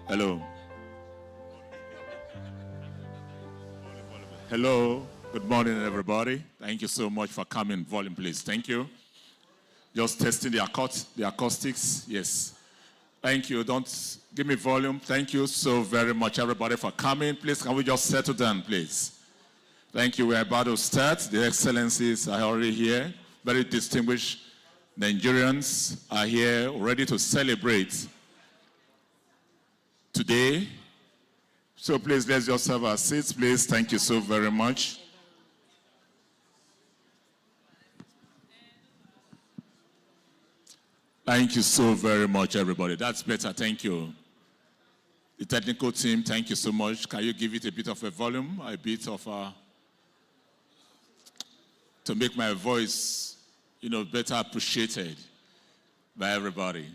Hello. Hello. Good morning, everybody. Thank you so much for coming. Volume, please. Thank you. Just testing the acoustics. Yes. Thank you. Don't give me volume. Thank you so very much, everybody, for coming. Please, can we just settle down, please? Thank you. We're about to start. The excellencies are already here. Very distinguished Nigerians are here, ready to celebrate today. So please, let's just have our seats, please. Thank you so very much. Thank you so very much, everybody. That's better. Thank you. The technical team, thank you so much. Can you give it a bit of a volume, a bit of a, to make my voice, better appreciated by everybody.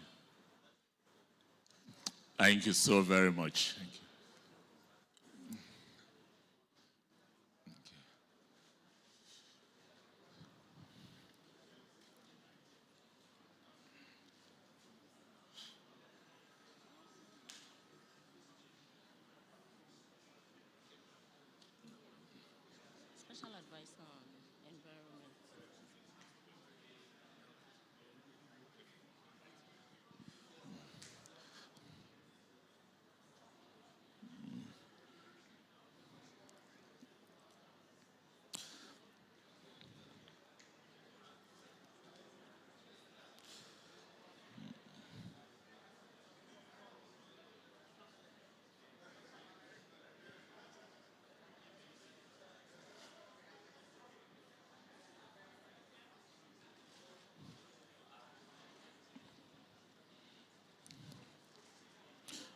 Thank you so very much. Thank you. Special advice on environment.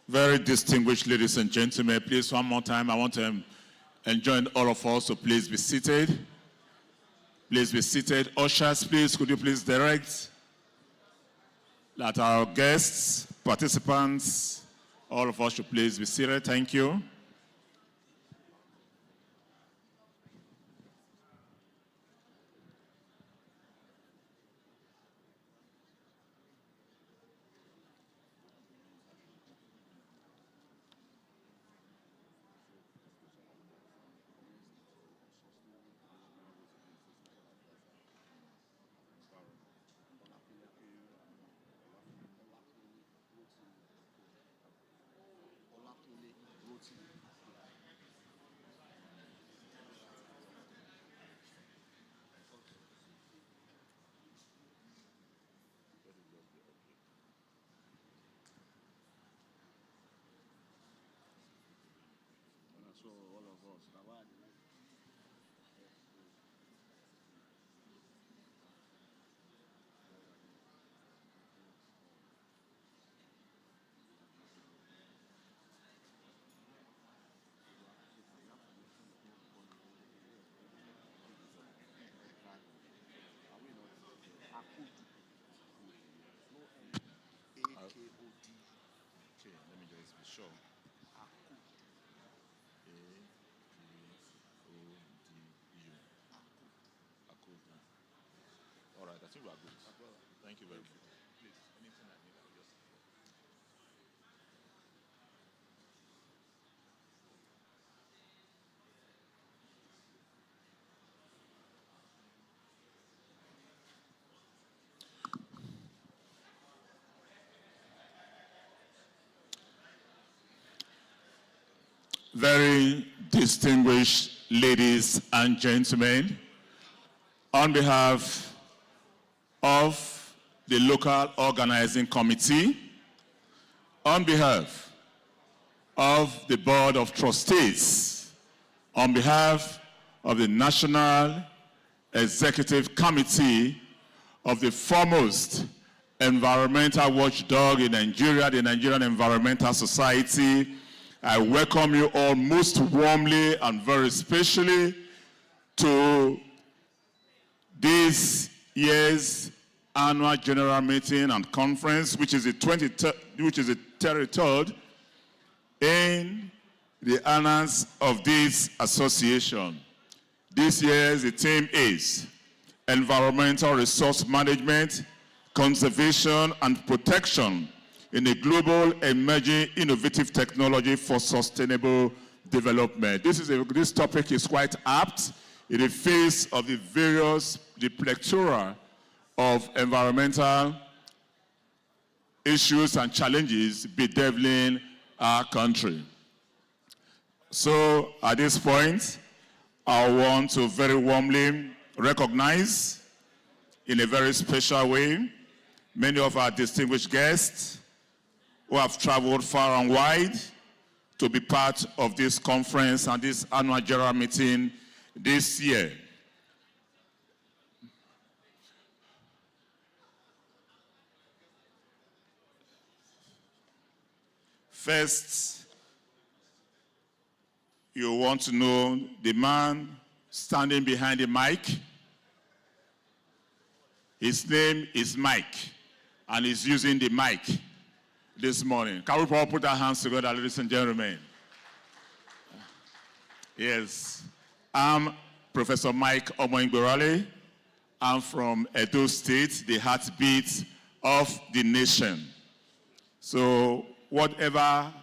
Very distinguished ladies and gentlemen, please one more time, I want to enjoin all of us to please be seated. Please be seated. Ushers, please, could you please direct that our guests, participants, all of us should please be seated. Thank you. Let me just be sure. All right, I think we are good. Thank you very much. Please, anything I need, I'll just... Very distinguished ladies and gentlemen, on behalf of the local organizing committee, on behalf of the Board of Trustees, on behalf of the National Executive Committee of the foremost environmental watchdog in Nigeria, the Nigerian Environmental Society, I welcome you all most warmly and very specially to this year's annual general meeting and conference, which is the 33rd in the annals of this association. This year's the theme is Environmental Resource Management, Conservation and Protection in a global emerging innovative technology for sustainable development. This topic is quite apt in the face of the plethora of environmental issues and challenges bedeviling our country. So at this point, I want to very warmly recognize in a very special way many of our distinguished guests who have traveled far and wide to be part of this conference and this annual general meeting this year. First, you want to know the man standing behind the mic. His name is Mike, and he's using the mic this morning. Can we all put our hands together, ladies and gentlemen? Yes, I'm Professor Mike Omoingberale. I'm from Edo State, the heartbeat of the nation. So whatever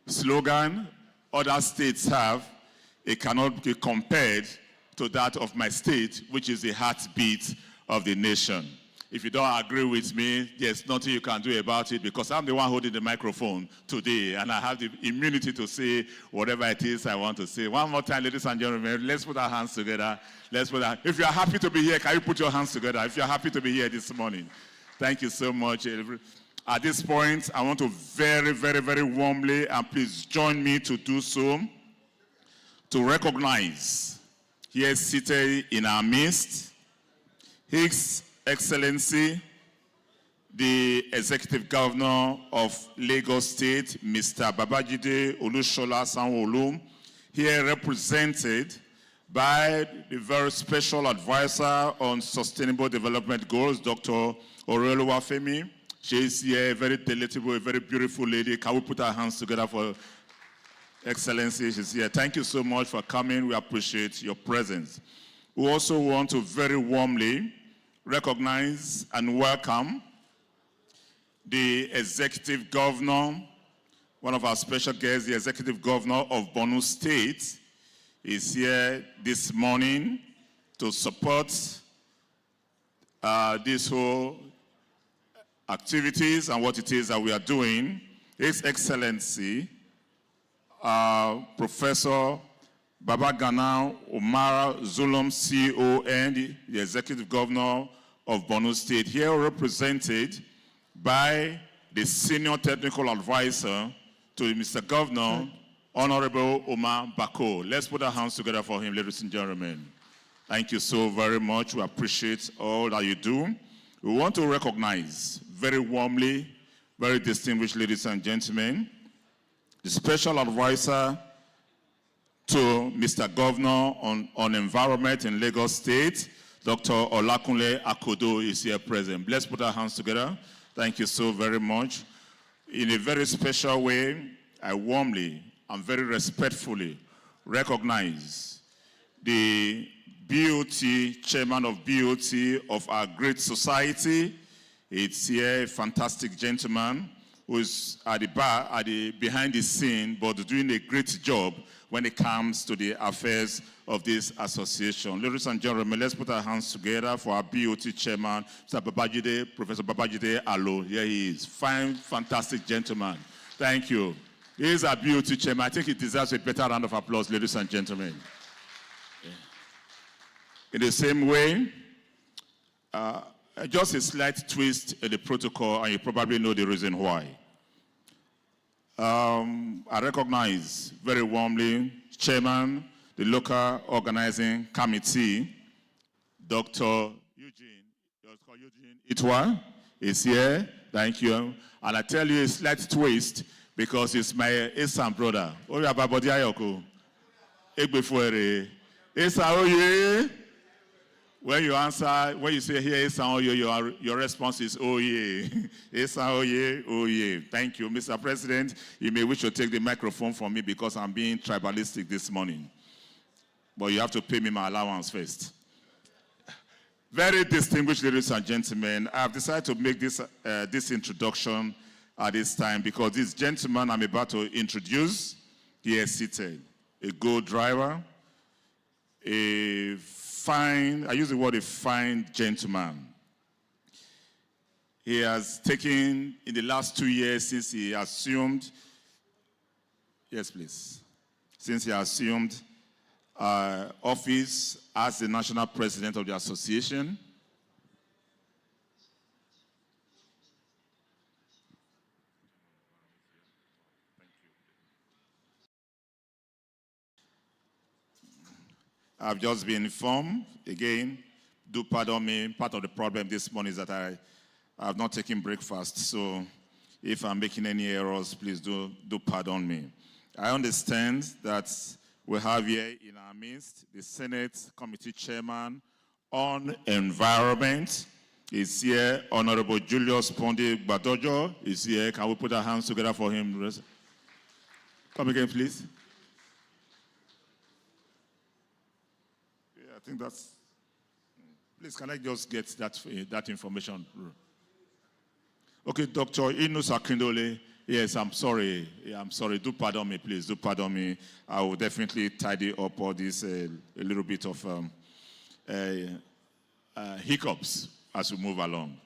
slogan other states have, it cannot be compared to that of my state, which is the heartbeat of the nation. If you don't agree with me, there's nothing you can do about it, because I'm the one holding the microphone today, and I have the immunity to say whatever it is I want to say. One more time, ladies and gentlemen, let's put our hands together. If you're happy to be here, can you put your hands together? If you're happy to be here this morning. Thank you so much. At this point, I want to very, very, very warmly, and please join me to do so, to recognize here seated in our midst His Excellency, the Executive Governor of Lagos State, Mr. Babajide Olusola Sanwo-Olu, here represented by the very special advisor on sustainable development goals, Dr. Oreoluwafemi. She is here, a very delectable, a very beautiful lady. Can we put our hands together for Excellency? She's here. Thank you so much for coming. We appreciate your presence. We also want to very warmly recognize and welcome the Executive Governor, one of our special guests, the Executive Governor of Borno State, is here this morning to support this whole activities and what it is that we are doing. His Excellency, Professor Babagana Umara Zulum, CON, the Executive Governor of Borno State, here represented by the Senior Technical Advisor to Mr. Governor, Honorable Omar Bako. Let's put our hands together for him, ladies and gentlemen. Thank you so very much. We appreciate all that you do. We want to recognize very warmly, very distinguished ladies and gentlemen, the Special Advisor to Mr. Governor on Environment in Lagos State, Dr. Olakunle Akodo is here present. Let's put our hands together. Thank you so very much. In a very special way, I warmly and very respectfully recognize the BOT, Chairman of BOT of our great society. It's here, a fantastic gentleman who is behind the scene, but doing a great job when it comes to the affairs of this association. Ladies and gentlemen, let's put our hands together for our BOT chairman, Mr. Babajide, Professor Babajide Alo. Here he is. Fine, fantastic gentleman. Thank you. He is our BOT chairman. I think he deserves a better round of applause, ladies and gentlemen. In the same way, just a slight twist in the protocol, and you probably know the reason why. I recognize very warmly Chairman, the local organizing committee, Dr. Eugene Itwa is here. Thank you. And I tell you a slight twist because it's my Esan brother. When you answer, when you say here, your response is, oh yeah. Oh yeah, oh yeah. Thank you, Mr. President. You may wish to take the microphone from me because I'm being tribalistic this morning. But you have to pay me my allowance first. Very distinguished ladies and gentlemen, I have decided to make this introduction at this time because this gentleman I'm about to introduce, here seated, a good driver, a fine, I use the word a fine gentleman. He has taken, in the last 2 years since he assumed, yes please, since he assumed office as the national president of the association, I've just been informed, again, do pardon me, part of the problem this morning is that I have not taken breakfast, so if I'm making any errors, please do pardon me. I understand that we have here in our midst the Senate Committee Chairman on Environment. Is here, Honorable Julius Pondi Badojo is here. Can we put our hands together for him? Come again, please. I think that's, please can I just get that information? Okay, Dr. Inus Akindole, yes, I'm sorry, do pardon me, please, do pardon me. I will definitely tidy up all this, a little bit of hiccups as we move along.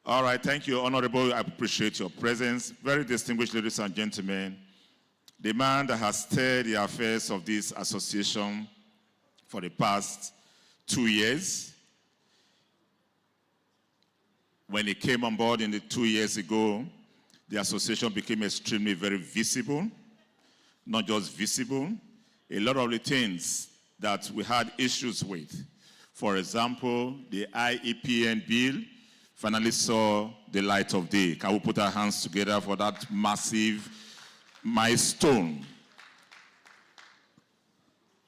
All right, thank you, Honorable, I appreciate your presence. Very distinguished ladies and gentlemen, the man that has stirred the affairs of this association for the past 2 years. When he came on board 2 years ago, the association became extremely very visible, not just visible. A lot of the things that we had issues with, for example, the IEPN bill finally saw the light of day. Can we put our hands together for that massive milestone?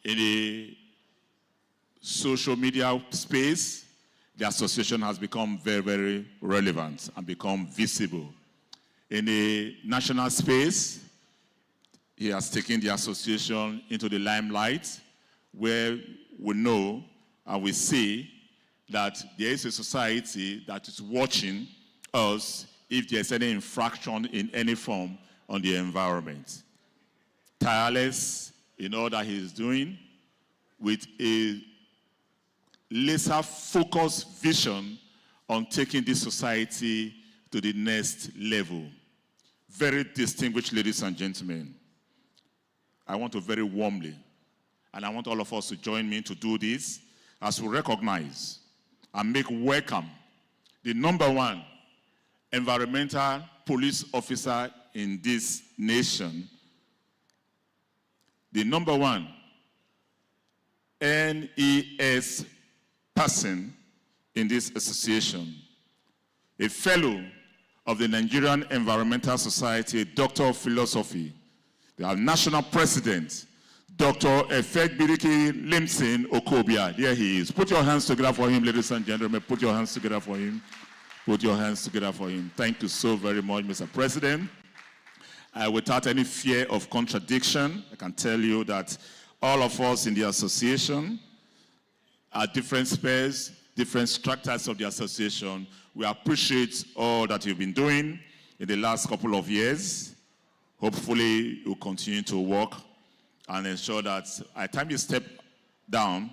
In the social media space, the association has become very, very relevant and become visible. In the national space, he has taken the association into the limelight where we know and we see that there is a society that is watching us if there's any infraction in any form on the environment. Tireless in all that he is doing with a laser-focused vision on taking this society to the next level. Very distinguished ladies and gentlemen, I want to very warmly, and I want all of us to join me to do this, as we recognize and make welcome the #1 environmental police officer in this nation, the #1 NES person in this association, a fellow of the Nigerian Environmental Society, Doctor of Philosophy, the national president, Dr. Efegbiriki Limson Okobia. There he is. Put your hands together for him, ladies and gentlemen. Put your hands together for him. Put your hands together for him. Thank you so very much, Mr. President. Without any fear of contradiction, I can tell you that all of us in the association, at different spheres, different structures of the association, we appreciate all that you've been doing in the last couple of years. Hopefully, you'll continue to work and ensure that by the time you step down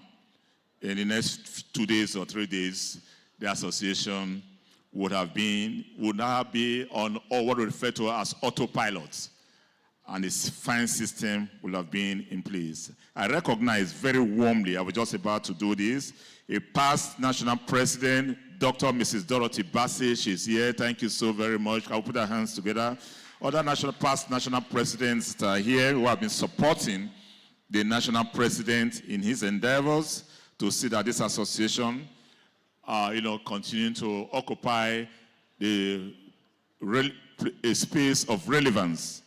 in the next 2 days or 3 days, the association would now be on what we refer to as autopilot, and its fine system will have been in place. I recognize very warmly, I was just about to do this, a past national president, Dr. Mrs. Dorothy Bassey. She's here. Thank you so very much. Can we put our hands together? Other past national presidents that are here who have been supporting the national president in his endeavors to see that this association, continuing to occupy a space of relevance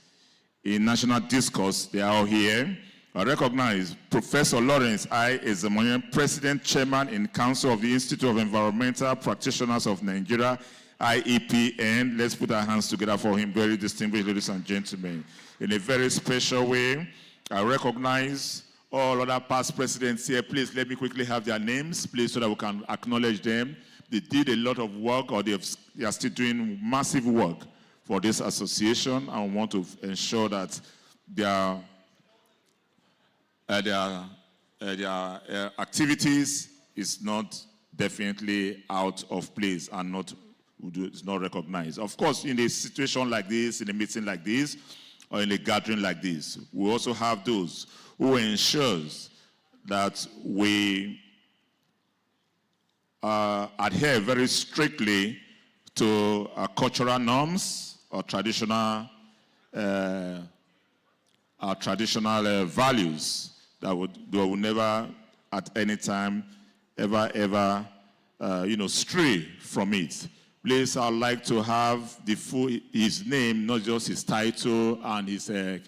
in national discourse. They are all here. I recognize Professor Lawrence I. Ezemonye, President, Chairman in Council of the Institute of Environmental Practitioners of Nigeria, IEPN. Let's put our hands together for him. Very distinguished ladies and gentlemen. In a very special way, I recognize all other past presidents here. Please let me quickly have their names, please, so that we can acknowledge them. They did a lot of work, or they are still doing massive work for this association, and want to ensure that their activities is not definitely out of place and is not recognized. Of course, in a situation like this, in a meeting like this, or in a gathering like this, we also have those who ensures that we adhere very strictly to cultural norms or traditional values that will never at any time ever stray from it. Please, I'd like to have his name, not just his title and his I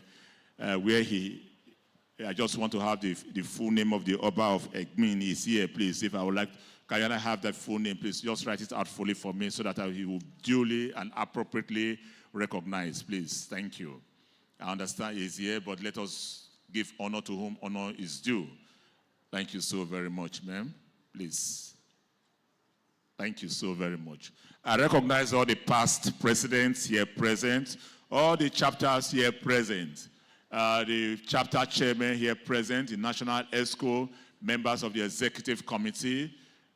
just want to have the full name of the Oba of Egmin is here, please. If I would like, can I have that full name, please? Just write it out fully for me so that he will duly and appropriately recognize, please. Thank you. I understand he's here, but let us give honor to whom honor is due. Thank you so very much, ma'am. Please. Thank you so very much. I recognize all the past presidents here present, all the chapters here present, the chapter chairman here present, the National ESCO, members of the executive committee,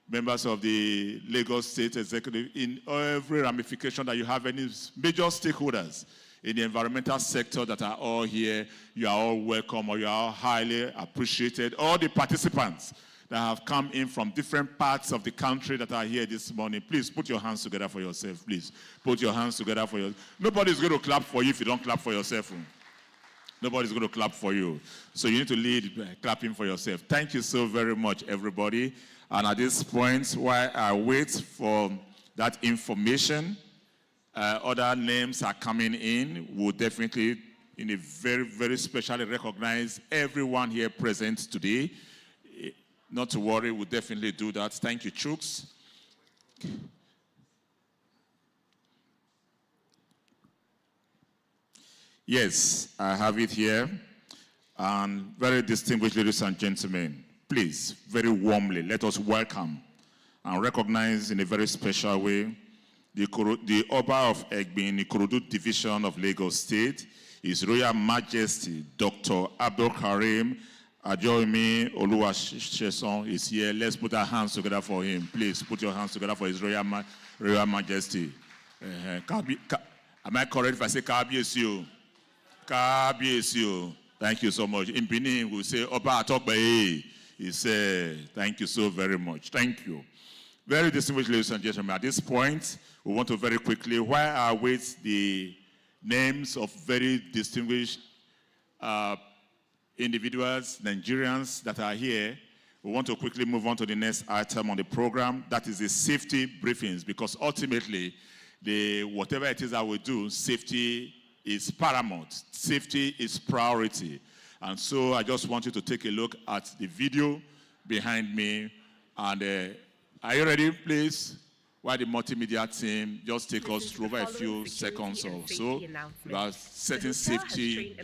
members of the Lagos State Executive, in every ramification that you have, any major stakeholders in the environmental sector that are all here. You are all welcome, or you are all highly appreciated. All the participants that have come in from different parts of the country that are here this morning, please put your hands together for yourself, please. Put your hands together for yourself. Nobody's going to clap for you if you don't clap for yourself. Nobody's going to clap for you. So you need to lead by clapping for yourself. Thank you so very much, everybody. And at this point, while I wait for that information, other names are coming in. We'll definitely, in a very, very specially recognize everyone here present today. Not to worry, we'll definitely do that. Thank you, Chooks. Yes, I have it here. And very distinguished ladies and gentlemen, please, very warmly, let us welcome and recognize in a very special way the Oba of Egbin, Ikorodu Division of Lagos State, His Royal Majesty, Dr. Abdul Karim Ajoimi Oluwasesan is here. Let's put our hands together for him. Please put your hands together for His Royal Majesty. Am I correct if I say Kabiesio? Kabiesio. Thank you so much. In Benin, we say Oba Atokbe. He said, thank you so very much. Thank you. Very distinguished ladies and gentlemen, at this point, we want to very quickly, while I await the names of very distinguished individuals, Nigerians that are here, we want to quickly move on to the next item on the program. That is the safety briefings, because ultimately, whatever it is that we do, safety is paramount. Safety is priority. And so I just want you to take a look at the video behind me. And are you ready, please? While the multimedia team just take us through over a few seconds or so about certain safety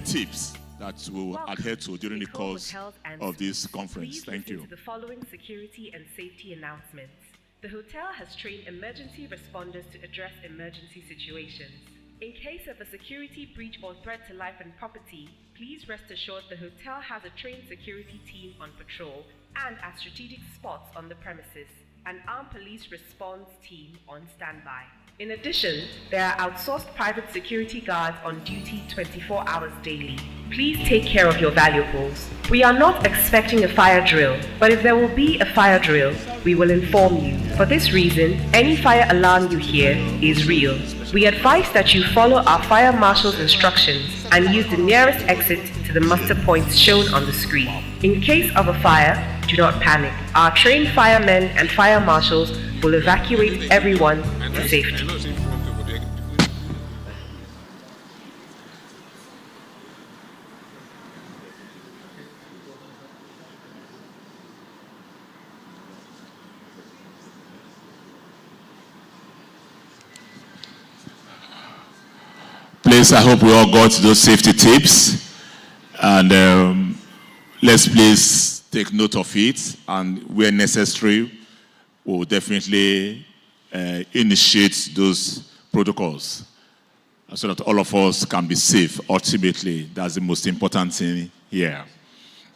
tips that we'll adhere to during the course of this conference. Thank you. The following security and safety announcements. The hotel has trained emergency responders to address emergency situations. In case of a security breach or threat to life and property, please rest assured the hotel has a trained security team on patrol and at strategic spots on the premises. An armed police response team on standby. In addition, there are outsourced private security guards on duty 24 hours daily. Please take care of your valuables. We are not expecting a fire drill, but if there will be a fire drill, we will inform you. For this reason, any fire alarm you hear is real. We advise that you follow our fire marshal's instructions and use the nearest exit to the muster points shown on the screen. In case of a fire, do not panic. Our trained firemen and fire marshals will evacuate everyone to safety. Please, I hope we all got those safety tips. And let's please take note of it. And where necessary, we'll definitely initiate those protocols. so that all of us can be safe. Ultimately, that's the most important thing here.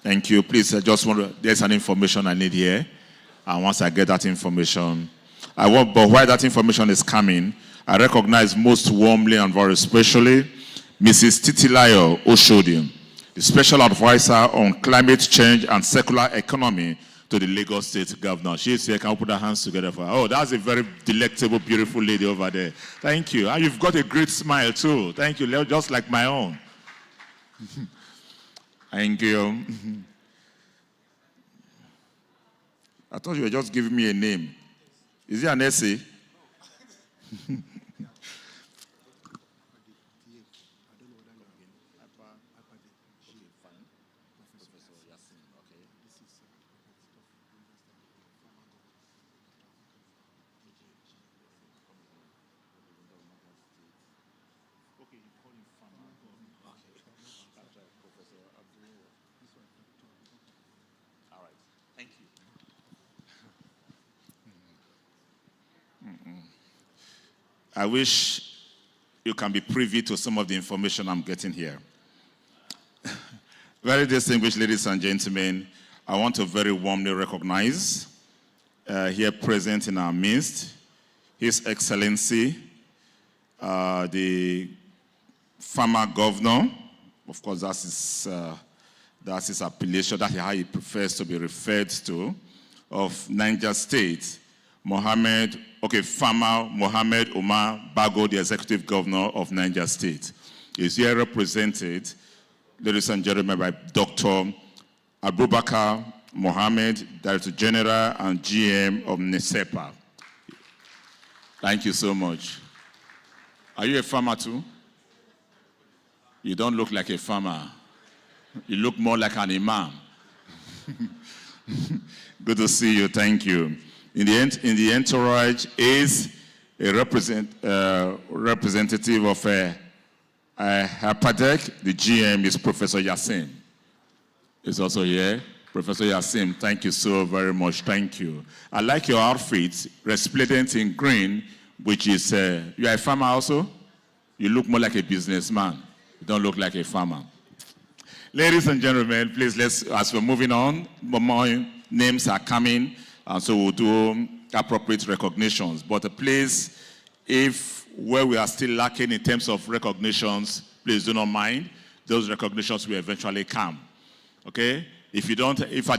Thank you. Please, I just want to, there's an information I need here. And once I get that information, but while that information is coming, I recognize most warmly and very specially Mrs. Titilayo Oshodi, the Special Advisor on Climate Change and Circular Economy to the Lagos State Governor. She's here. Can we put our hands together for her? Oh, that's a very delectable, beautiful lady over there. Thank you. And you've got a great smile, too. Thank you, just like my own. Thank you. I thought you were just giving me a name. Is it an essay? I wish you can be privy to some of the information I'm getting here. Very distinguished ladies and gentlemen, I want to very warmly recognize here present in our midst His Excellency, the former governor. Of course, that's his appellation, that's how he prefers to be referred to, of Niger State, Farmer Mohammed Umar Bago, the Executive Governor of Niger State, is here represented, ladies and gentlemen, by Dr. Abubakar Mohammed, Director General and GM of NESEPA. Thank you so much. Are you a farmer too? You don't look like a farmer. You look more like an imam. Good to see you. Thank you. In the entourage is a representative of HAPADEC. The GM is Professor Yassin. Is also here. Professor Yassin, thank you so very much. Thank you. I like your outfit, resplendent in green, which is, you are a farmer also? You look more like a businessman. You don't look like a farmer. Ladies and gentlemen, please, as we're moving on, more names are coming. And so we'll do appropriate recognitions. But please, if where we are still lacking in terms of recognitions, please do not mind. Those recognitions will eventually come. Okay? If at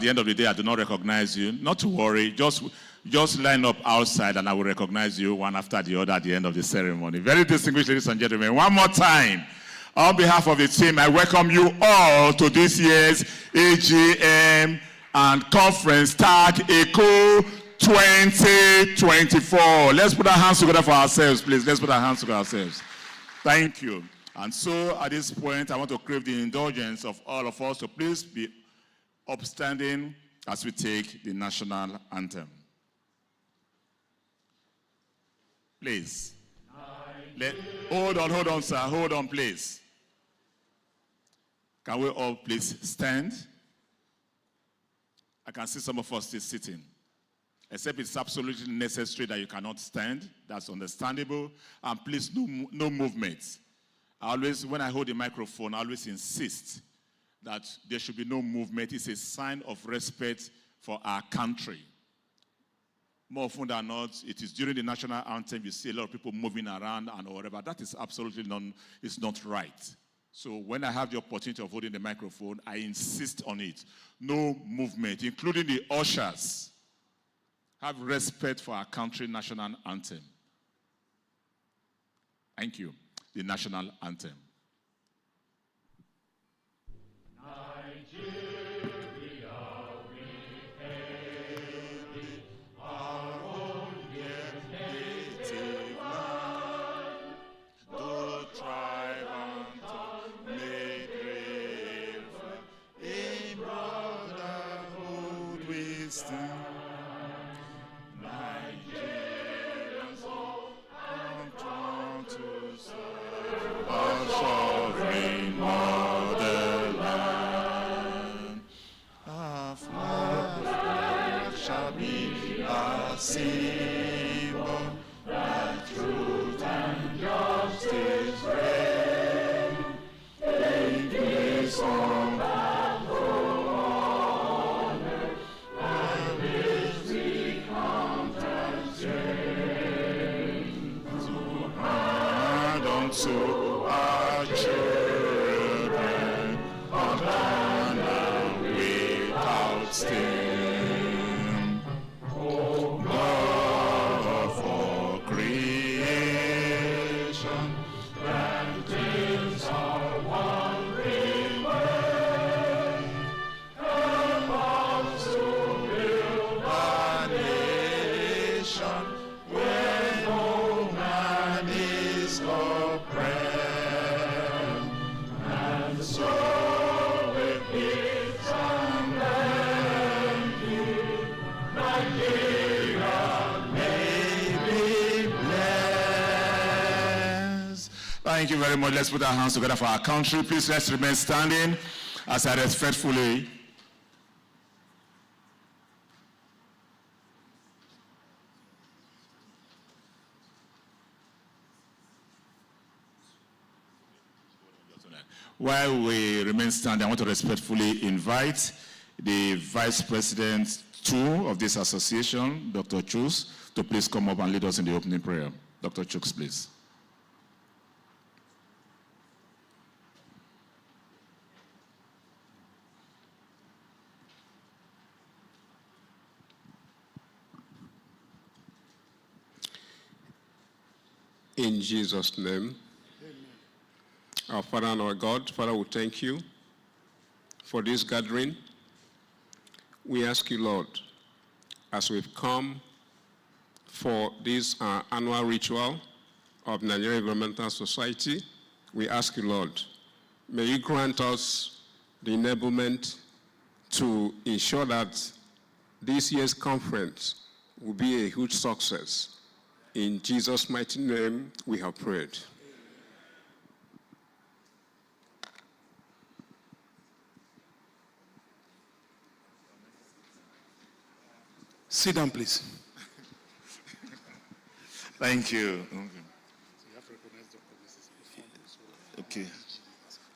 the end of the day I do not recognize you, not to worry, just line up outside and I will recognize you one after the other at the end of the ceremony. Very distinguished ladies and gentlemen, one more time. On behalf of the team, I welcome you all to this year's AGM and conference tag Eko 2024. Let's put our hands together for ourselves, please. Let's put our hands together ourselves. Thank you. And so at this point, I want to crave the indulgence of all of us, so please be upstanding as we take the national anthem. Please. Hold on, sir. Hold on, please. Can we all please stand? I can see some of us still sitting. Except it's absolutely necessary that you cannot stand. That's understandable. And please, no movements. When I hold the microphone, I always insist that there should be no movement. It's a sign of respect for our country. More often than not, it is during the national anthem you see a lot of people moving around and whatever. That is absolutely it's not right. So when I have the opportunity of holding the microphone, I insist on it. No movement, including the ushers. Have respect for our country national anthem. Thank you. The national anthem. Symbol that truth and justice reign. to our children on honor without stain. Oh, God for creation, that is our wandering way. Help us to build a nation where no man is oppressed, and so with peace and plenty, Nigeria may be blessed. Thank you very much. Let's put our hands together for our country. Please let's remain standing as I respectfully while we remain standing, I want to respectfully invite the Vice President 2 of this association, Dr. Chus, to please come up and lead us in the opening prayer. Dr. Chus, please. In Jesus' name. Our Father and our God, Father, we thank you for this gathering. We ask you, Lord, as we've come for this annual ritual of Nigerian Environmental Society, we ask you, Lord, may you grant us the enablement to ensure that this year's conference will be a huge success. In Jesus' mighty name, we have prayed. Sit down, please. Thank you. Okay.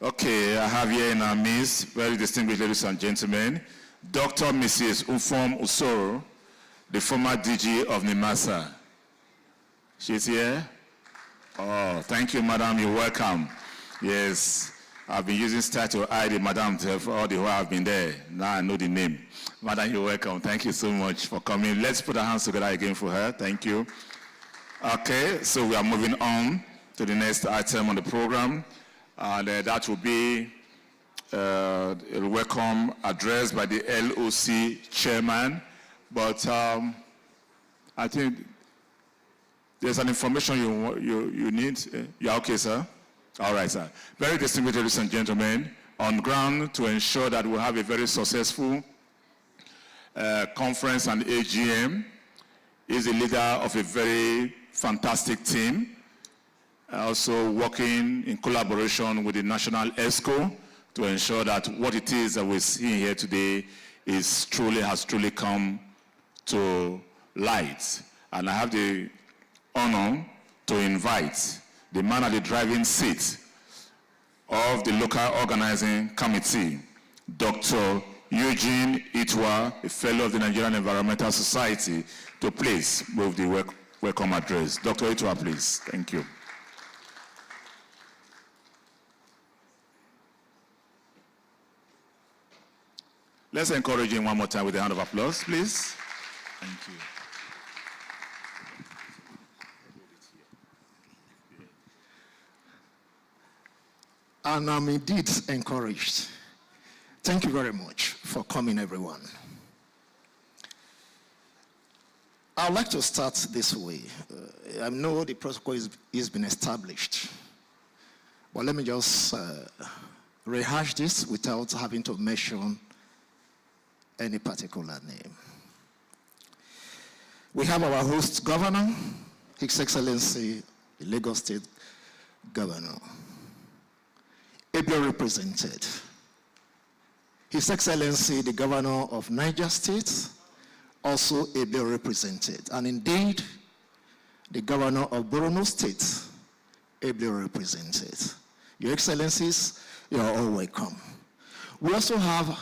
Okay, I have here in our midst, very distinguished ladies and gentlemen, Dr. Mrs. Ufom Usoro, the former DG of NIMASA. She's here? Oh, thank you, madam. You're welcome. Yes, I've been using style to hide the madam for all the while I've been there. Now I know the name. Madam, you're welcome. Thank you so much for coming. Let's put our hands together again for her. Thank you. Okay, so we are moving on to the next item on the program. And that will be a welcome address by the LOC chairman. But I think there's an information you need. You're okay, sir? All right, sir. Very distinguished ladies and gentlemen, on ground to ensure that we have a very successful conference and AGM is the leader of a very fantastic team, also working in collaboration with the National ESCO to ensure that what it is that we're seeing here today has truly come to light. And I have the honor to invite the man at the driving seat of the local organizing committee, Dr. Eugene Itwa, a fellow of the Nigerian Environmental Society, to please move the welcome address. Dr. Itwa, please. Thank you. Let's encourage him one more time with a round of applause, please. Thank you. And I'm indeed encouraged. Thank you very much for coming, everyone. I'd like to start this way. I know the protocol is been established, but let me just rehash this without having to mention any particular name. We have our host governor, His Excellency, the Lagos State Governor, ably represented. His Excellency, the Governor of Niger State, also ably represented. And indeed, the Governor of Borno State, ably represented. Your Excellencies, you are all welcome. We also have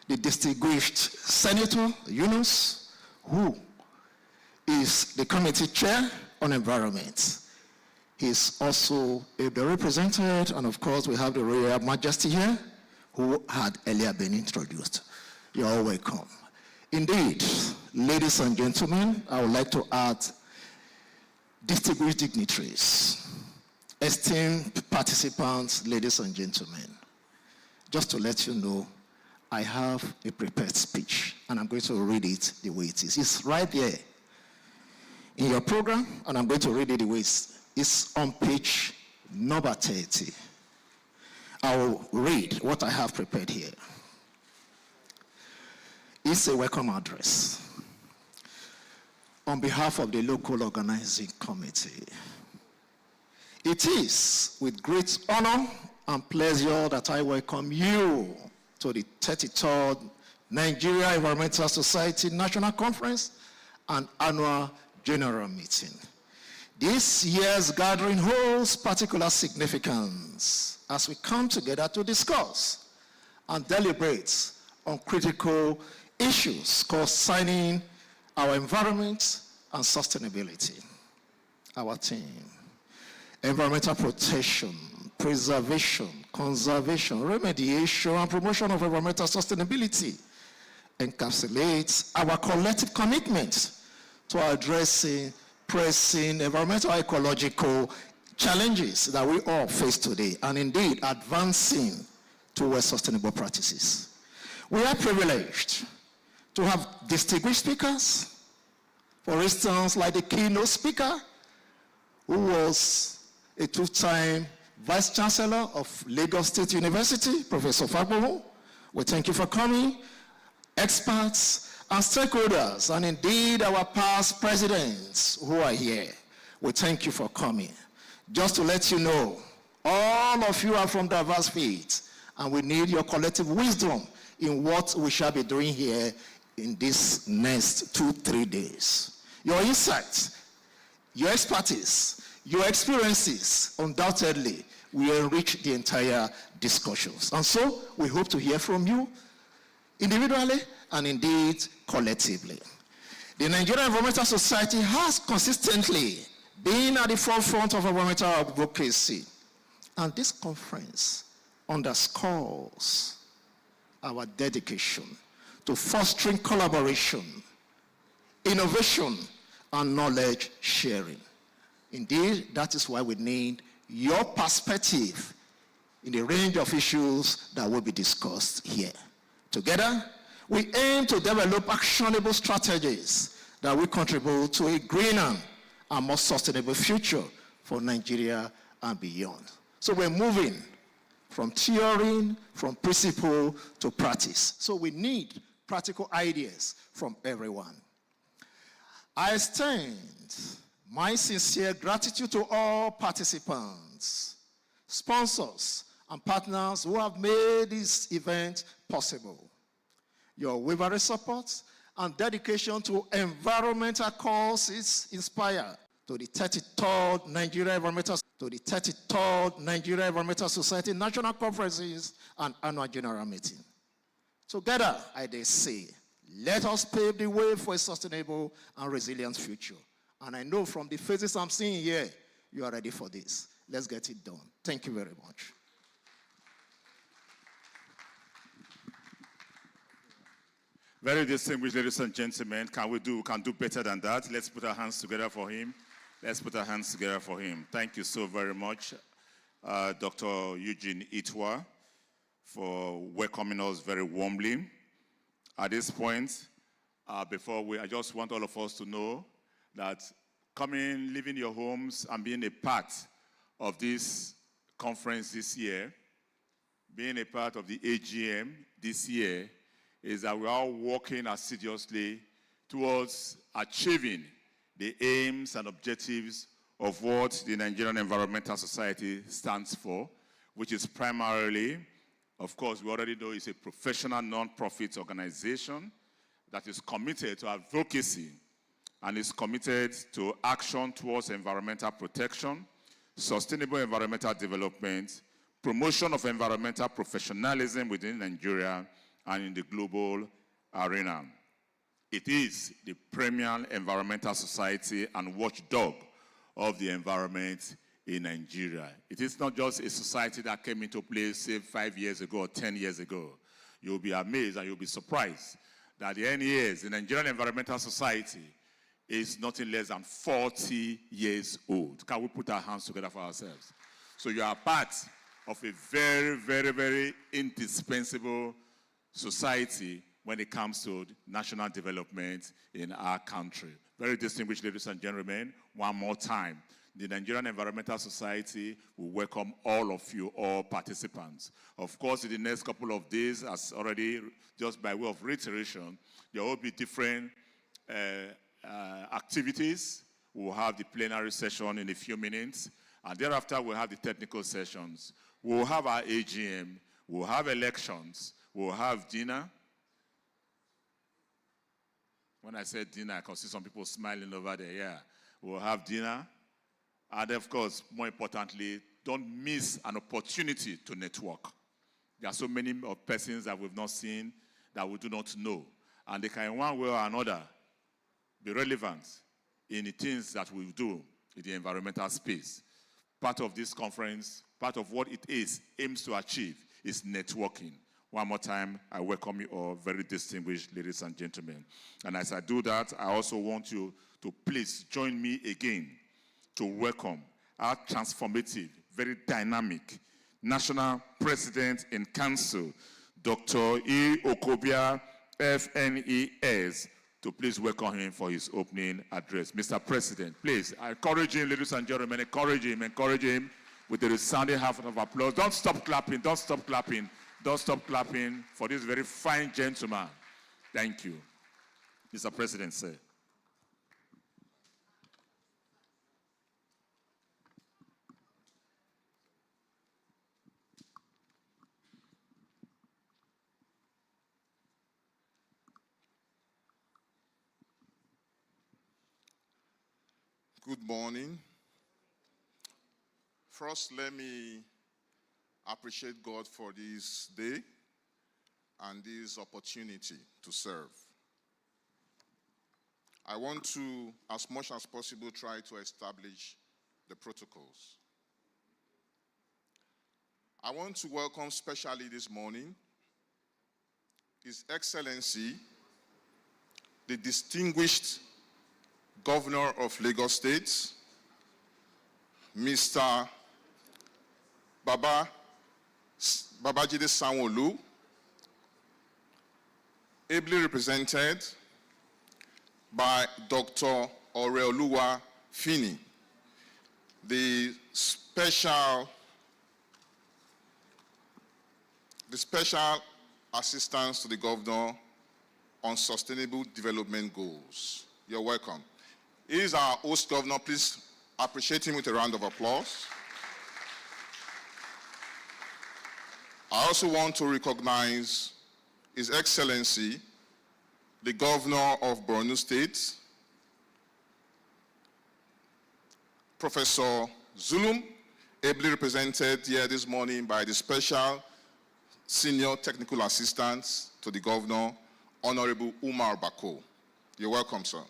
the distinguished Senator Yunus, who is the committee chair on environment. He's also ably represented, and of course we have the Royal Majesty here, who had earlier been introduced. You're all welcome. Indeed, ladies and gentlemen, I would like to add distinguished dignitaries, esteemed participants, ladies and gentlemen. Just to let you know, I have a prepared speech, and I'm going to read it the way it is. It's right there in your program, and I'm going to read it the way it's on page number 30. I will read what I have prepared here. It's a welcome address on behalf of the local organizing committee. It is with great honor and pleasure that I welcome you to the 33rd Nigeria Environmental Society National Conference and Annual General Meeting. This year's gathering holds particular significance as we come together to discuss and deliberate on critical issues concerning our environment and sustainability. Our theme: environmental protection, preservation, conservation, remediation, and promotion of environmental sustainability encapsulates our collective commitment to addressing pressing environmental ecological challenges that we all face today, and indeed advancing towards sustainable practices. We are privileged to have distinguished speakers, for instance, like the keynote speaker, who was a two-time Vice Chancellor of Lagos State University, Professor Fagbohun. We thank you for coming. Experts and stakeholders, and indeed our past presidents who are here, we thank you for coming. Just to let you know, all of you are from diverse fields, and we need your collective wisdom in what we shall be doing here in these next 2-3 days. Your insights, your expertise, your experiences, undoubtedly, will enrich the entire discussions. And so, we hope to hear from you individually and indeed collectively. The Nigerian Environmental Society has consistently been at the forefront of environmental advocacy, and this conference underscores our dedication to fostering collaboration, innovation, and knowledge sharing. Indeed, that is why we need your perspective in the range of issues that will be discussed here. Together, we aim to develop actionable strategies that will contribute to a greener and more sustainable future for Nigeria and beyond. So we're moving from theory, from principle to practice. So we need practical ideas from everyone. I extend my sincere gratitude to all participants, sponsors, and partners who have made this event possible. Your unwavering support and dedication to environmental causes inspire to the 33rd Nigeria Environmental Society National Conferences and Annual General Meeting. Together, I dare say, let us pave the way for a sustainable and resilient future. And I know from the faces I'm seeing here, you are ready for this. Let's get it done. Thank you very much. Very distinguished ladies and gentlemen, can do better than that? Let's put our hands together for him. Let's put our hands together for him. Thank you so very much, Dr. Eugene Itwa, for welcoming us very warmly. At this point, I just want all of us to know that coming, leaving your homes and being a part of this conference this year, being a part of the AGM this year, is that we are working assiduously towards achieving the aims and objectives of what the Nigerian Environmental Society stands for, which is primarily, of course, we already know it's a professional non-profit organization that is committed to advocacy and is committed to action towards environmental protection, sustainable environmental development, promotion of environmental professionalism within Nigeria and in the global arena. It is the premier environmental society and watchdog of the environment in Nigeria. It is not just a society that came into place, say, 5 years ago or 10 years ago. You'll be amazed and you'll be surprised that the NES, the Nigerian Environmental Society, is nothing less than 40 years old. Can we put our hands together for ourselves? So you are part of a very, very, very indispensable society when it comes to national development in our country. Very distinguished ladies and gentlemen, one more time, the Nigerian Environmental Society will welcome all of you, all participants. Of course, in the next couple of days, as already, just by way of reiteration, there will be different activities. We'll have the plenary session in a few minutes, and thereafter we'll have the technical sessions. We'll have our AGM, we'll have elections, we'll have dinner. When I said dinner, I can see some people smiling over there. Yeah, we'll have dinner. And of course, more importantly, don't miss an opportunity to network. There are so many persons that we've not seen, that we do not know. And they can, in one way or another, be relevant in the things that we do in the environmental space. Part of this conference, part of what it is, aims to achieve, is networking. One more time, I welcome you all, very distinguished ladies and gentlemen. And as I do that, I also want you to please join me again to welcome our transformative, very dynamic National President in Council, Dr. E. Okobia, FNES, to please welcome him for his opening address. Mr. President, please, I encourage him, ladies and gentlemen, encourage him with the resounding half of applause. Don't stop clapping, don't stop clapping, don't stop clapping for this very fine gentleman. Thank you. Mr. President, sir. Good morning. First, let me appreciate God for this day and this opportunity to serve. I want to, as much as possible, try to establish the protocols. I want to welcome specially this morning His Excellency, the distinguished Governor of Lagos State, Mr. Babajide Sanwo-Olu, ably represented by Dr. Oreoluwa Fini, the special assistant to the Governor on Sustainable Development Goals. You're welcome. He is our host governor. Please appreciate him with a round of applause. I also want to recognize His Excellency, the Governor of Borno State, Professor Zulum, ably represented here this morning by the Special Senior Technical Assistant to the Governor, Honorable Umar Bako. You're welcome, sir.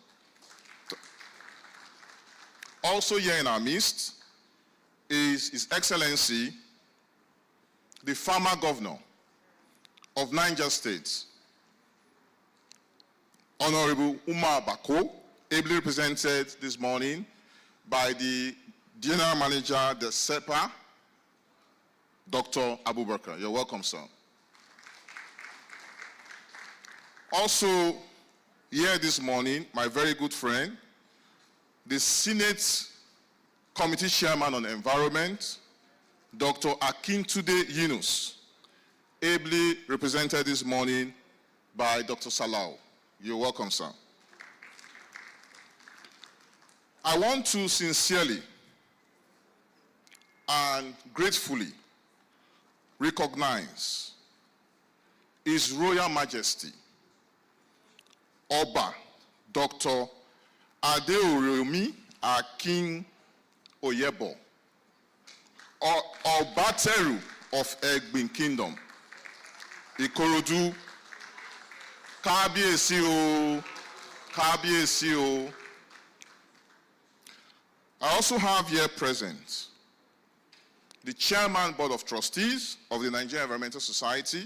Also here in our midst is His Excellency, the former Governor of Niger State, Honorable Umar Bako, ably represented this morning by the General Manager, the SEPA, Dr. Abubakar. You're welcome, sir. Also here this morning, my very good friend, the Senate Committee Chairman on Environment, Dr. Akintude Yunus, ably represented this morning by Dr. Salau. You're welcome, sir. I want to sincerely and gratefully recognize His Royal Majesty, Oba, Dr. Adeoromi Akin Oyebo, Obateru of Egbin Kingdom, Ikorodu, Kábíyèsí o, Kábíyèsí o. I also have here present the Chairman Board of Trustees of the Nigerian Environmental Society,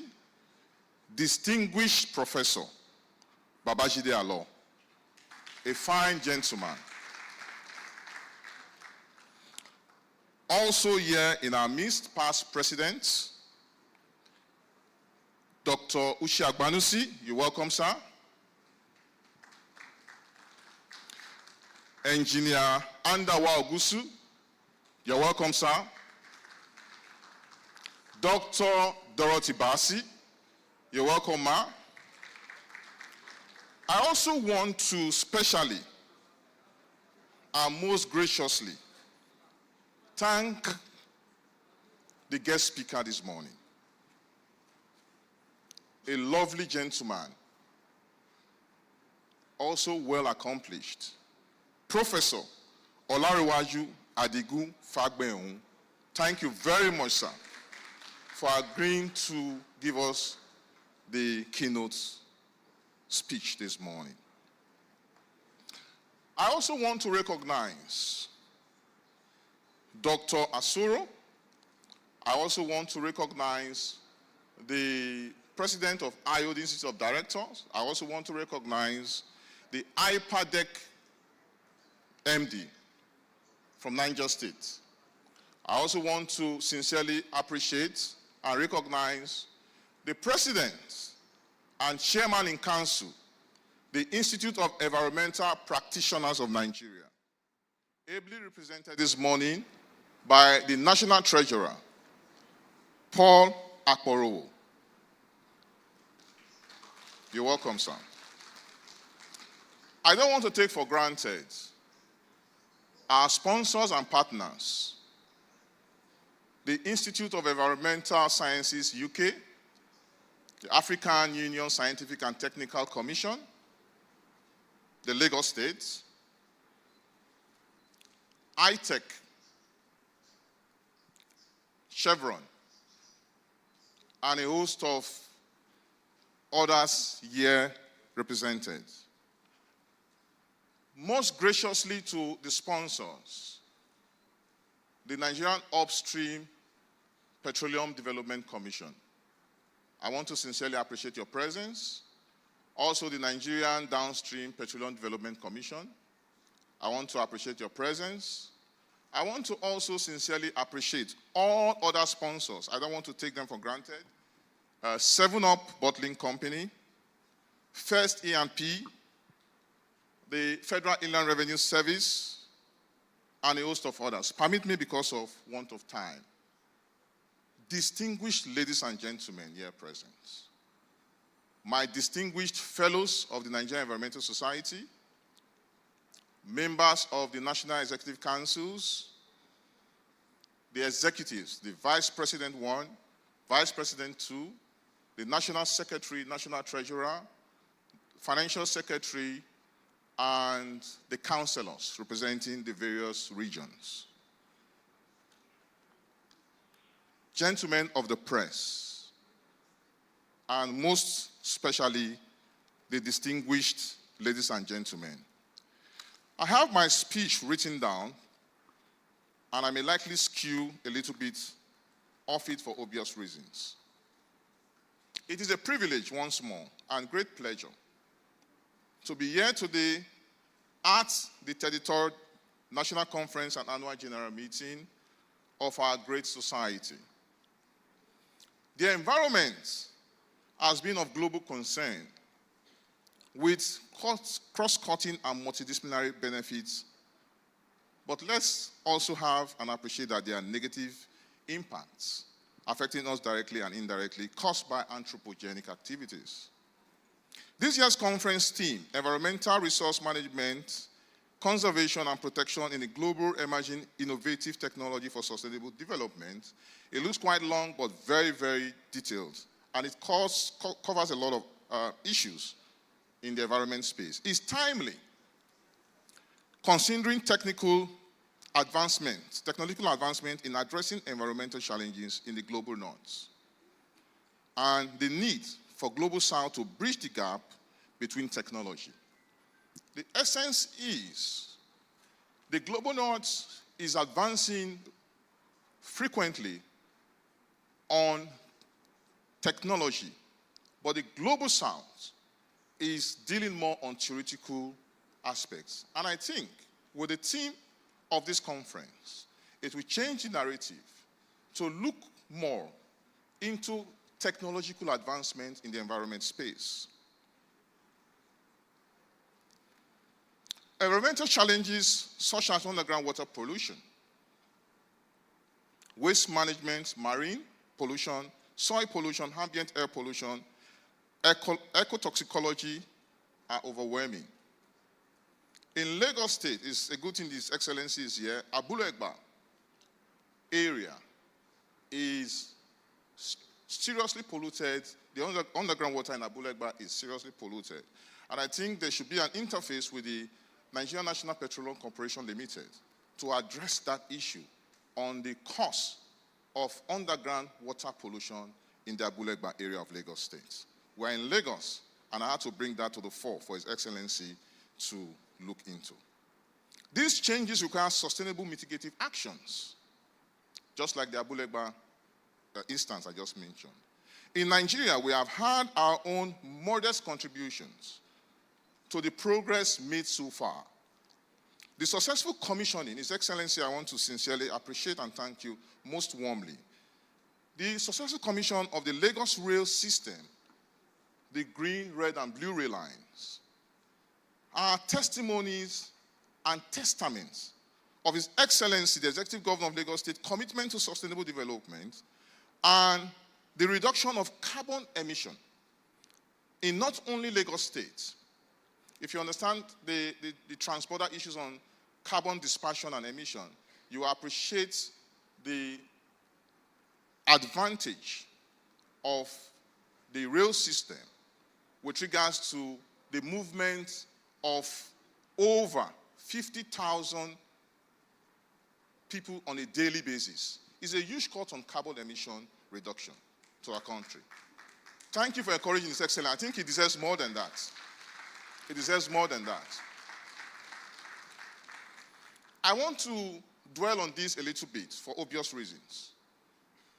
distinguished Professor Babajide Alo, a fine gentleman. Also here in our midst, past presidents, Dr. Uche Agbanusi, you're welcome, sir. Engineer Andawa Ogusu, you're welcome, sir. Dr. Dorothy Basi, you're welcome, ma. I also want to specially and most graciously thank the guest speaker this morning, a lovely gentleman, also well accomplished, Professor Olariwaju Adigun Fagbeun. Thank you very much, sir, for agreeing to give us the keynote speech this morning. I also want to recognize Dr. Asuro. I also want to recognize the president of IOD Institute of Directors. I also want to recognize the IPADEC MD from Niger State. I also want to sincerely appreciate and recognize the president and chairman in council, the Institute of Environmental Practitioners of Nigeria, ably represented this morning by the National Treasurer, Paul Akporowo. You're welcome, sir. I don't want to take for granted our sponsors and partners, the Institute of Environmental Sciences UK, the African Union Scientific and Technical Commission, the Lagos State, ITEC, Chevron, and a host of others here represented. Most graciously to the sponsors, the Nigerian Upstream Petroleum Development Commission. I want to sincerely appreciate your presence. Also, the Nigerian Downstream Petroleum Development Commission. I want to appreciate your presence. I want to also sincerely appreciate all other sponsors. I don't want to take them for granted. 7-Up Bottling Company, First E&P, the Federal Inland Revenue Service, and a host of others. Permit me, because of want of time, distinguished ladies and gentlemen here present, my distinguished fellows of the Nigerian Environmental Society, members of the National Executive Councils, the executives, the Vice President 1, Vice President 2, the National Secretary, National Treasurer, Financial Secretary, and the councillors representing the various regions. Gentlemen of the press, and most especially the distinguished ladies and gentlemen. I have my speech written down, and I may likely skew a little bit off it for obvious reasons. It is a privilege once more and great pleasure to be here today at the 33rd National Conference and Annual General Meeting of our great society. The environment has been of global concern with cross-cutting and multidisciplinary benefits, but let's also have and appreciate that there are negative impacts affecting us directly and indirectly caused by anthropogenic activities. This year's conference theme, Environmental Resource Management, Conservation and Protection in a Global Emerging Innovative Technology for Sustainable Development. It looks quite long, but very, very detailed. And it covers a lot of issues in the environment space. It's timely, considering technological advancement in addressing environmental challenges in the global north, and the need for global south to bridge the gap between technology. The essence is the global north is advancing frequently on technology, but the Global South is dealing more on theoretical aspects. And I think with the theme of this conference, it will change the narrative to look more into technological advancement in the environment space. Environmental challenges such as underground water pollution, waste management, marine pollution, soil pollution, ambient air pollution, ecotoxicology are overwhelming. In Lagos State, it's a good thing His Excellency is here, Abulegba area is seriously polluted. The underground water in Abulegba is seriously polluted. And I think there should be an interface with the Nigerian National Petroleum Corporation Limited to address that issue on the cause of underground water pollution in the Abulegba area of Lagos State. We're in Lagos, and I had to bring that to the fore for His Excellency to look into. These changes require sustainable mitigative actions, just like the Abulegba instance I just mentioned. In Nigeria, we have had our own modest contributions to the progress made so far. The successful commissioning, His Excellency, I want to sincerely appreciate and thank you most warmly. The successful commission of the Lagos rail system, the green, red, and blue rail lines, are testimonies and testaments of His Excellency, the Executive Governor of Lagos State, commitment to sustainable development and the reduction of carbon emission in not only Lagos State. If you understand the transborder issues on carbon dispersion and emission, you appreciate the advantage of the rail system with regards to the movement of over 50,000 people on a daily basis. It's a huge cut on carbon emission reduction to our country. Thank you for encouraging His Excellency. I think he deserves more than that. He deserves more than that. I want to dwell on this a little bit for obvious reasons.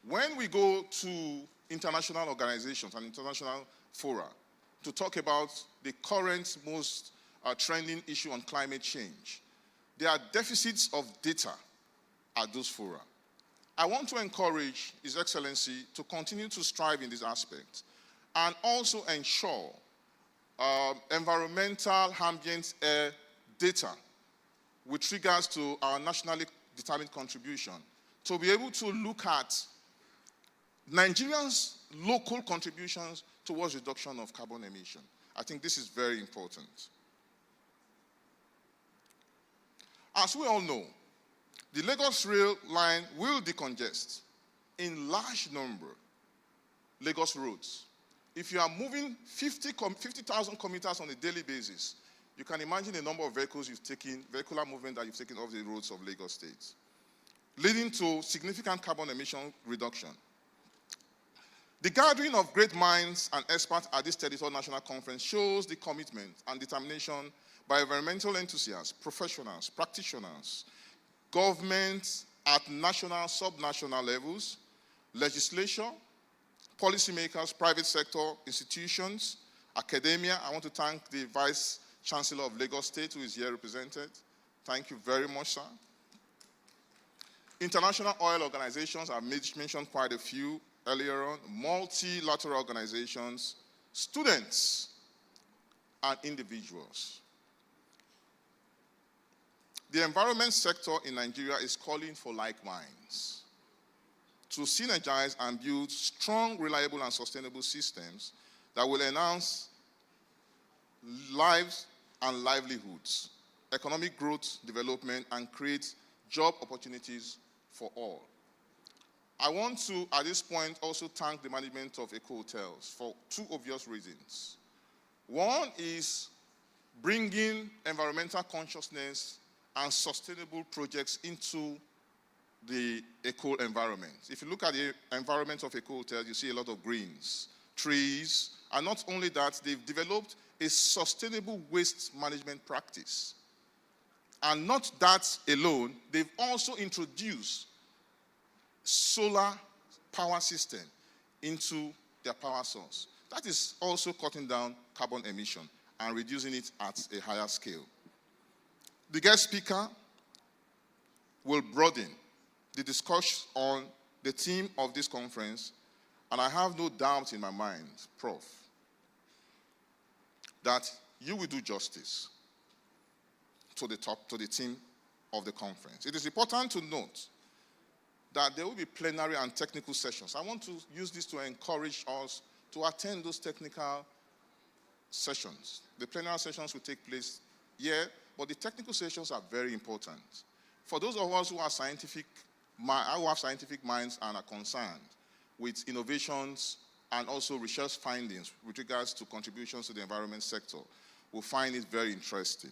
When we go to international organizations and international fora to talk about the current most trending issue on climate change, there are deficits of data at those fora. I want to encourage His Excellency to continue to strive in this aspect and also ensure environmental ambient air data with regards to our nationally determined contribution, to be able to look at Nigerians' local contributions towards reduction of carbon emission. I think this is very important. As we all know, the Lagos rail line will decongest in large number Lagos roads. If you are moving 50,000 kilometers on a daily basis, you can imagine the number of vehicles you've taken, vehicular movement that you've taken off the roads of Lagos State, leading to significant carbon emission reduction. The gathering of great minds and experts at this 33rd National Conference shows the commitment and determination by environmental enthusiasts, professionals, practitioners, governments at national, sub-national levels, legislature, policymakers, private sector, institutions, academia. I want to thank the Vice Chancellor of Lagos State, who is here represented. Thank you very much, sir. International oil organizations, I've mentioned quite a few earlier on, multilateral organizations, students, and individuals. The environment sector in Nigeria is calling for like minds to synergize and build strong, reliable, and sustainable systems that will enhance lives and livelihoods, economic growth, development, and create job opportunities for all. I want to, at this point, also thank the management of Eko Hotels for two obvious reasons. One is bringing environmental consciousness and sustainable projects into the Eko environment. If you look at the environment of Eko Hotel, you see a lot of greens, trees, and not only that, they've developed a sustainable waste management practice. And not that alone, they've also introduced solar power system into their power source. That is also cutting down carbon emission and reducing it at a higher scale. The guest speaker will broaden the discussion on the theme of this conference, and I have no doubt in my mind, Prof, that you will do justice to the theme of the conference. It is important to note that there will be plenary and technical sessions. I want to use this to encourage us to attend those technical sessions. The plenary sessions will take place here, but the technical sessions are very important. For those of us who have scientific minds and are concerned with innovations and also research findings with regards to contributions to the environment sector, will find it very interesting.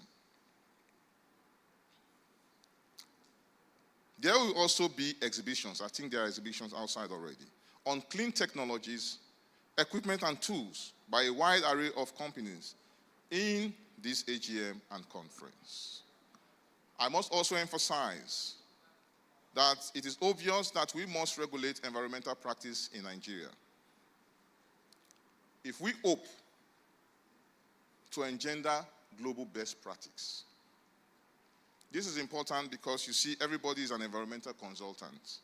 There will also be exhibitions. I think there are exhibitions outside already on clean technologies, equipment and tools by a wide array of companies in this AGM and conference. I must also emphasize that it is obvious that we must regulate environmental practice in Nigeria. If we hope to engender global best practice. This is important because you see everybody is an environmental consultant.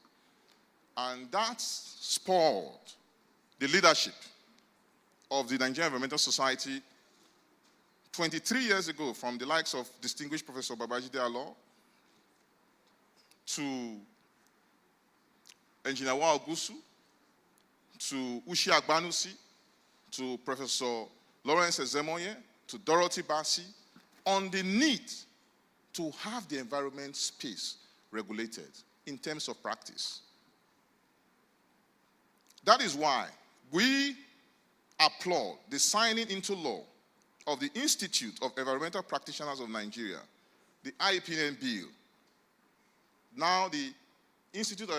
And that spoiled the leadership of the Nigerian Environmental Society 23 years ago, from the likes of distinguished Professor Babajide Alo to Engineer Wa Ogusu, to Ushi Agbanusi, to Professor Lawrence Ezemoye, to Dorothy Bassi, on the need to have the environment space regulated in terms of practice. That is why we applaud the signing into law of the Institute of Environmental Practitioners of Nigeria, the IEPN bill. Now the Institute of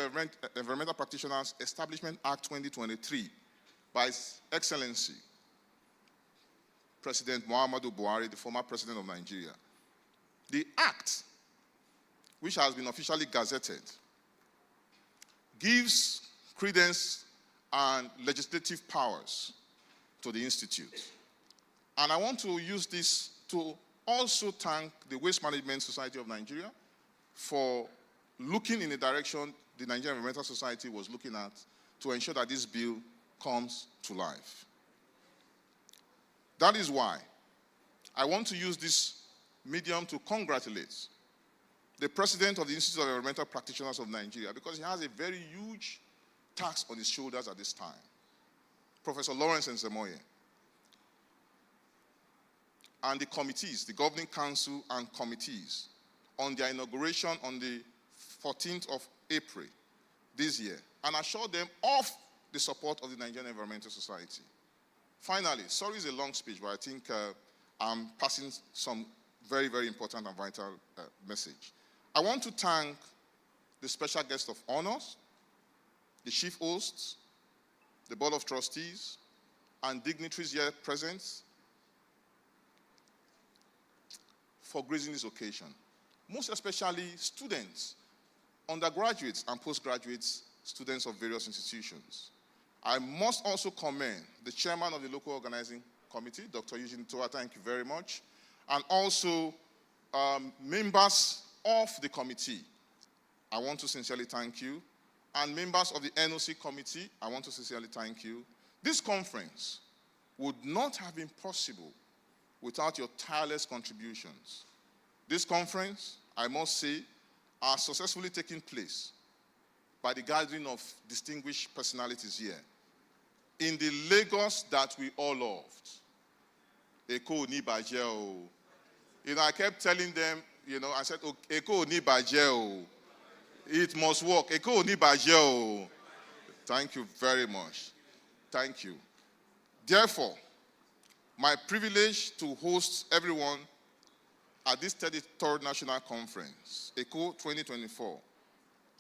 Environmental Practitioners Establishment Act 2023 by His Excellency President Muhammadu Buhari, the former president of Nigeria. The act, which has been officially gazetted, gives credence and legislative powers to the institute. And I want to use this to also thank the Waste Management Society of Nigeria for looking in the direction the Nigerian Environmental Society was looking at to ensure that this bill comes to life. That is why I want to use this medium to congratulate the president of the Institute of Environmental Practitioners of Nigeria, because he has a very huge task on his shoulders at this time, Professor Lawrence Ezemoye, and the committees, the governing council and committees, on their inauguration on the 14th of April this year, and assure them of the support of the Nigerian Environmental Society. Finally, sorry it's a long speech, but I think I'm passing some very, very important and vital message. I want to thank the special guest of honors, the chief hosts, the board of trustees, and dignitaries here present for gracing this occasion. Most especially students, undergraduates and postgraduates, students of various institutions. I must also commend the chairman of the local organizing committee, Dr. Eugene Toa, thank you very much, and also members of the committee. I want to sincerely thank you. And members of the NOC committee, I want to sincerely thank you. This conference would not have been possible without your tireless contributions. This conference, I must say, has successfully taken place by the gathering of distinguished personalities here in the Lagos that we all loved. Eko Onibaje. I kept telling them, I said, Eko Onibaje. It must work. Eko Onibaje. Thank you very much. Thank you. Therefore, my privilege to host everyone at this 33rd National Conference, Eko 2024,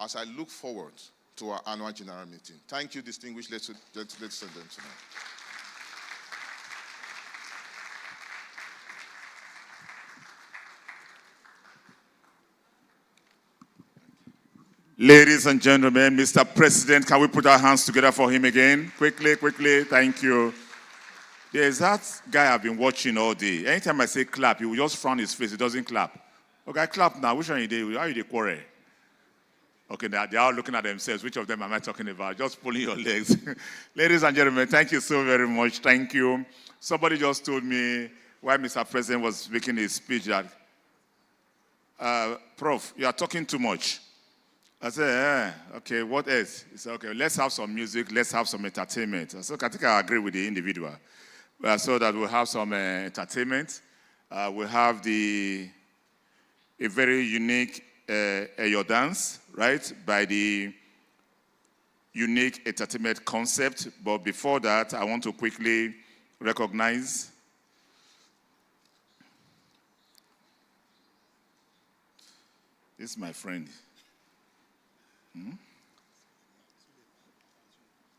as I look forward to our annual general meeting. Thank you, distinguished ladies and gentlemen. Ladies and gentlemen, Mr. President, can we put our hands together for him again? Quickly, quickly, thank you. There's that guy I've been watching all day. Anytime I say clap, he will just frown his face, he doesn't clap. Okay, clap now, which one you do? How you quarrel? Okay, they're all looking at themselves. Which of them am I talking about? Just pulling your legs. Ladies and gentlemen, thank you so very much. Thank you. Somebody just told me while Mr. President was making his speech that, Prof, you are talking too much. I said, okay, what else? He said, okay, let's have some music, let's have some entertainment. I said, I think I agree with the individual. So that we'll have some entertainment. We'll have a very unique Eyo dance, right, by the unique entertainment concept. But before that, I want to quickly recognize this is my friend.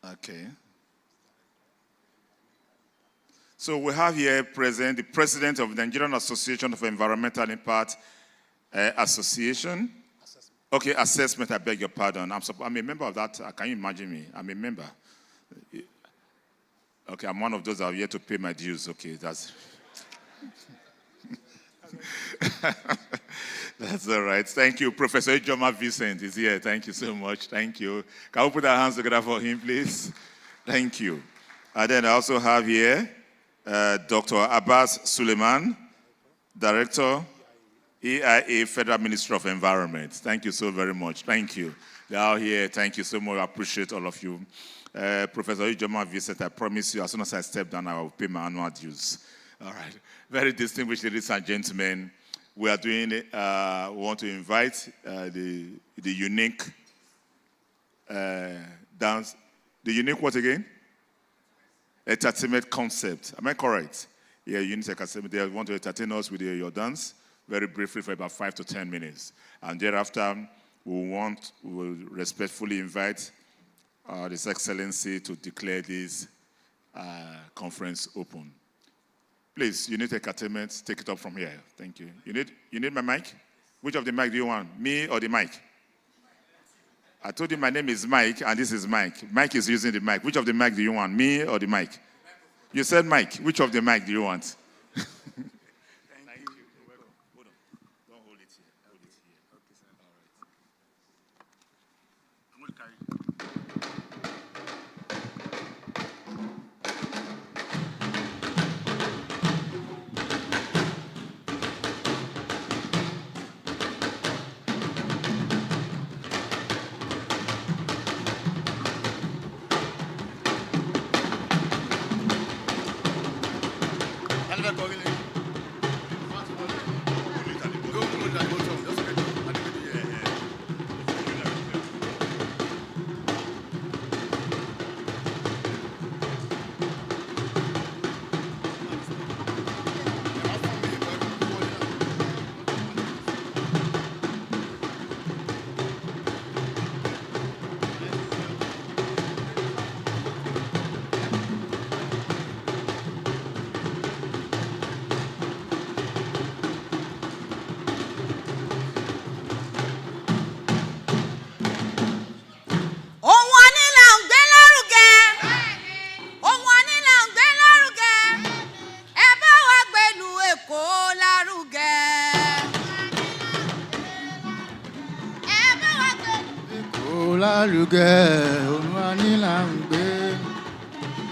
Okay. So we have here present the president of the Nigerian Association of Environmental Impact Association. Okay, assessment, I beg your pardon. I'm a member of that. Can you imagine me? I'm a member. Okay, I'm one of those that have yet to pay my dues. Okay, that's... That's all right. Thank you. Professor Ijoma Vincent is here. Thank you so much. Thank you. Can we put our hands together for him, please? Thank you. And then I also have here Dr. Abbas Suleiman, Director, EIA, Federal Ministry of Environment. Thank you so very much. Thank you. They're all here. Thank you so much. I appreciate all of you. Professor Ijoma Vincent, I promise you, as soon as I step down, I will pay my annual dues. All right. Very distinguished ladies and gentlemen, we are doing, we want to invite the unique dance, the unique what again? Entertainment concept. Am I correct? Yeah, unique entertainment. They want to entertain us with your dance very briefly for about 5 to 10 minutes. And thereafter, we will respectfully invite His Excellency to declare this conference open. Please, Unique Entertainment, take it up from here. Thank you. You need my mic? Which of the mic do you want? Me or the mic? I told you my name is Mike, and this is Mike. Mike is using the mic. Which of the mic do you want? Me or the mic? You said mic. Which of the mic do you want? Thank you. Hold on. Don't hold it here. Hold it here. Okay, sir. All right. I'm going to carry it.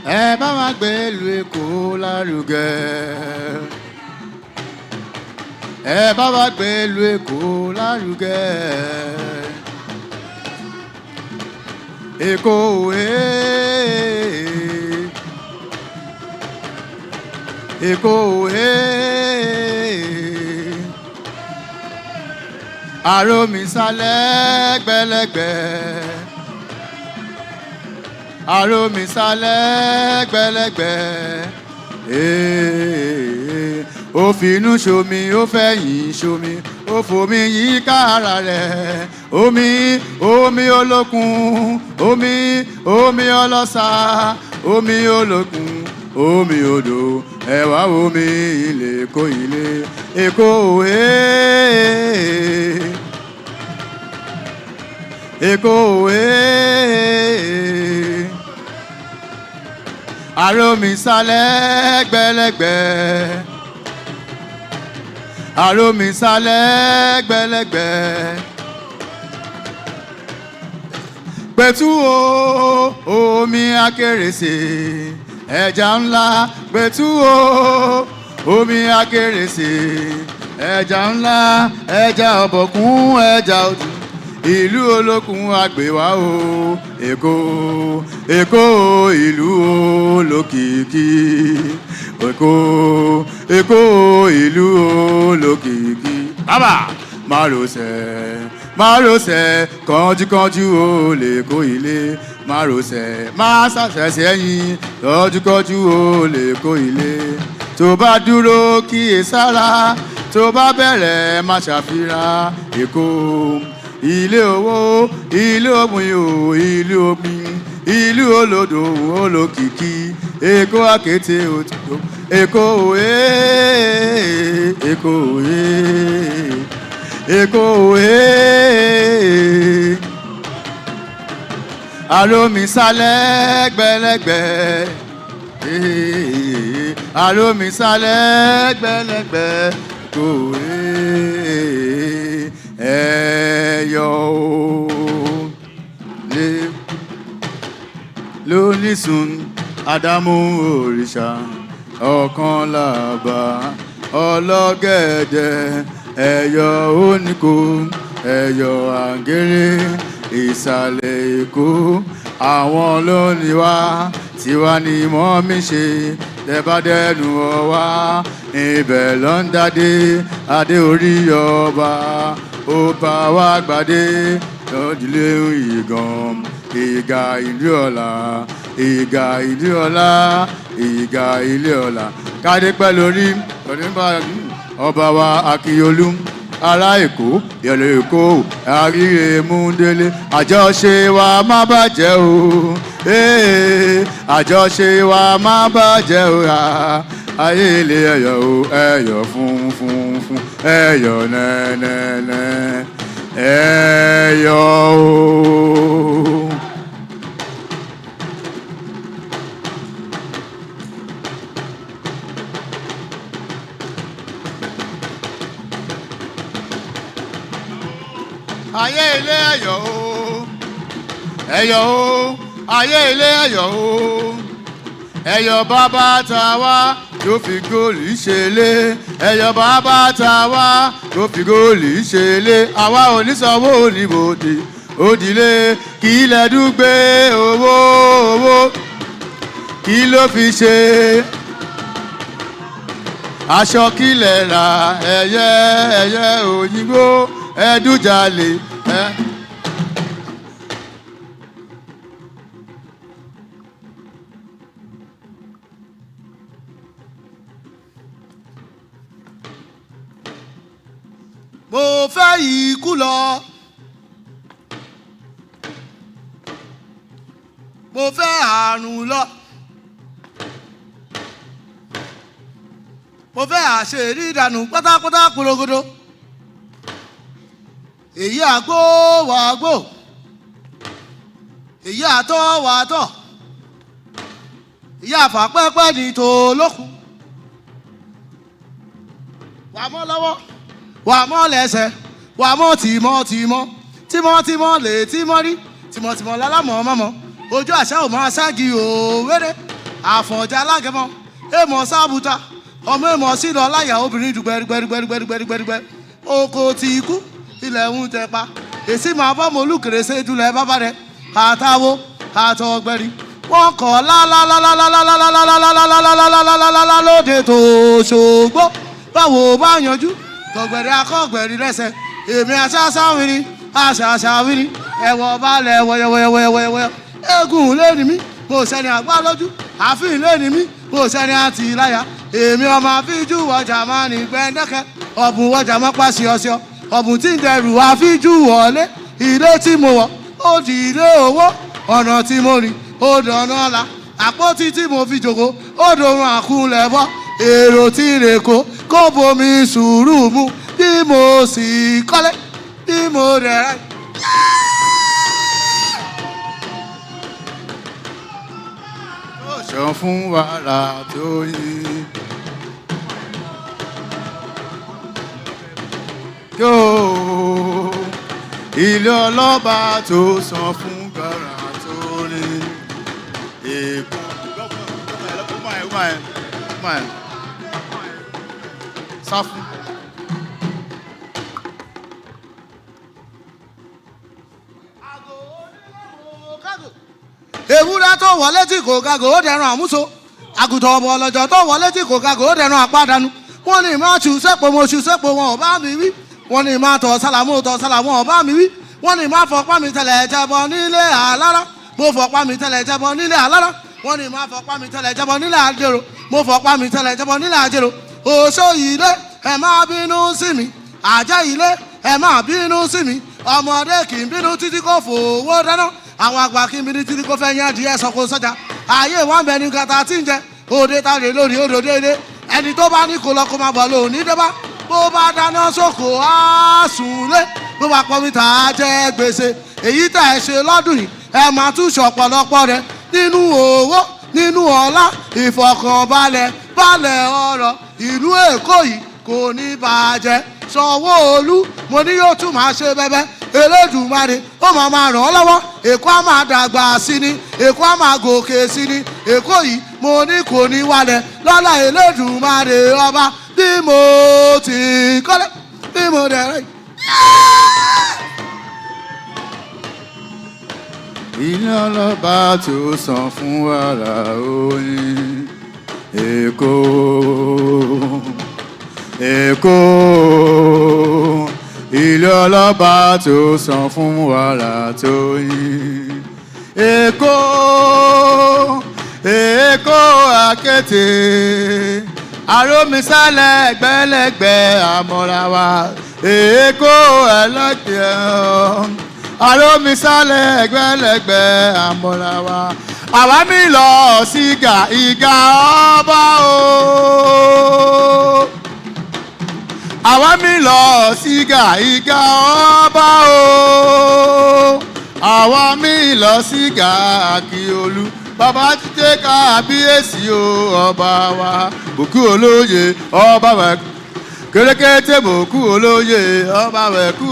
Ẹ bá wa gbé ìlú Èkó lárugẹ. Ẹ bá wa gbé ìlú Èkó lárugẹ. Èkó Èkó àròmísálẹ̀ gbẹlẹgbẹ. Àròmísálẹ̀ gbẹlẹgbẹ. Ó finú ṣomi, ó fẹ̀yìn ṣomi, ó fomi yí kára rẹ̀. Omi olókun, omi ọlọ́sà, omi olókun, omi odò. Ẹ wá omi ilé Èkó ilé. Èkó Eko Aromi lẹ́gbẹ̀lẹ́gbẹ̀. Aromi lẹ́gbẹ̀lẹ́gbẹ̀. Pẹ̀tù o, omi akérèsè, ẹja ńlá. Pẹ̀tù o, omi akérèsè, ẹja ńlá. Ẹja ọ̀bọ̀kún, ẹja odò. Ìlú olókun àgbèwá o, Èkó, Èkó ìlú olókìkí. Èkó, Èkó ìlú olókìkí. Bàbá, márosẹ̀, márosẹ̀, kánjúkánjú o lè kó ilé. Márosẹ̀, má ṣàṣẹ̀ṣẹ̀ ẹ̀yìn, kánjúkánjú o lè kó ilé. Tó bá dúró kíyèsára, tó bá bẹ̀rẹ̀ má ṣàfihàn. Èkó, ilé owó, ilé omi o, ilé omi, ìlú olódò olókìkí. Èkó àkété òtítọ́. Èkó Èkó Èkó Aromi lẹ́gbẹ̀lẹ́gbẹ̀. Aromi lẹ́gbẹ̀lẹ́gbẹ̀. Èkó ẹyọ lónísùn Ádámù òrìṣà ọ̀kan làbà ọlọ́gẹ̀dẹ̀ ẹyọ oníkó ẹyọ àgẹ̀rẹ̀ ìsàlẹ̀ Èkó àwọn lónìí wá tiwa ni mọ́ mi ṣe tẹ́bádẹ́nu ọwá ibẹ̀ ló ń dádé adé orí ọba ó bá wá gbadé lọ́dílé ìgàn ìgà ìlú ọ̀la ìgà ìlú ọ̀la ìgà ilé ọ̀la kádé pẹ́ lórí ọba wa Akínyolú ará Èkó yẹlẹ Èkó àríre múndélé àjọṣe wa má bàjẹ́ o àjọṣe wa má bàjẹ́ o ayé ilé ẹ̀yọ̀ o ẹ̀yọ̀ funfun ẹ̀yọ̀ nẹ́nẹ́nẹ́ ẹ̀yọ̀ o. Ayé ilé ẹ̀yọ̀ o ẹ̀yọ̀ o ayé ilé ẹ̀yọ̀ o ẹ̀yọ̀ bàbá ta wá tó fi góòlì ṣe lé ẹ̀yọ̀ bàbá ta wá tó fi góòlì ṣe lé àwa onísanwó oníbòde òdìlé kí ilẹ̀ dúgbé owó kí ló fi ṣe aṣọ kílẹ̀ ra ẹyẹ òyìnbó ẹdújalè ẹ. mo fẹ́ ikú lọ mo fẹ́ àrùn lọ mo fẹ́ àṣírí ìdànù pátápátá porogodo èyí àgbo wà àgbò èyí àtọ̀ wà àtọ̀ èyí àfàpẹ́pẹ́ ní tòlókun wà mọ́ lọ́wọ́ wà mọ́ lẹ́sẹ̀ wà mọ́ tìmọ́ lè tìmọ́ rí tìmọ̀ lálámọ̀ mọ́mọ́ ojú àṣà ò máa ságì òwéré àfọ̀njá alágẹmọ èèmọ̀ sábùtà ọmọ èèmọ̀ sílọ láyà obìnrin dùgbẹ́dùgbẹ́dùgbẹ́dùgbẹ́ oko ti ikú ilẹ̀ ń tẹ pa èsì máa bọ́ mọ olùkèrèsè ìdúlẹ̀ bàbá rẹ̀ àtàwọ̀ àtọ̀gbẹ̀rì wọ́n kọ́ lálálálálálálálálálálálálálálálálálá lóde tó ṣògbó báwo bá yanjú tọ̀gbẹ̀rì akọ́gbẹ̀rì lẹ́sẹ̀ èmi aṣáṣáwìrì aṣáṣáwìrì ẹ̀wọ̀ balẹ̀ wọ̀yọ̀wọ̀yọ̀wọ̀yọ̀ eégún lẹ́ni mi mo sẹ́ni àgbá lójú àfihàn lẹ́ni mi mo sẹ́ni àti ìláyà èmi ọmọ àfíjú ọjà máa ní gbẹ́ndẹ́kẹ́ ọ̀bùn ọjà máa pa ṣíọṣíọ ọ̀bùn tí ń dẹrù àfíjú wọlé ilé tí mo wọ̀ ó di ilé owó ọ̀nà tí mo rìn ó dọ̀nà ọ̀la àpótí tí mo fi jòkó ó dòrùn àkúnlẹ̀ bọ́ èrò tí ń rèkó kó bomi sùúrù mu bí mo sì kọ́lé bí mo rẹ̀ rẹ̀. Ṣàn fún wàrà tó yín. Yóò ilé ọlọ́ba tó san fún wàrà tó yín. Èkó. Sá fún. ewúrẹ́ tó wọlé tí kò gàgò ó dẹran àmúso àgùntàn ọ̀bọ̀ ọlọ́jọ́ tó wọlé tí kò gàgò ó dẹran àpádànù wọ́n ní má ṣù sẹ́pọ̀ mo ṣù sẹ́pọ̀ wọn ò bá mi wí wọ́n ní má tọ̀ sálàmù wọn ò bá mi wí wọ́n ní má fọpá mi tẹ̀lẹ̀ jẹbọ nílé àlára mo fọpá mi tẹ̀lẹ̀ jẹbọ nílé àlára wọ́n ní má fọpá mi tẹ̀lẹ̀ jẹbọ nílé àjèrò mo fọpá mi tẹ̀lẹ̀ jẹbọ nílé àjèrò òṣò ilé ẹ má bínú sí mi àjẹ́ ilé ẹ má bínú sí mi ọmọdé kì í bínú títí kò fowó dáná àwọn àgbà kí n bí ní títí kó fẹ́ yán adìyẹ sọ́kò sọ́jà ayé wọn bẹ ní kàtà tí ń jẹ òde ta lè lórí odò déédé ẹni tó bá ní kó lọ kó máa bọ̀ lónìí débá bó bá dáná sóko á sùn lé bó bá pọ̀ mítà á jẹ́ gbèsè èyí tẹ̀ ẹ́ ṣe lọ́dún yìí ẹ máa tún ṣọ̀pọ̀lọpọ̀ rẹ nínú owó nínú ọlá ìfọ̀kànbalẹ̀ balẹ̀ ọ̀rọ̀ ìlú Èkó yìí kò ní bàjẹ́ Sanwó-Olú mo ní yóò tún máa ṣe bẹ́bẹ́ Elédùmarè ó máa ràn ọ́ lọ́wọ́ Èkó á máa dàgbà sí ni Èkó á máa gòkè sí ni Èkó yìí mo ní kò ní wálẹ̀ lọ́lá Elédùmarè ọba bí mo ti kọ́lé bí mo dẹ̀rẹ̀. Ilé ọlọ́ba tó san fún wàrà oyin Èkó. Èkó ilé ọlọ́ba tó san fún wàrà tó yín. Èkó Èkó àkété àrómisálẹ̀ ẹgbẹ́lẹ́gbẹ́ àmọ́ra wa. Èkó ẹlẹ́gbẹ́ àrómisálẹ̀ ẹgbẹ́lẹ́gbẹ́ àmọ́ra wa. Àwa mi lọ sí ìgà ọba o. Àwa mi lọ sí ìgà ọba o. Àwa mi lọ sí Akíolú. Bàbá jíjẹ́ kábíyèsí o ọba wa. Bòkú olóye ọba wẹ̀ kérékété bòkú olóye ọba wẹ̀ kú.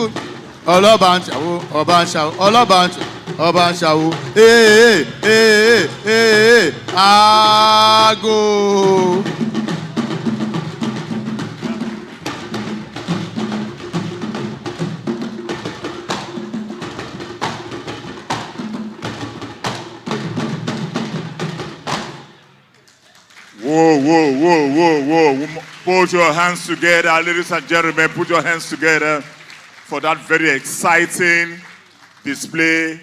Ọlọ́ba ń ṣàwó ọba ń ṣàwó ọlọ́ba ń ṣàwó ọba ń ṣàwó. Aago. Whoa. Put your hands together, ladies and gentlemen. Put your hands together for that very exciting display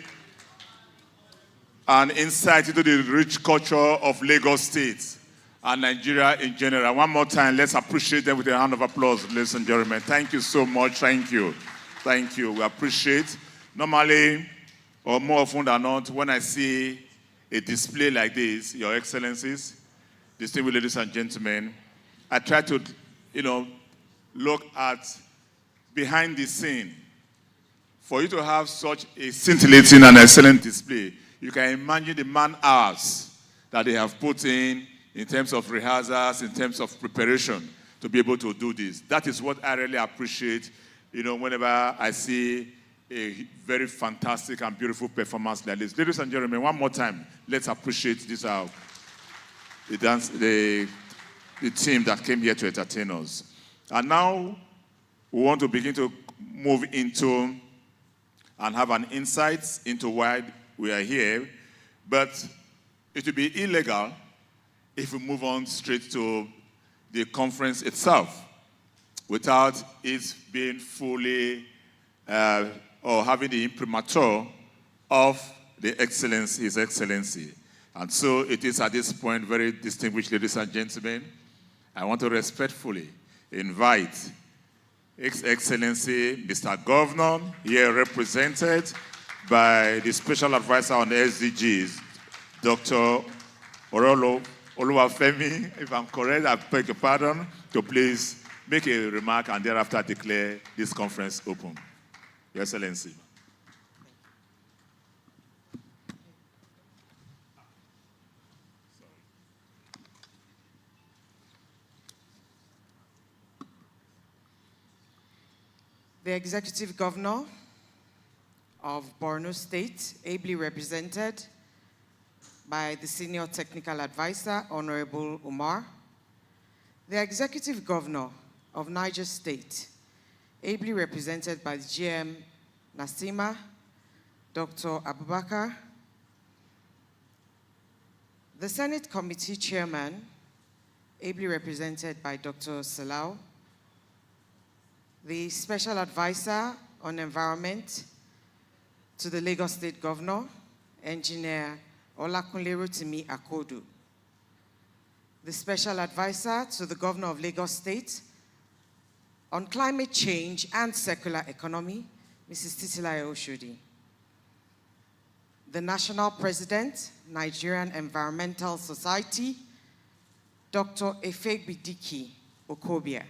and insight into the rich culture of Lagos State and Nigeria in general. One more time, let's appreciate them with a round of applause, ladies and gentlemen. Thank you so much. Thank you. Thank you. We appreciate. Normally, or more often than not, when I see a display like this, Your Excellencies, distinguished ladies and gentlemen, I try to, look at behind the scene. For you to have such a scintillating and excellent display, you can imagine the man-hours that they have put in terms of rehearsals, in terms of preparation, to be able to do this. That is what I really appreciate, whenever I see a very fantastic and beautiful performance like this. Ladies and gentlemen, one more time, let's appreciate this, the team that came here to entertain us. And now, we want to begin to move into and have an insight into why we are here. But it would be illegal if we move on straight to the conference itself without it being fully or having the imprimatur of His Excellency. And so it is at this point, very distinguished ladies and gentlemen, I want to respectfully invite His Excellency, Mr. Governor, here represented by the Special Advisor on the SDGs, Dr. Oluwafemi, if I'm correct, I beg your pardon, to please make a remark and thereafter declare this conference open. Your Excellency. the Executive Governor of Borno State, ably represented by the Senior Technical Advisor, Honorable Umar, the Executive Governor of Niger State, ably represented by the GM Nasima, Dr. Abubakar, the Senate Committee Chairman, ably represented by Dr. Salau, the Special Advisor on Environment to the Lagos State Governor, Engineer Olakunle Rotimi Akodu, the Special Advisor to the Governor of Lagos State on Climate Change and Circular Economy, Mrs. Titilayo Oshodi, the National President, Nigerian Environmental Society, Dr. Efegbidiki Okobia,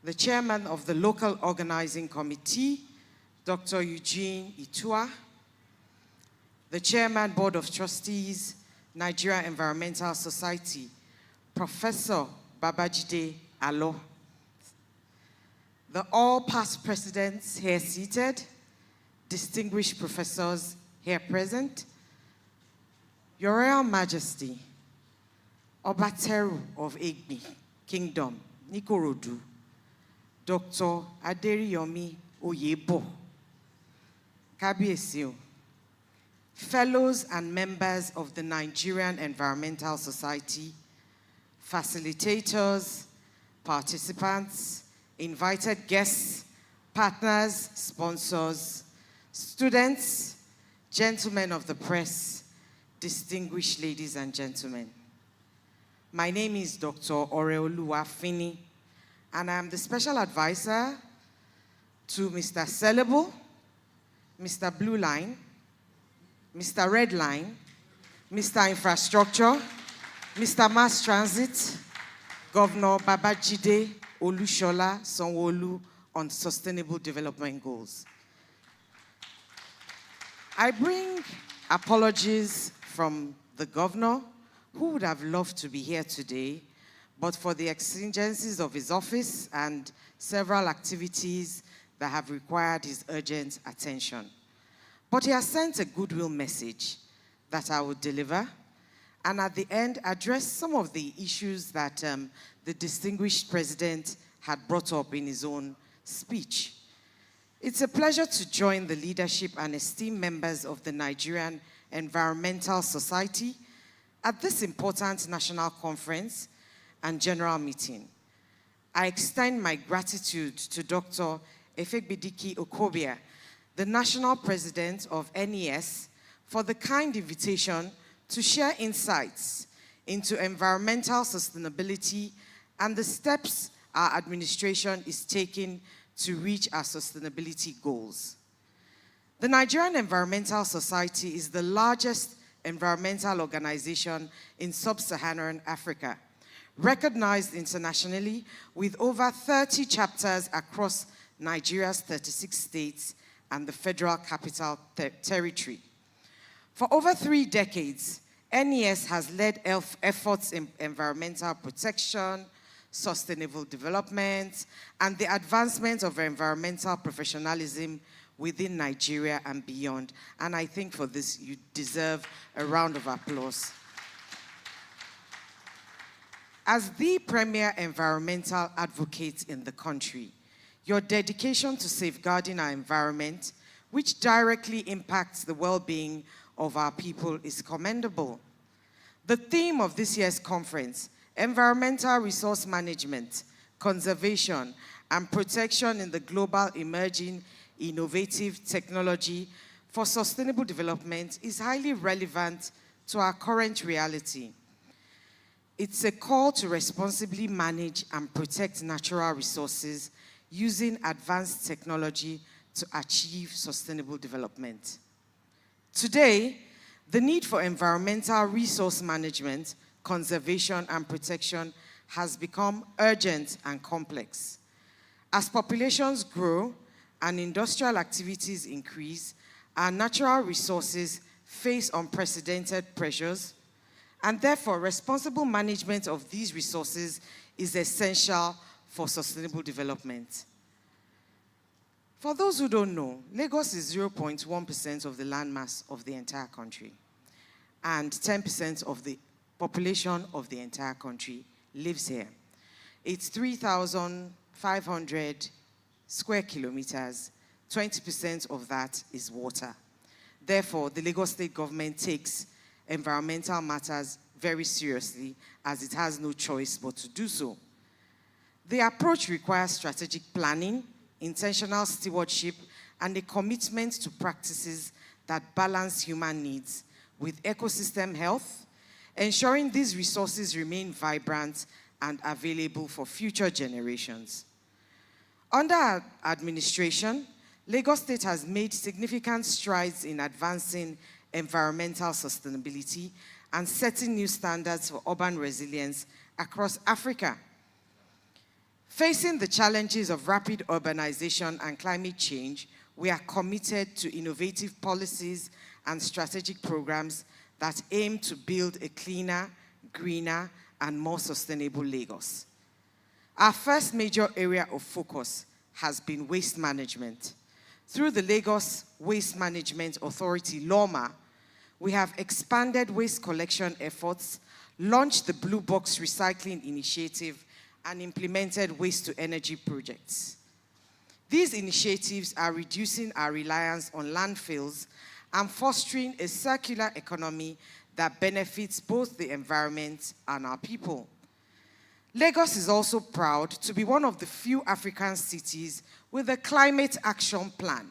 the Chairman of the Local Organizing Committee, Dr. Eugene Itua, the Chairman, Board of Trustees, Nigeria Environmental Society, Professor Babajide Alo, the all past presidents here seated, distinguished professors here present, Your Royal Majesty, Obateru of Egbi Kingdom, Nikorodu, Dr. Aderiyomi Oyebo, Kabiesio, fellows and members of the Nigerian Environmental Society, facilitators, participants, invited guests, partners, sponsors, students, gentlemen of the press, distinguished ladies and gentlemen. My name is Dr. Oreoluwa Fini, and I am the Special Advisor to Mr. Sellable, Mr. Blue Line, Mr. Red Line, Mr. Infrastructure, Mr. Mass Transit, Governor Babajide Olushola Sanwo-Olu on Sustainable Development Goals. I bring apologies from the Governor, who would have loved to be here today, but for the exigencies of his office and several activities that have required his urgent attention. But he has sent a goodwill message that I will deliver, and at the end address some of the issues that the distinguished president had brought up in his own speech. It's a pleasure to join the leadership and esteemed members of the Nigerian Environmental Society at this important national conference and general meeting. I extend my gratitude to Dr. Efegbidiki Okobia, the National President of NES, for the kind invitation to share insights into environmental sustainability and the steps our administration is taking to reach our sustainability goals. The Nigerian Environmental Society is the largest environmental organization in sub-Saharan Africa, recognized internationally with over 30 chapters across Nigeria's 36 states and the Federal Capital Territory. For over 3 decades, NES has led efforts in environmental protection, sustainable development, and the advancement of environmental professionalism within Nigeria and beyond. And I think for this, you deserve a round of applause. As the premier environmental advocate in the country, your dedication to safeguarding our environment, which directly impacts the well-being of our people, is commendable. The theme of this year's conference, Environmental Resource Management, Conservation, and Protection in the Global Emerging Innovative Technology for Sustainable Development, is highly relevant to our current reality. It's a call to responsibly manage and protect natural resources using advanced technology to achieve sustainable development. Today, the need for environmental resource management, conservation, and protection has become urgent and complex. As populations grow and industrial activities increase, our natural resources face unprecedented pressures, and therefore responsible management of these resources is essential for sustainable development. For those who don't know, Lagos is 0.1% of the landmass of the entire country, and 10% of the population of the entire country lives here. It's 3,500 square kilometers. 20% of that is water. Therefore, the Lagos State government takes environmental matters very seriously, as it has no choice but to do so. The approach requires strategic planning, intentional stewardship, and a commitment to practices that balance human needs with ecosystem health, ensuring these resources remain vibrant and available for future generations. Under our administration, Lagos State has made significant strides in advancing environmental sustainability and setting new standards for urban resilience across Africa. Facing the challenges of rapid urbanization and climate change, we are committed to innovative policies and strategic programs that aim to build a cleaner, greener, and more sustainable Lagos. Our first major area of focus has been waste management. Through the Lagos Waste Management Authority, LOMA, we have expanded waste collection efforts, launched the Blue Box Recycling Initiative, and implemented waste-to-energy projects. These initiatives are reducing our reliance on landfills and fostering a circular economy that benefits both the environment and our people. Lagos is also proud to be one of the few African cities with a climate action plan.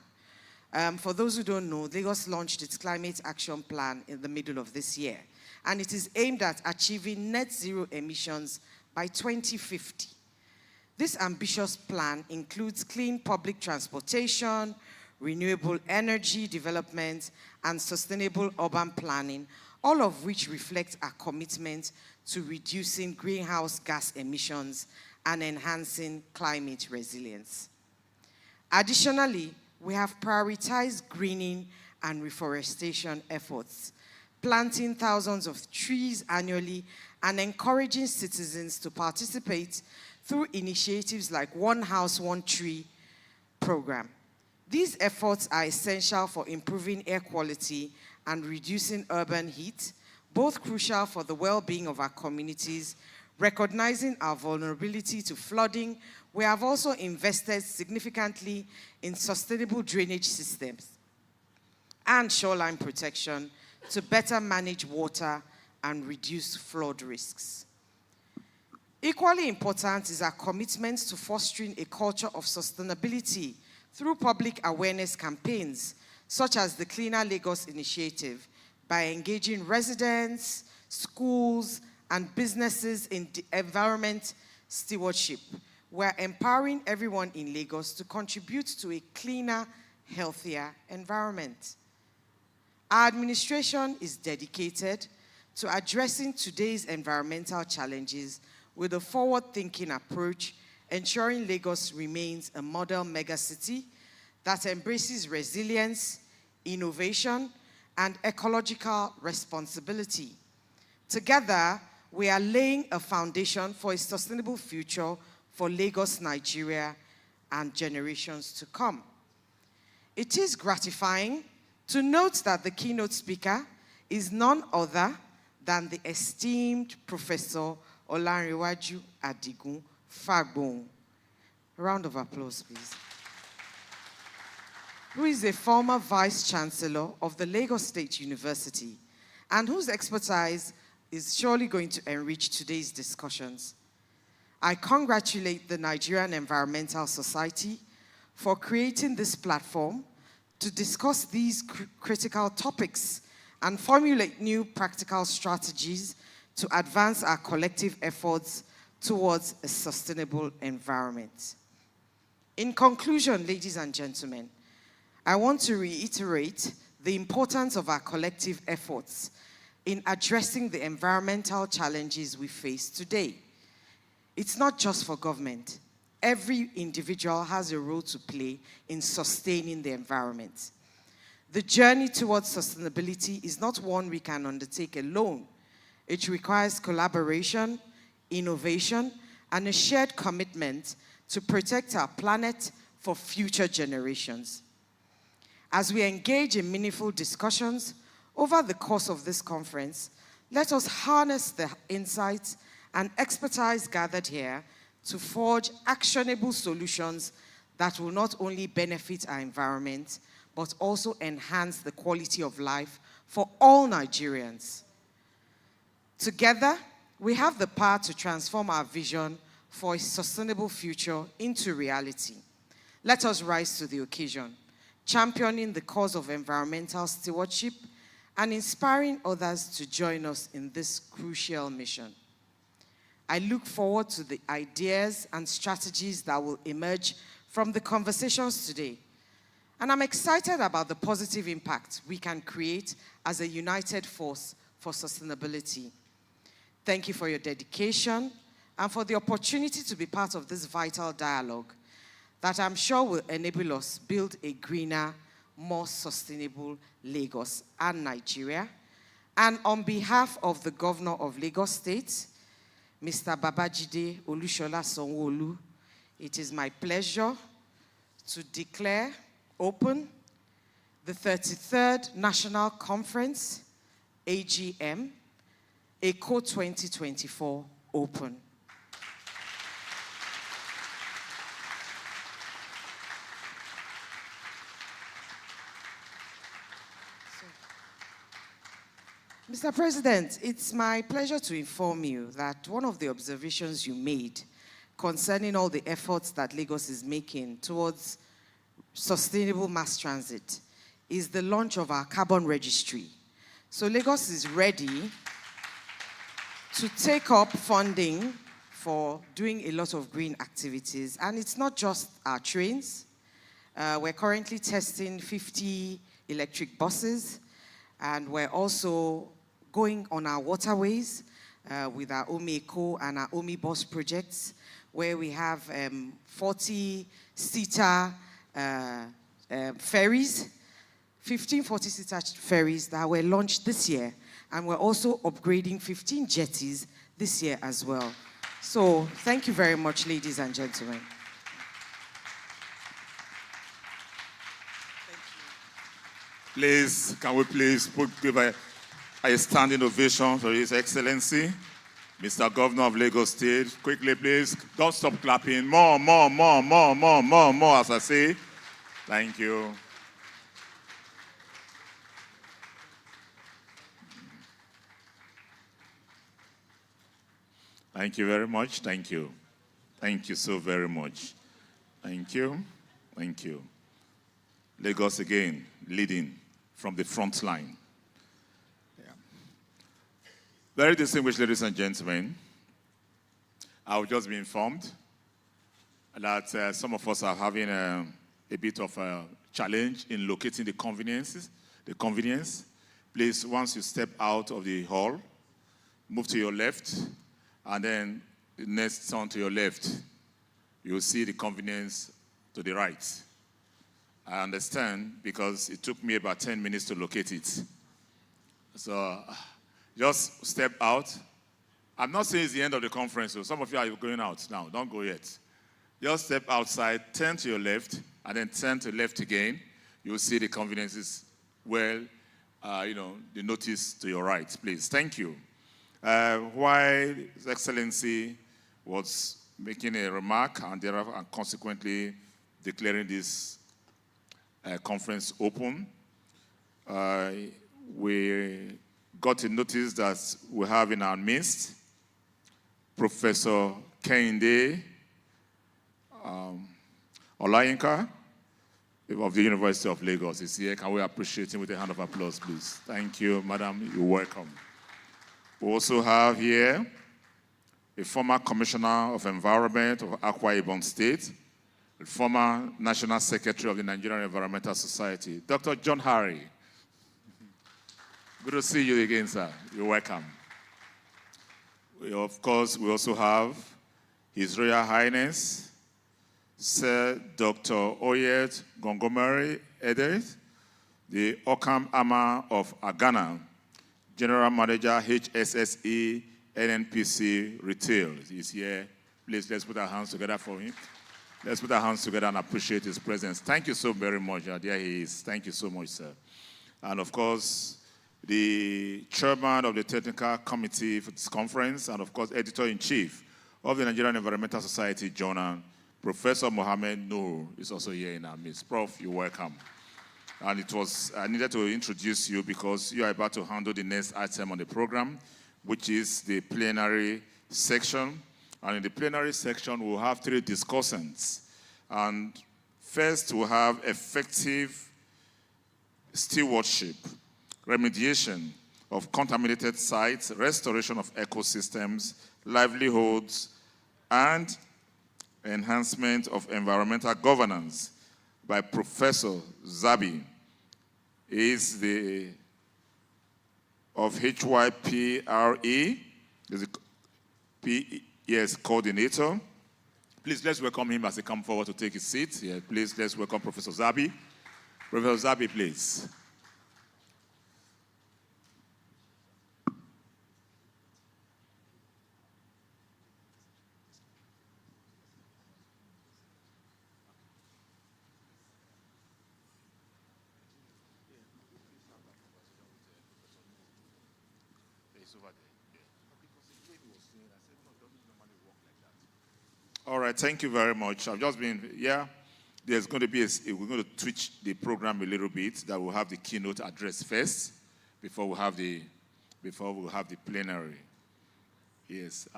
For those who don't know, Lagos launched its climate action plan in the middle of this year, and it is aimed at achieving net zero emissions by 2050. This ambitious plan includes clean public transportation, renewable energy development, and sustainable urban planning, all of which reflect our commitment to reducing greenhouse gas emissions and enhancing climate resilience. Additionally, we have prioritized greening and reforestation efforts, planting thousands of trees annually and encouraging citizens to participate through initiatives like One House, One Tree program. These efforts are essential for improving air quality and reducing urban heat, both crucial for the well-being of our communities. Recognizing our vulnerability to flooding, we have also invested significantly in sustainable drainage systems and shoreline protection to better manage water and reduce flood risks. Equally important is our commitment to fostering a culture of sustainability through public awareness campaigns, such as the Cleaner Lagos initiative, by engaging residents, schools, and businesses in environment stewardship. We're empowering everyone in Lagos to contribute to a cleaner, healthier environment. Our administration is dedicated to addressing today's environmental challenges with a forward-thinking approach, ensuring Lagos remains a model megacity that embraces resilience, innovation, and ecological responsibility. Together, we are laying a foundation for a sustainable future for Lagos, Nigeria, and generations to come. It is gratifying to note that the keynote speaker is none other than the esteemed Professor Olanrewaju Adigun Fagbon. A round of applause, please. Who is a former Vice Chancellor of the Lagos State University and whose expertise is surely going to enrich today's discussions. I congratulate the Nigerian Environmental Society for creating this platform to discuss these critical topics and formulate new practical strategies to advance our collective efforts towards a sustainable environment. In conclusion, ladies and gentlemen, I want to reiterate the importance of our collective efforts in addressing the environmental challenges we face today. It's not just for government. Every individual has a role to play in sustaining the environment. The journey towards sustainability is not one we can undertake alone. It requires collaboration, innovation, and a shared commitment to protect our planet for future generations. As we engage in meaningful discussions over the course of this conference, let us harness the insights and expertise gathered here to forge actionable solutions that will not only benefit our environment, but also enhance the quality of life for all Nigerians. Together, we have the power to transform our vision for a sustainable future into reality. Let us rise to the occasion, championing the cause of environmental stewardship and inspiring others to join us in this crucial mission. I look forward to the ideas and strategies that will emerge from the conversations today. And I'm excited about the positive impact we can create as a united force for sustainability. Thank you for your dedication and for the opportunity to be part of this vital dialogue that I'm sure will enable us build a greener, more sustainable Lagos and Nigeria. And on behalf of the Governor of Lagos State, Mr. Babajide Olushola Sanwo-Olu, it is my pleasure to declare open the 33rd National Conference, AGM, Eko 2024 open. Mr. President, it's my pleasure to inform you that one of the observations you made concerning all the efforts that Lagos is making towards sustainable mass transit is the launch of our carbon registry. So Lagos is ready to take up funding for doing a lot of green activities. And it's not just our trains. We're currently testing 50 electric buses, and we're also going on our waterways with our Eko and our Omi bus projects, where we have 40-seater ferries, 15 40-seater ferries that were launched this year. And we're also upgrading 15 jetties this year as well. So thank you very much, ladies and gentlemen. Please, can we please give a standing ovation for His Excellency, Mr. Governor of Lagos State. Quickly, please. Don't stop clapping. More, as I say. Thank you. Thank you very much. Thank you. Thank you so very much. Thank you. Thank you. Lagos again, leading from the front line. Yeah. Very distinguished ladies and gentlemen, I will just be informed that some of us are having a bit of a challenge in locating the convenience. Please, once you step out of the hall, move to your left, and then the next turn to your left, you'll see the convenience to the right. I understand because it took me about 10 minutes to locate it. So just step out. I'm not saying it's the end of the conference, so some of you are going out now. Don't go yet. Just step outside, turn to your left, and then turn to left again. You'll see the conveniences well, the notice to your right, please. Thank you. While His Excellency was making a remark and consequently declaring this conference open, we got a notice that we have in our midst Professor Kehinde Olayinka of the University of Lagos is here. Can we appreciate him with a hand of applause, please? Thank you, madam. You're welcome. We also have here a former Commissioner of Environment of Akwa Ibom State, a former National Secretary of the Nigerian Environmental Society, Dr. John Harry. Good to see you again, sir. You're welcome. Of course, we also have His Royal Highness, Sir Dr. Oyet Gongomeri Edet, the Okam Ama of Agana, General Manager, HSSE, NNPC Retail. He's here. Please, let's put our hands together for him. Let's put our hands together and appreciate his presence. Thank you so very much. There he is. Thank you so much, sir. And of course, the chairman of the technical committee for this conference, and of course, editor-in-chief of the Nigerian Environmental Society Journal, Professor Mohammed Noor, is also here in our midst. Prof, you're welcome. And I needed to introduce you because you are about to handle the next item on the program, which is the plenary section. And in the plenary section, we'll have 3 discussants. And first, we'll have effective stewardship, remediation of contaminated sites, restoration of ecosystems, livelihoods, and enhancement of environmental governance by Professor Zabi. He is of HYPRE, is a coordinator. Please, let's welcome him as he comes forward to take his seat. Yeah, please, let's welcome Professor Zabi. Professor Zabi, please. All right, thank you very much. I've just been, there's going to be, we're going to switch the program a little bit, that we'll have the keynote address first, before we have the plenary. Yes.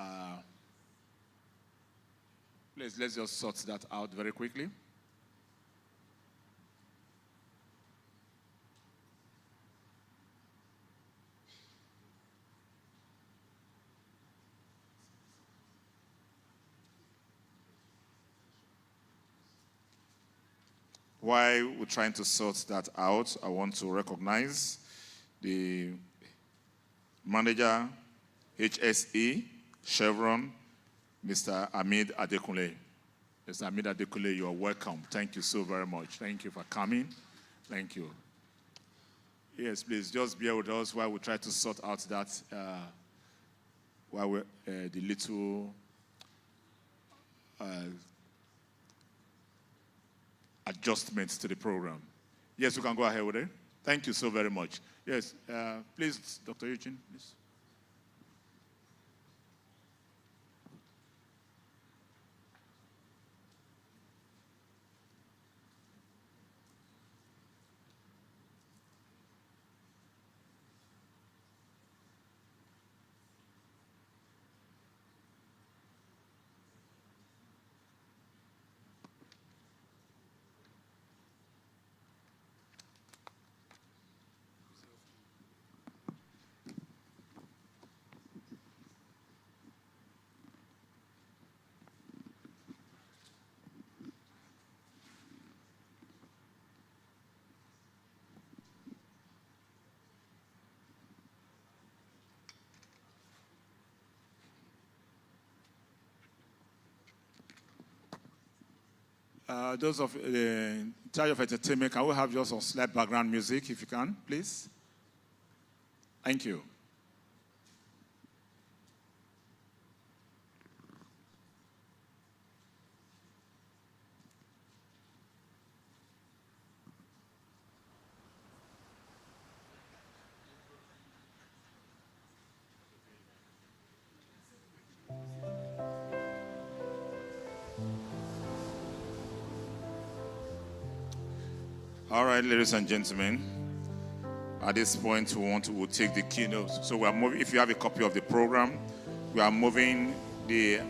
Please, let's just sort that out very quickly. While we're trying to sort that out, I want to recognize the manager, HSE, Chevron, Mr. Hamid Adekunle. Mr. Hamid Adekunle, you are welcome. Thank you so very much. Thank you for coming. Thank you. Yes, please, just bear with us while we try to sort out that, the little adjustments to the program. Yes, we can go ahead with it. Thank you so very much. Yes, please, Dr. Eugene, please. Those of in charge of entertainment, can we have just some slight background music, if you can, please? Thank you. All right, ladies and gentlemen, at this point, we'll take the keynote. So we are moving, if you have a copy of the program, we are moving the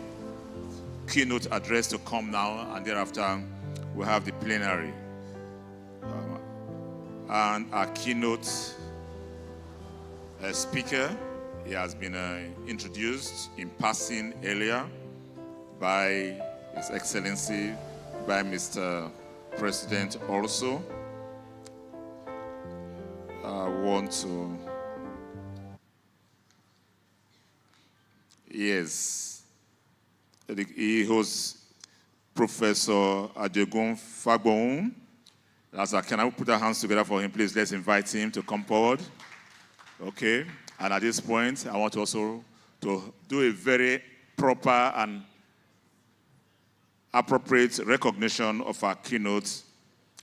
keynote address to come now, and thereafter, we'll have the plenary. And our keynote speaker, he has been introduced in passing earlier by His Excellency, by Mr. President also. I want to, yes, he was Professor Adegun Fagbon. Can I put our hands together for him, please? Let's invite him to come forward. Okay, and at this point, I want also to do a very proper and appropriate recognition of our keynote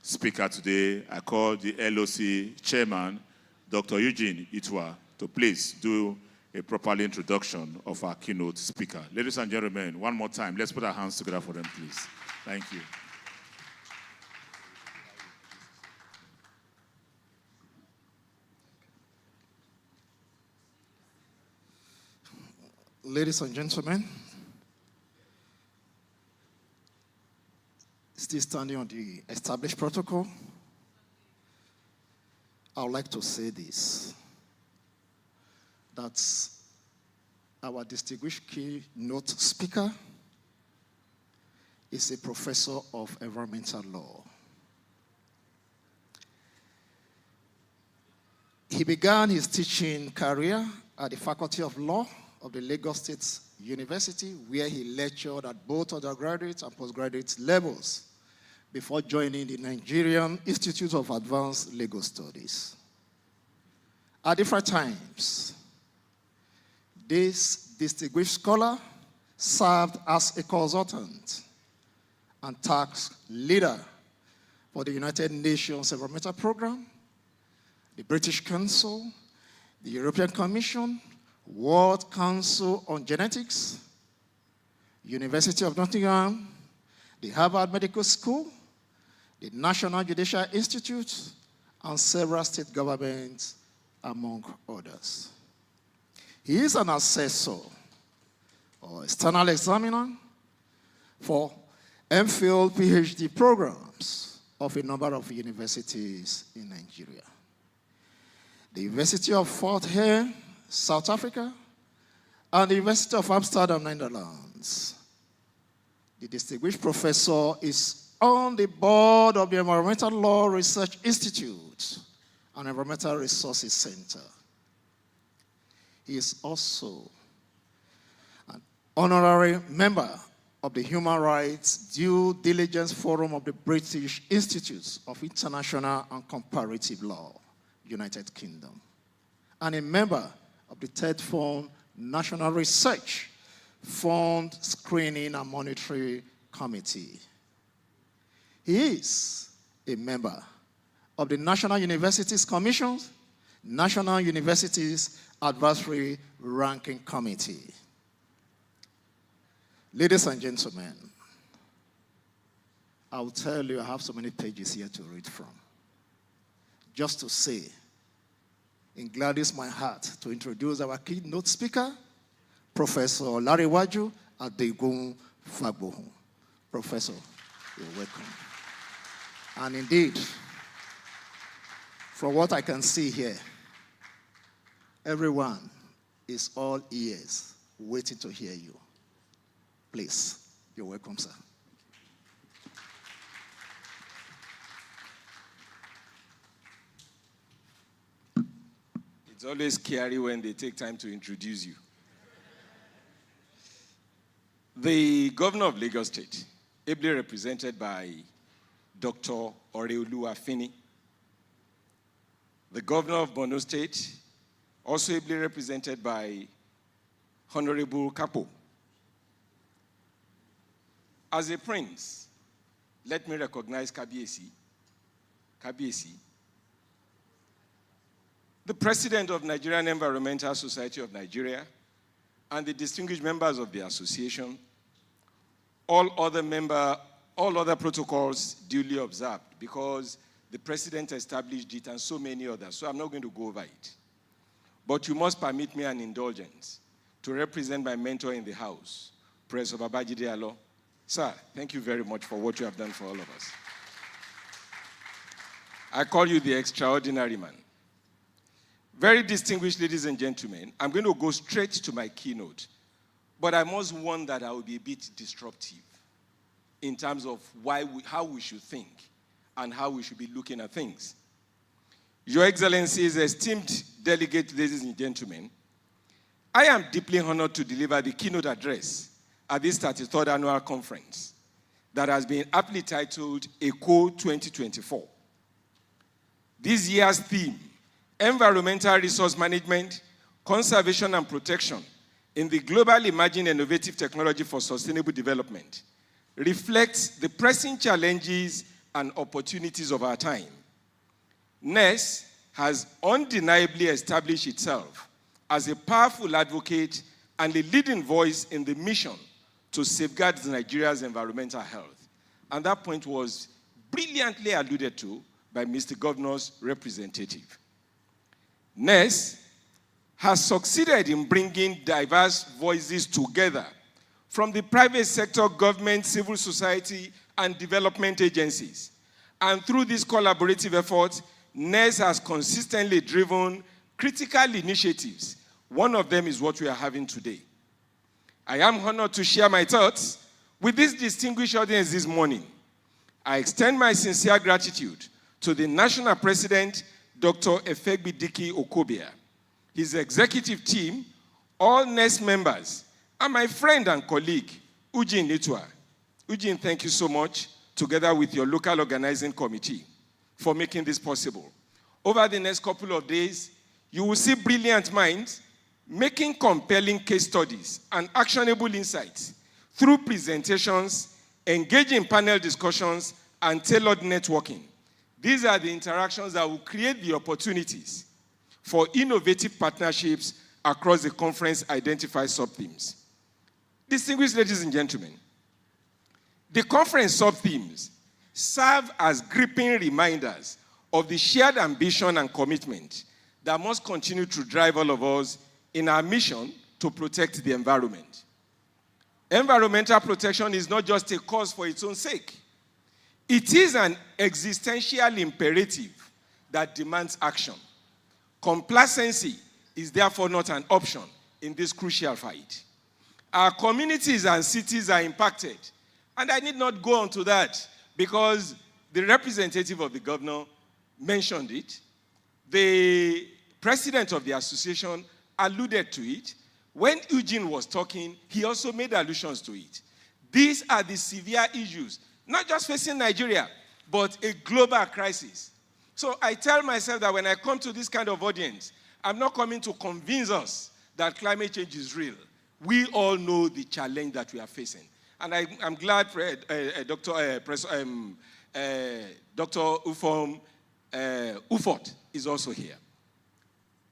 speaker today, I call the LOC chairman, Dr. Eugene Itwa, to please do a proper introduction of our keynote speaker. Ladies and gentlemen, one more time, let's put our hands together for them, please. Thank you. Ladies and gentlemen, still standing on the established protocol, I would like to say this, that our distinguished keynote speaker is a professor of environmental law. He began his teaching career at the Faculty of Law of the Lagos State University, where he lectured at both undergraduate and postgraduate levels before joining the Nigerian Institute of Advanced Legal Studies. At different times, this distinguished scholar served as a consultant and task leader for the United Nations Environmental Program, the British Council, the European Commission, World Council on Genetics, University of Nottingham, the Harvard Medical School, the National Judicial Institute, and several state governments, among others. He is an assessor or external examiner for MPhil PhD programs of a number of universities in Nigeria. The University of Fort Hare, South Africa, and the University of Amsterdam, Netherlands. The distinguished professor is on the board of the Environmental Law Research Institute and Environmental Resources Center. He is also an honorary member of the Human Rights Due Diligence Forum of the British Institute of International and Comparative Law, United Kingdom, and a member of the Third Fund National Research Fund Screening and Monitoring Committee. He is a member of the National Universities Commission, National Universities Advisory Ranking Committee. Ladies and gentlemen, I will tell you I have so many pages here to read from. Just to say, it gladdens my heart to introduce our keynote speaker, Professor Olariwaju Adegun Fagbohun. Professor, you're welcome. And indeed, from what I can see here, everyone is all ears waiting to hear you. Please, you're welcome, sir. It's always scary when they take time to introduce you. The governor of Lagos State, ably represented by Dr. Oreoluwafini. The governor of Borno State, also ably represented by Honorable Kapo. As a prince, let me recognize Kabiesi, the president of Nigerian Environmental Society of Nigeria, and the distinguished members of the association, all other protocols duly observed, because the president established it and so many others, so I'm not going to go over it. But you must permit me an indulgence to represent my mentor in the house, Professor Babajide Alo. Sir, thank you very much for what you have done for all of us. I call you the extraordinary man. Very distinguished ladies and gentlemen, I'm going to go straight to my keynote, but I must warn that I will be a bit disruptive in terms of how we should think and how we should be looking at things. Your Excellencies, esteemed delegates, ladies and gentlemen, I am deeply honored to deliver the keynote address at this 33rd annual conference that has been aptly titled Eko 2024. This year's theme, Environmental Resource Management, Conservation and Protection in the Global Emerging Innovative Technology for Sustainable Development, reflects the pressing challenges and opportunities of our time. NES has undeniably established itself as a powerful advocate and a leading voice in the mission to safeguard Nigeria's environmental health. And that point was brilliantly alluded to by Mr. Governor's representative. NES has succeeded in bringing diverse voices together from the private sector, government, civil society, and development agencies. And through these collaborative efforts, NES has consistently driven critical initiatives. One of them is what we are having today. I am honored to share my thoughts with this distinguished audience this morning. I extend my sincere gratitude to the National President, Dr. Efegbidike Okobia, his executive team, all NES members, and my friend and colleague, Eugene Nitua. Eugene, thank you so much, together with your local organizing committee, for making this possible. Over the next couple of days, you will see brilliant minds making compelling case studies and actionable insights through presentations, engaging panel discussions, and tailored networking. These are the interactions that will create the opportunities for innovative partnerships across the conference identified sub-themes. Distinguished ladies and gentlemen, the conference sub-themes serve as gripping reminders of the shared ambition and commitment that must continue to drive all of us in our mission to protect the environment. Environmental protection is not just a cause for its own sake. It is an existential imperative that demands action. Complacency is therefore not an option in this crucial fight. Our communities and cities are impacted, and I need not go on to that because the representative of the governor mentioned it. The president of the association alluded to it. When Eugene was talking, he also made allusions to it. These are the severe issues, not just facing Nigeria, but a global crisis. So I tell myself that when I come to this kind of audience, I'm not coming to convince us that climate change is real. We all know the challenge that we are facing. And I'm glad Dr. Ufot is also here.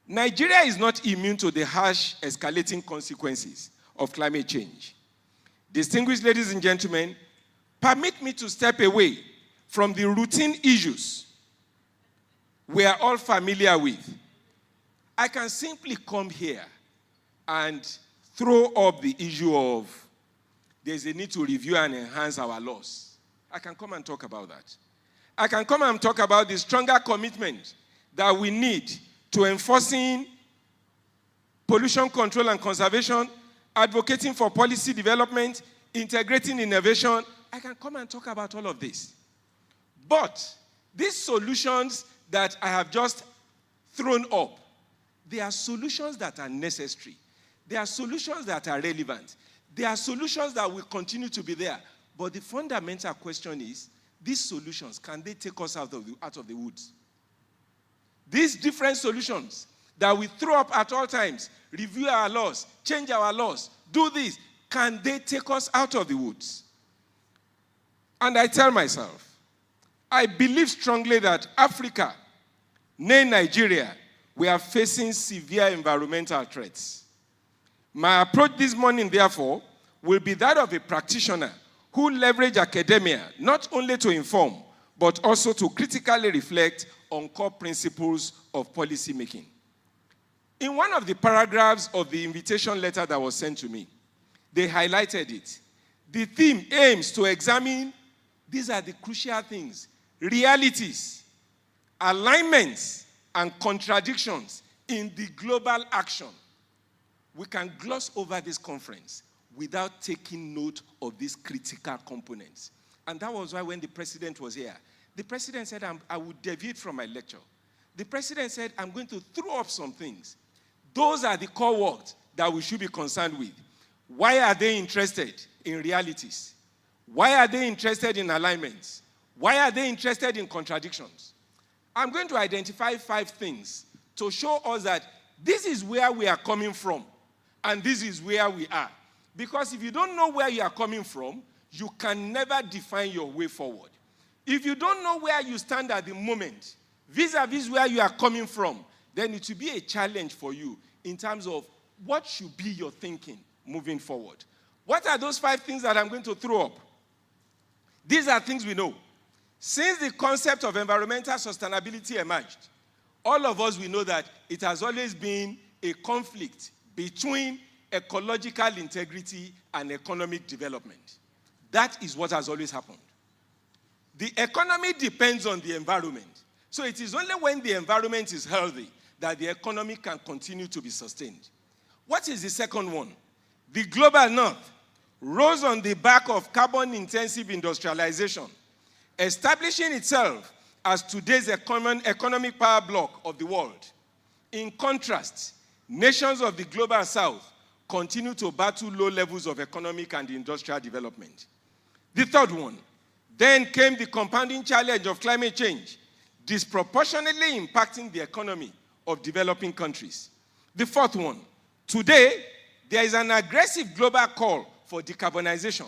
Nigeria is not immune to the harsh, escalating consequences of climate change. Distinguished ladies and gentlemen, permit me to step away from the routine issues we are all familiar with. I can simply come here and throw up the issue of there's a need to review and enhance our laws. I can come and talk about that. I can come and talk about the stronger commitment that we need to enforcing pollution control and conservation, advocating for policy development, integrating innovation. I can come and talk about all of this. But these solutions that I have just thrown up, they are solutions that are necessary. They are solutions that are relevant. They are solutions that will continue to be there. But the fundamental question is, these solutions, can they take us out of the woods? These different solutions that we throw up at all times, review our laws, change our laws, do this, can they take us out of the woods? And I tell myself, I believe strongly that Africa, nay Nigeria, we are facing severe environmental threats. My approach this morning, therefore, will be that of a practitioner who leverage academia not only to inform, but also to critically reflect on core principles of policy making. In one of the paragraphs of the invitation letter that was sent to me, they highlighted it. The theme aims to examine, these are the crucial things, realities, alignments, and contradictions in the global action. We can gloss over this conference without taking note of these critical components. And that was why when the president was here, the president said, I would deviate from my lecture. The president said, I'm going to throw up some things. Those are the core words that we should be concerned with. Why are they interested in realities? Why are they interested in alignments? Why are they interested in contradictions? I'm going to identify 5 things to show us that this is where we are coming from and this is where we are. Because if you don't know where you are coming from, you can never define your way forward. If you don't know where you stand at the moment, vis-a-vis where you are coming from, then it will be a challenge for you in terms of what should be your thinking moving forward. What are those 5 things that I'm going to throw up? These are things we know. Since the concept of environmental sustainability emerged, all of us, we know that it has always been a conflict between ecological integrity and economic development. That is what has always happened. The economy depends on the environment. So it is only when the environment is healthy that the economy can continue to be sustained. What is the second one? The global north rose on the back of carbon-intensive industrialization, establishing itself as today's economic power bloc of the world. In contrast, nations of the global south continue to battle low levels of economic and industrial development. The third one, then came the compounding challenge of climate change, disproportionately impacting the economy of developing countries. The fourth one, today, there is an aggressive global call for decarbonization.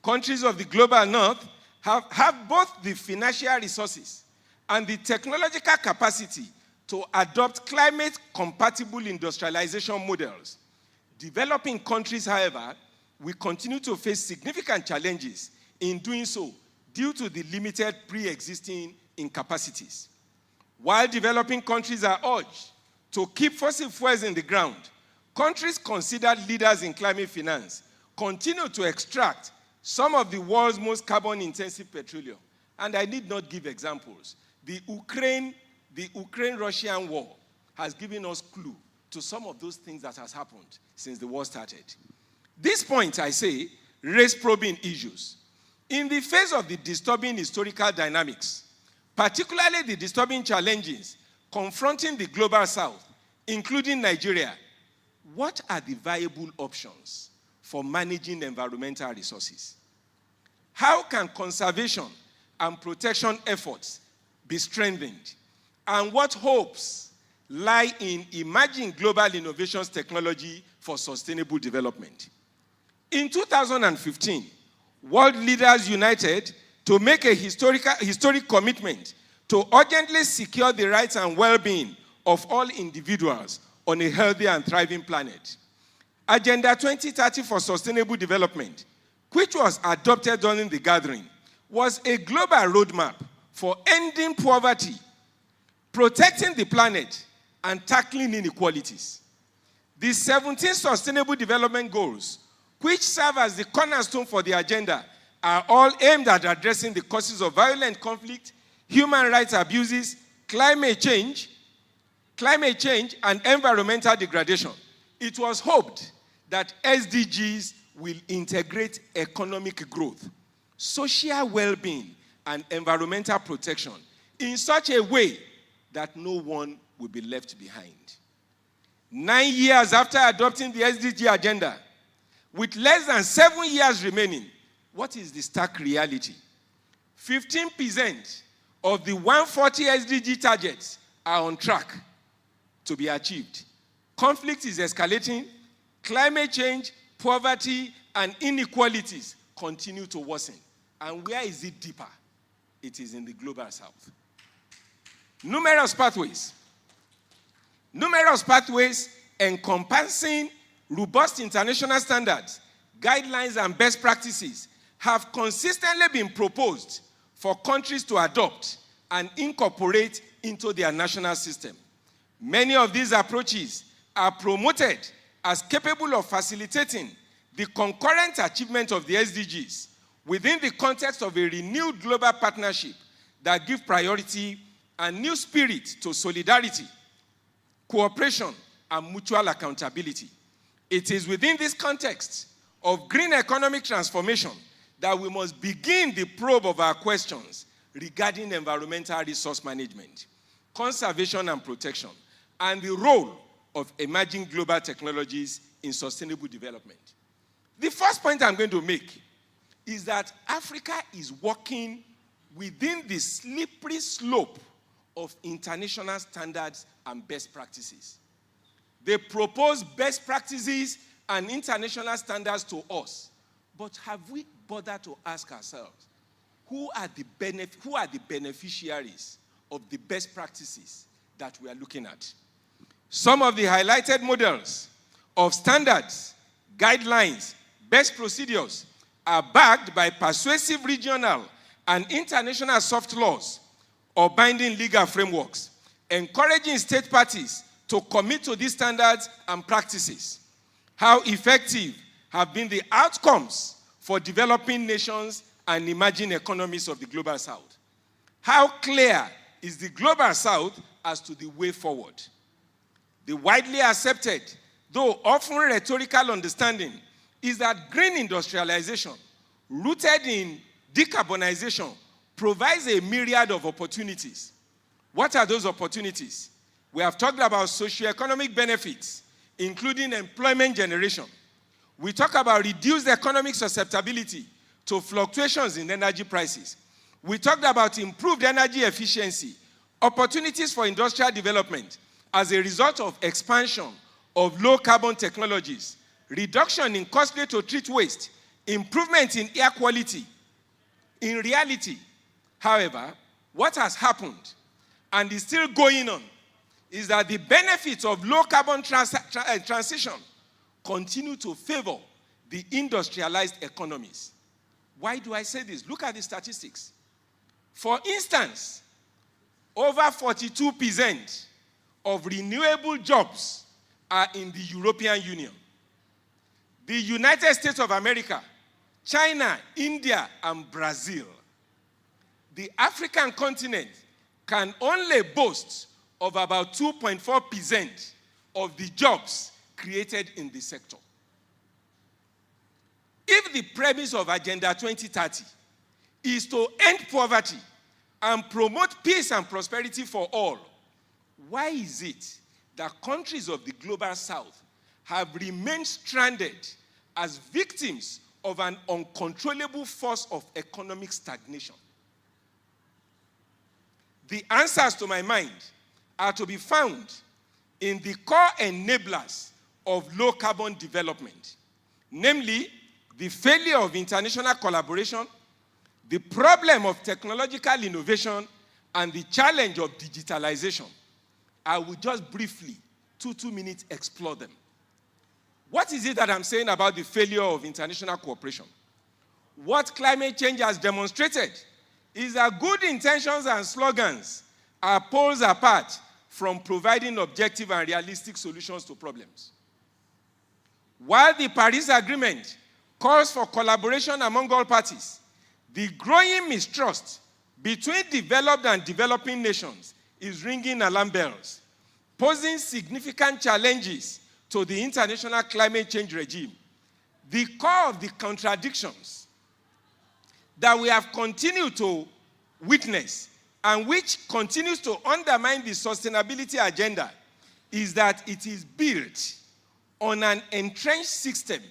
Countries of the global north have both the financial resources and the technological capacity to adopt climate-compatible industrialization models. Developing countries, however, will continue to face significant challenges in doing so due to the limited pre-existing incapacities. While developing countries are urged to keep fossil fuels in the ground, countries considered leaders in climate finance continue to extract some of the world's most carbon-intensive petroleum. And I need not give examples. The Ukraine-Russian war has given us clue to some of those things that has happened since the war started. This point, I say, raise probing issues. In the face of the disturbing historical dynamics, particularly the disturbing challenges confronting the global south, including Nigeria, what are the viable options for managing environmental resources? How can conservation and protection efforts be strengthened? And what hopes lie in emerging global innovations technology for sustainable development? In 2015, world leaders united to make a historic commitment to urgently secure the rights and well-being of all individuals on a healthy and thriving planet. Agenda 2030 for Sustainable Development, which was adopted during the gathering, was a global roadmap for ending poverty, protecting the planet, and tackling inequalities. The 17 Sustainable Development Goals, which serve as the cornerstone for the agenda, are all aimed at addressing the causes of violent conflict, human rights abuses, climate change, and environmental degradation. It was hoped that SDGs will integrate economic growth, social well-being, and environmental protection in such a way that no one will be left behind. 9 years after adopting the SDG agenda, with less than 7 years remaining, what is the stark reality? 15% of the 140 SDG targets are on track to be achieved. Conflict is escalating, climate change, poverty, and inequalities continue to worsen. And where is it deeper? It is in the global south. Numerous pathways encompassing robust international standards, guidelines, and best practices have consistently been proposed for countries to adopt and incorporate into their national system. Many of these approaches are promoted as capable of facilitating the concurrent achievement of the SDGs within the context of a renewed global partnership that gives priority and new spirit to solidarity, cooperation, and mutual accountability. It is within this context of green economic transformation that we must begin the probe of our questions regarding environmental resource management, conservation and protection, and the role of emerging global technologies in sustainable development. The first point I'm going to make is that Africa is walking within the slippery slope of international standards and best practices. They propose best practices and international standards to us, but have we bother to ask ourselves, who are the beneficiaries of the best practices that we are looking at? Some of the highlighted models of standards, guidelines, best procedures are backed by persuasive regional and international soft laws or binding legal frameworks, encouraging state parties to commit to these standards and practices. How effective have been the outcomes for developing nations and emerging economies of the Global South? How clear is the Global South as to the way forward? The widely accepted, though often rhetorical understanding, is that green industrialization, rooted in decarbonization, provides a myriad of opportunities. What are those opportunities? We have talked about socioeconomic benefits, including employment generation. We talk about reduced economic susceptibility to fluctuations in energy prices. We talked about improved energy efficiency, opportunities for industrial development as a result of expansion of low-carbon technologies, reduction in costly to treat waste, improvement in air quality. In reality, however, what has happened and is still going on is that the benefits of low-carbon transition continue to favor the industrialized economies. Why do I say this? Look at the statistics. For instance, over 42% of renewable jobs are in the European Union. The United States of America, China, India, and Brazil. The African continent can only boast of about 2.4% of the jobs created in the sector. If the premise of Agenda 2030 is to end poverty and promote peace and prosperity for all, why is it that countries of the Global South have remained stranded as victims of an uncontrollable force of economic stagnation? The answers, to my mind, are to be found in the core enablers of low-carbon development, namely the failure of international collaboration, the problem of technological innovation, and the challenge of digitalization. I will just briefly, 2 minutes, explore them. What is it that I'm saying about the failure of international cooperation? What climate change has demonstrated is that good intentions and slogans are poles apart from providing objective and realistic solutions to problems. While the Paris Agreement calls for collaboration among all parties, the growing mistrust between developed and developing nations is ringing alarm bells, posing significant challenges to the international climate change regime. The core of the contradictions that we have continued to witness and which continues to undermine the sustainability agenda is that it is built on an entrenched system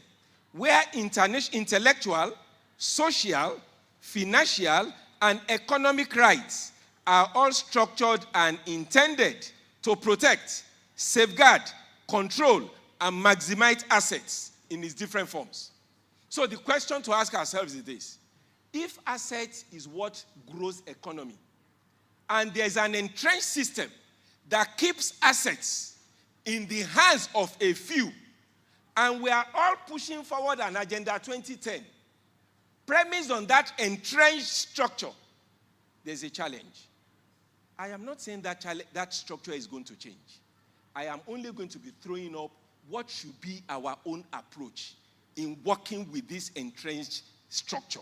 where intellectual, social, financial, and economic rights are all structured and intended to protect, safeguard, control, and maximize assets in its different forms. So the question to ask ourselves is this: if assets is what grows economy, and there's an entrenched system that keeps assets in the hands of a few, and we are all pushing forward an Agenda 2010, premised on that entrenched structure, there's a challenge. I am not saying that structure is going to change. I am only going to be throwing up what should be our own approach in working with this entrenched structure.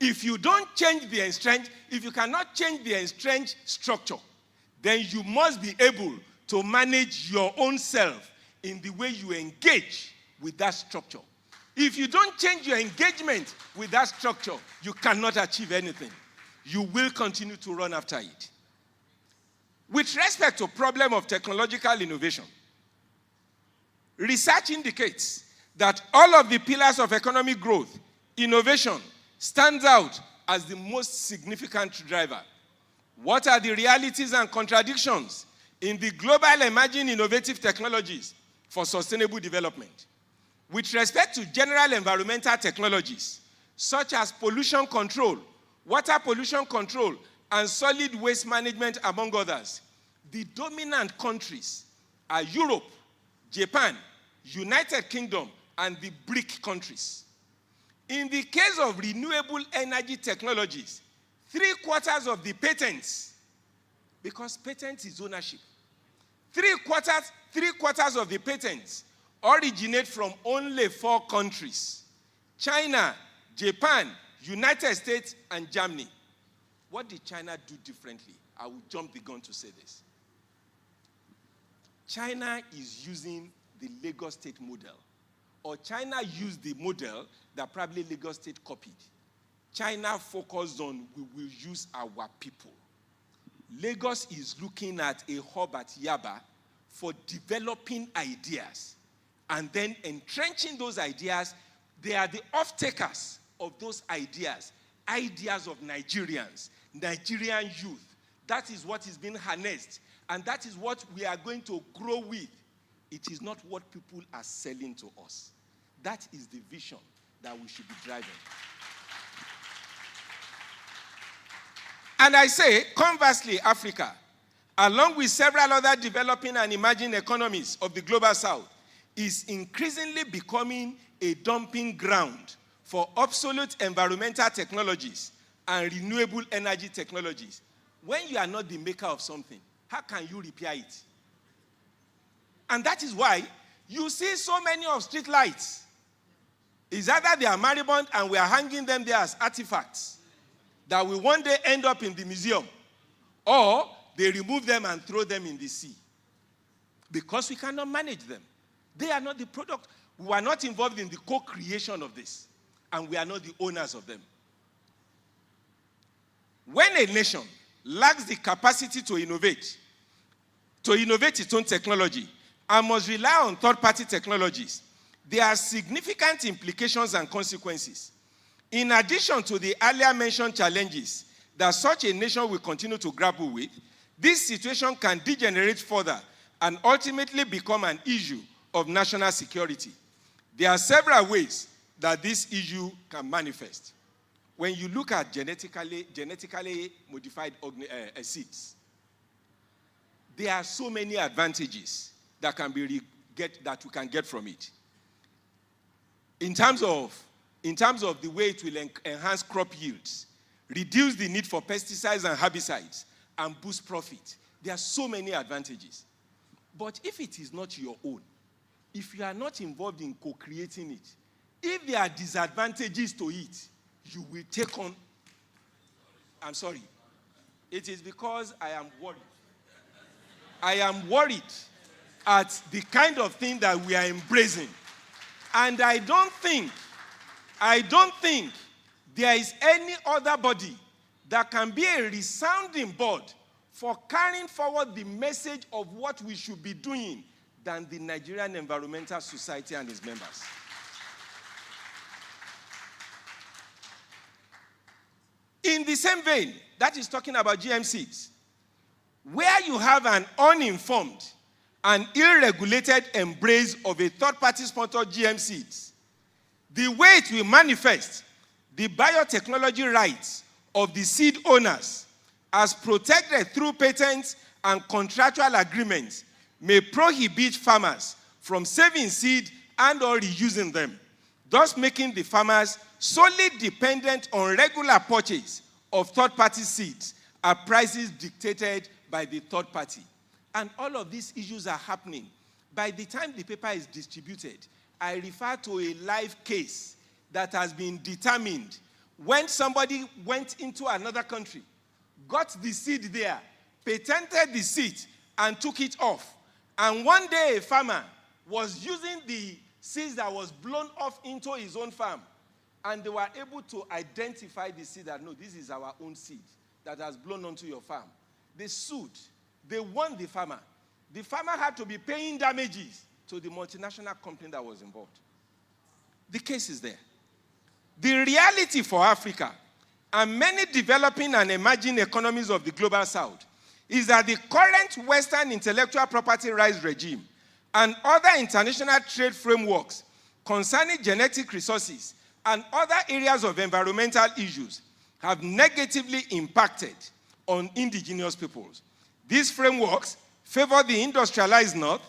If you don't change the entrenched, if you cannot change the entrenched structure, then you must be able to manage your own self in the way you engage with that structure. If you don't change your engagement with that structure, you cannot achieve anything. You will continue to run after it. With respect to the problem of technological innovation, research indicates that all of the pillars of economic growth, innovation, stands out as the most significant driver. What are the realities and contradictions in the global emerging innovative technologies for sustainable development? With respect to general environmental technologies, such as pollution control, water pollution control, and solid waste management, among others. The dominant countries are Europe, Japan, United Kingdom, and the BRIC countries. In the case of renewable energy technologies, 3/4 of the patents, because patent is ownership, 3/4 of the patents originate from only 4 countries: China, Japan, United States, and Germany. What did China do differently? I will jump the gun to say this. China is using the Lagos State model, or China used the model that probably Lagos State copied. China focused on, we will use our people. Lagos is looking at a hub at Yaba for developing ideas and then entrenching those ideas. They are the off-takers of those ideas, ideas of Nigerians, Nigerian youth. That is what is being harnessed, and that is what we are going to grow with. It is not what people are selling to us. That is the vision that we should be driving. And I say, conversely, Africa, along with several other developing and emerging economies of the global south, is increasingly becoming a dumping ground for obsolete environmental technologies and renewable energy technologies. When you are not the maker of something, how can you repair it? And that is why you see so many of street lights. It's either they are moribund and we are hanging them there as artifacts that will one day end up in the museum, or they remove them and throw them in the sea because we cannot manage them. They are not the product. We are not involved in the co-creation of this, and we are not the owners of them. When a nation lacks the capacity to innovate its own technology, and must rely on third-party technologies, there are significant implications and consequences. In addition to the earlier mentioned challenges that such a nation will continue to grapple with, this situation can degenerate further and ultimately become an issue of national security. There are several ways that this issue can manifest. When you look at genetically modified seeds, there are so many advantages that we can get from it. In terms of the way it will enhance crop yields, reduce the need for pesticides and herbicides, and boost profit. There are so many advantages. But if it is not your own, if you are not involved in co-creating it, if there are disadvantages to it, you will take on. I'm sorry. It is because I am worried. I am worried at the kind of thing that we are embracing. And I don't think there is any other body that can be a resounding board for carrying forward the message of what we should be doing than the Nigerian Environmental Society and its members. In the same vein, that is talking about GMCs, where you have an uninformed and ill-regulated embrace of a third-party sponsored GMCs, the way it will manifest the biotechnology rights of the seed owners as protected through patents and contractual agreements may prohibit farmers from saving seed and or reusing them, thus making the farmers solely dependent on regular purchase of third-party seeds at prices dictated by the third party. And all of these issues are happening. By the time the paper is distributed, I refer to a live case that has been determined when somebody went into another country, got the seed there, patented the seed, and took it off. And one day a farmer was using the seeds that was blown off into his own farm, and they were able to identify the seed that, no, this is our own seed that has blown onto your farm. They sued. They won the farmer. The farmer had to be paying damages to the multinational company that was involved. The case is there. The reality for Africa and many developing and emerging economies of the global south is that the current Western intellectual property rights regime and other international trade frameworks concerning genetic resources and other areas of environmental issues have negatively impacted on indigenous peoples. These frameworks favor the industrialized North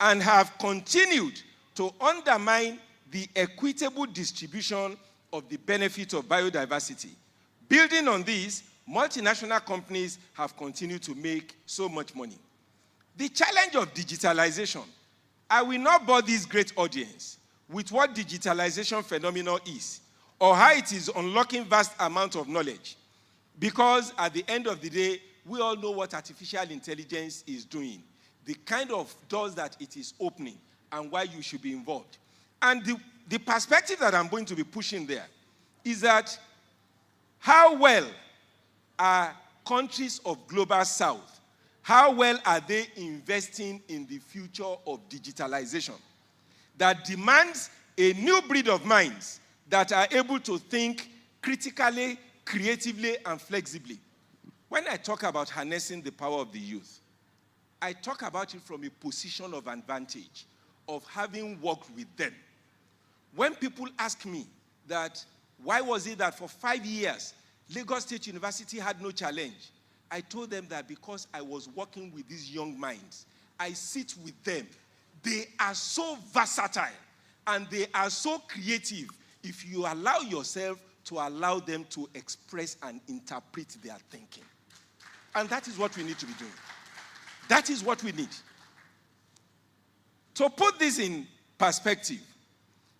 and have continued to undermine the equitable distribution of the benefit of biodiversity. Building on this, multinational companies have continued to make so much money. The challenge of digitalization. I will not bore this great audience with what digitalization phenomenon is or how it is unlocking vast amounts of knowledge, because at the end of the day, we all know what artificial intelligence is doing, the kind of doors that it is opening, and why you should be involved. And the perspective that I'm going to be pushing there is that how well are countries of global south, how well are they investing in the future of digitalization that demands a new breed of minds that are able to think critically, creatively, and flexibly? When I talk about harnessing the power of the youth, I talk about it from a position of advantage, of having worked with them. When people ask me that, why was it that for 5 years, Lagos State University had no challenge? I told them that because I was working with these young minds. I sit with them. They are so versatile and they are so creative if you allow yourself to allow them to express and interpret their thinking. And that is what we need to be doing. That is what we need. To put this in perspective,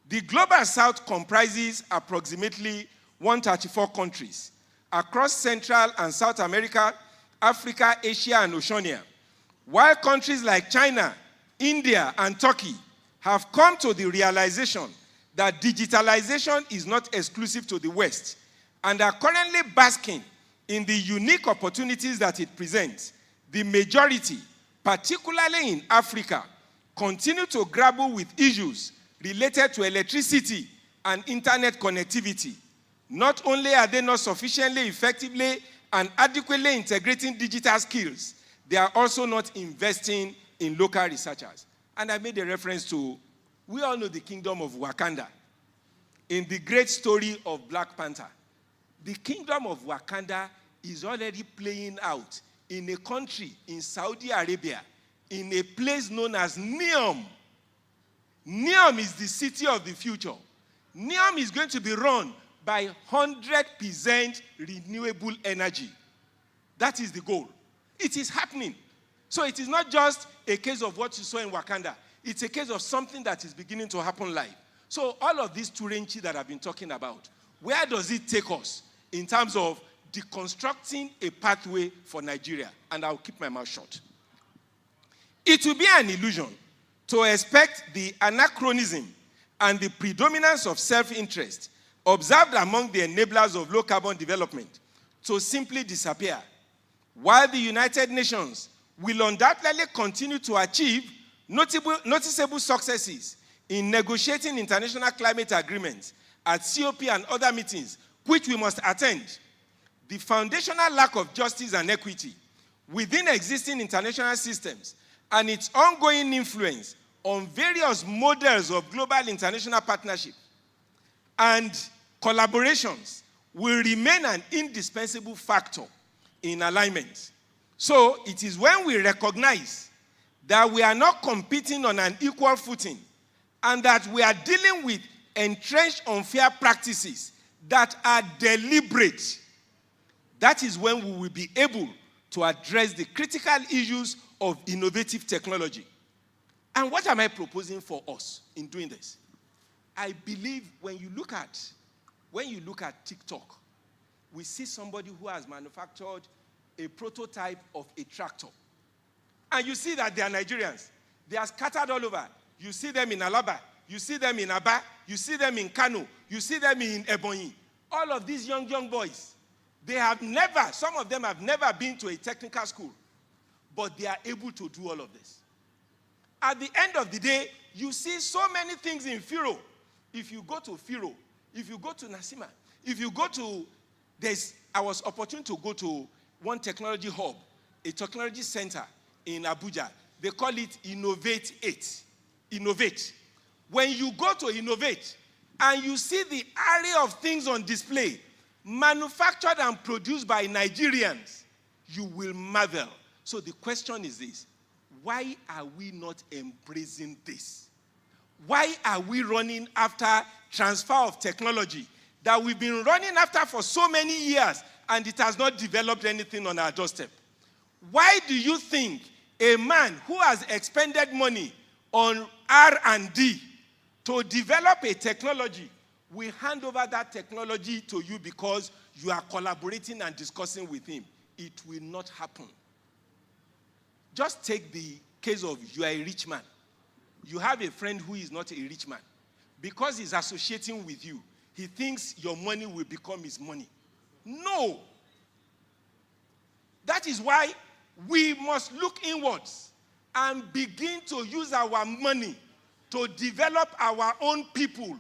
the Global South comprises approximately 134 countries across Central and South America, Africa, Asia, and Oceania, while countries like China, India, and Turkey have come to the realization that digitalization is not exclusive to the West and are currently basking in the unique opportunities that it presents. The majority, particularly in Africa, continue to grapple with issues related to electricity and internet connectivity. Not only are they not sufficiently effectively and adequately integrating digital skills, they are also not investing in local researchers. And I made a reference to, we all know the kingdom of Wakanda. In the great story of Black Panther, the kingdom of Wakanda is already playing out in a country in Saudi Arabia, in a place known as Neom. Neom is the city of the future. Neom is going to be run by 100% renewable energy. That is the goal. It is happening. So it is not just a case of what you saw in Wakanda. It's a case of something that is beginning to happen live. So all of this Turenchi that I've been talking about, where does it take us in terms of deconstructing a pathway for Nigeria? And I'll keep my mouth shut. It will be an illusion to expect the anachronism and the predominance of self-interest observed among the enablers of low-carbon development to simply disappear, while the United Nations will undoubtedly continue to achieve noticeable successes in negotiating international climate agreements at COP and other meetings, which we must attend. The foundational lack of justice and equity within existing international systems and its ongoing influence on various models of global international partnership and collaborations will remain an indispensable factor in alignment. So it is when we recognize that we are not competing on an equal footing and that we are dealing with entrenched unfair practices that are deliberate, that is when we will be able to address the critical issues of innovative technology. And what am I proposing for us in doing this? I believe when you look at TikTok, we see somebody who has manufactured a prototype of a tractor. And you see that they are Nigerians. They are scattered all over. You see them in Alaba. You see them in Aba. You see them in Kano. You see them in Ebonyi. All of these young boys, some of them have never been to a technical school, but they are able to do all of this. At the end of the day, you see so many things in Firo. If you go to Firo, if you go to Nasima, if you go to, I was opportune to go to one technology hub, a technology center in Abuja. They call it Innovate 8. Innovate. When you go to Innovate, and you see the array of things on display, manufactured and produced by Nigerians, you will marvel. So the question is this: why are we not embracing this? Why are we running after transfer of technology that we've been running after for so many years and it has not developed anything on our doorstep? Why do you think a man who has expended money on R&D to develop a technology will hand over that technology to you because you are collaborating and discussing with him? It will not happen. Just take the case of you are a rich man. You have a friend who is not a rich man. Because he's associating with you, he thinks your money will become his money. No. That is why we must look inwards and begin to use our money to develop our own people.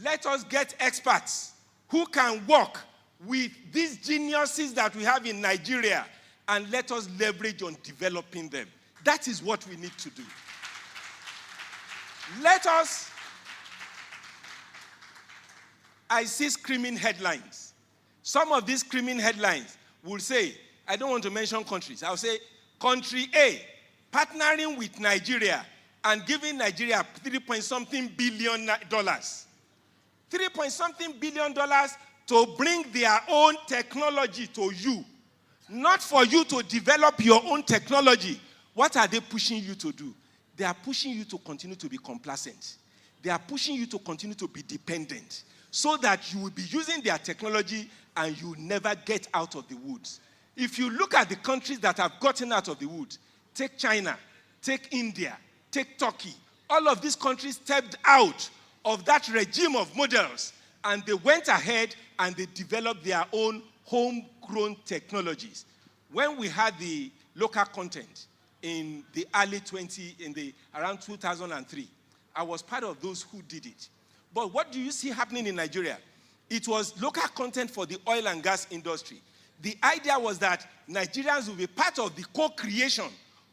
Let us get experts who can work with these geniuses that we have in Nigeria, and let us leverage on developing them. That is what we need to do. I see screaming headlines. Some of these screaming headlines will say, I don't want to mention countries. I'll say, country A, partnering with Nigeria and giving Nigeria $3-point-something billion. $3-point-something billion to bring their own technology to you. Not for you to develop your own technology. What are they pushing you to do? They are pushing you to continue to be complacent. They are pushing you to continue to be dependent so that you will be using their technology and you will never get out of the woods. If you look at the countries that have gotten out of the woods, take China, take India, take Turkey. All of these countries stepped out of that regime of models and they went ahead and they developed their own homegrown technologies. When we had the local content in the early around 2003, I was part of those who did it. But what do you see happening in Nigeria? It was local content for the oil and gas industry. The idea was that Nigerians will be part of the co-creation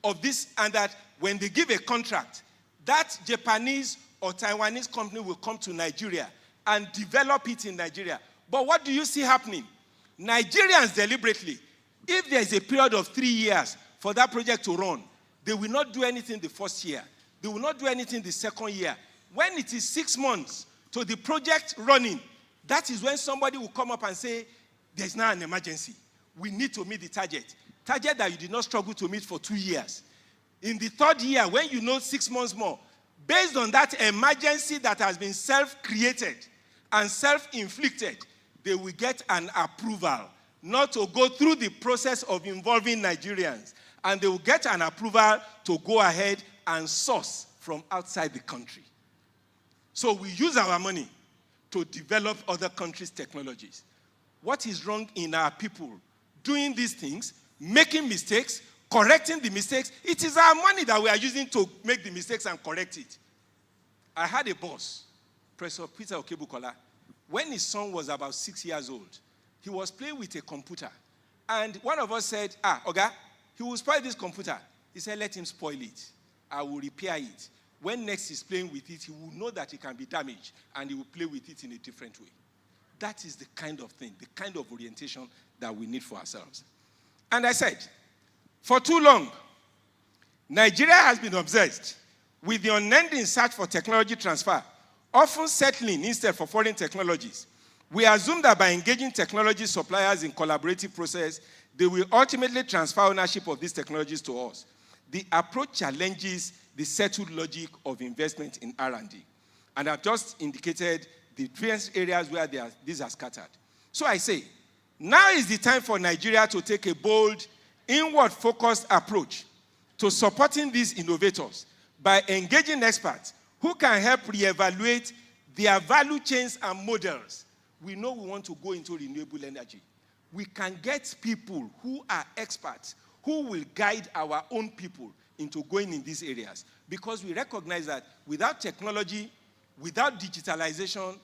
of this, and that when they give a contract, that Japanese or Taiwanese company will come to Nigeria and develop it in Nigeria. But what do you see happening? Nigerians deliberately, if there is a period of 3 years for that project to run, they will not do anything the first year. They will not do anything the second year. When it is 6 months to the project running, that is when somebody will come up and say, there's now an emergency. We need to meet the target. Target that you did not struggle to meet for 2 years. In the third year, when you know 6 months more, based on that emergency that has been self-created and self-inflicted, they will get an approval not to go through the process of involving Nigerians. And they will get an approval to go ahead and source from outside the country. So we use our money to develop other countries' technologies. What is wrong in our people doing these things, making mistakes, correcting the mistakes? It is our money that we are using to make the mistakes and correct it. I had a boss, Professor Peter Okebukola. When his son was about 6 years old, he was playing with a computer. And one of us said, Oga, he will spoil this computer. He said, let him spoil it. I will repair it. When next he's playing with it, he will know that it can be damaged, and he will play with it in a different way. That is the kind of thing, the kind of orientation that we need for ourselves. And I said, for too long, Nigeria has been obsessed with the unending search for technology transfer, often settling instead for foreign technologies. We assume that by engaging technology suppliers in collaborative process, they will ultimately transfer ownership of these technologies to us. The approach challenges the settled logic of investment in R&D. And I've just indicated the various areas where these are scattered. So I say, now is the time for Nigeria to take a bold, inward-focused approach to supporting these innovators by engaging experts who can help reevaluate their value chains and models. We know we want to go into renewable energy. We can get people who are experts, who will guide our own people into going in these areas. Because we recognize that without technology, without digitalization,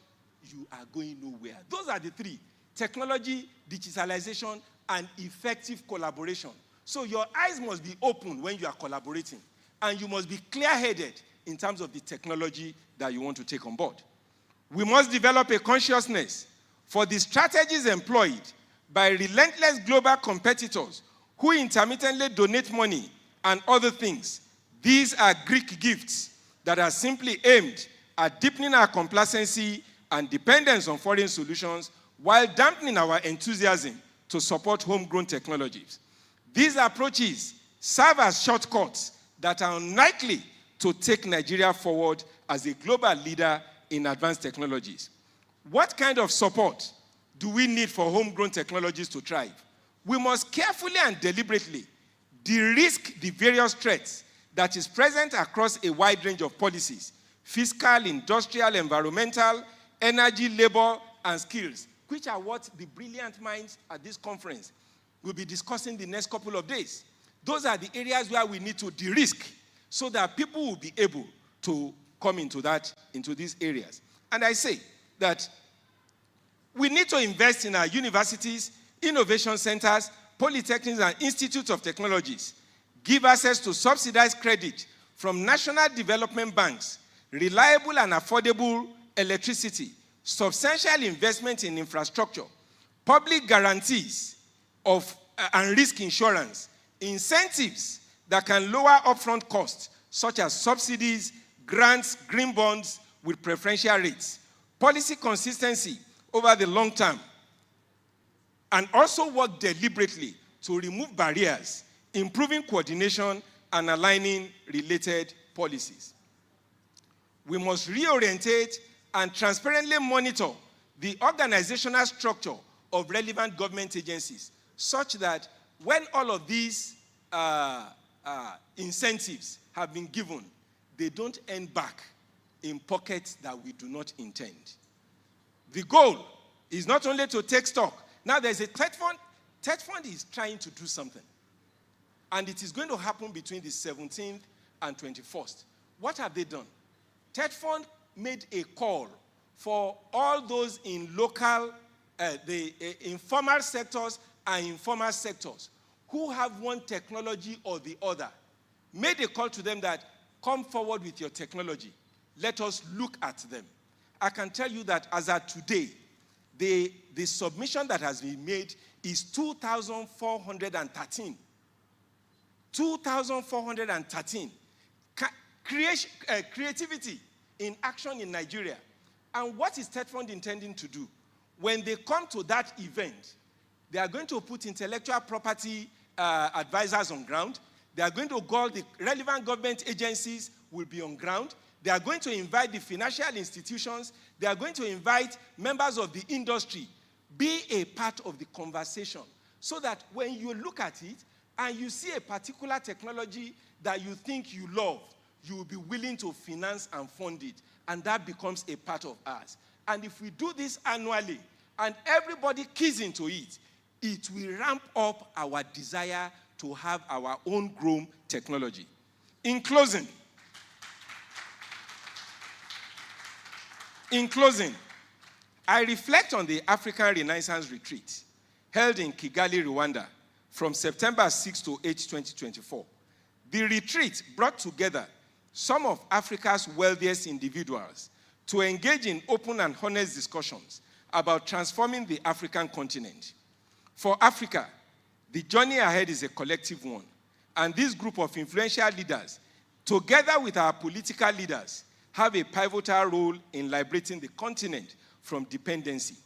you are going nowhere. Those are the three: technology, digitalization, and effective collaboration. So your eyes must be open when you are collaborating. And you must be clear-headed in terms of the technology that you want to take on board. We must develop a consciousness for the strategies employed by relentless global competitors who intermittently donate money and other things. These are Greek gifts that are simply aimed at deepening our complacency and dependence on foreign solutions while dampening our enthusiasm to support homegrown technologies. These approaches serve as shortcuts that are unlikely to take Nigeria forward as a global leader in advanced technologies. What kind of support do we need for homegrown technologies to thrive? We must carefully and deliberately de-risk the various threats that is present across a wide range of policies: fiscal, industrial, environmental, energy, labor, and skills, which are what the brilliant minds at this conference will be discussing the next couple of days. Those are the areas where we need to de-risk so that people will be able to come into these areas. And I say that we need to invest in our universities, innovation centers, polytechnics, and institutes of technologies, give access to subsidized credit from national development banks, reliable and affordable electricity, substantial investment in infrastructure, public guarantees and risk insurance, incentives that can lower upfront costs, such as subsidies, grants, green bonds with preferential rates, policy consistency over the long term, and also work deliberately to remove barriers, improving coordination and aligning related policies. We must reorientate and transparently monitor the organizational structure of relevant government agencies, such that when all of these incentives have been given, they don't end back in pockets that we do not intend. The goal is not only to take stock. Now there's a TED Fund. TED Fund is trying to do something. And it is going to happen between the 17th and 21st. What have they done? TED Fund made a call for all those in local, the informal sectors and informal sectors who have one technology or the other. Made a call to them that come forward with your technology. Let us look at them. I can tell you that as of today, the submission that has been made is 2,413. 2,413. Creativity in action in Nigeria. And what is TED Fund intending to do? When they come to that event, they are going to put intellectual property advisors on ground. They are going to call the relevant government agencies will be on ground. They are going to invite the financial institutions. They are going to invite members of the industry. Be a part of the conversation so that when you look at it and you see a particular technology that you think you love, you will be willing to finance and fund it. And that becomes a part of us. And if we do this annually and everybody keys into it, it will ramp up our desire to have our own grown technology. In closing, I reflect on the African Renaissance Retreat held in Kigali, Rwanda, from September 6 to 8, 2024. The retreat brought together some of Africa's wealthiest individuals to engage in open and honest discussions about transforming the African continent. For Africa, the journey ahead is a collective one, and this group of influential leaders, together with our political leaders, have a pivotal role in liberating the continent from dependency.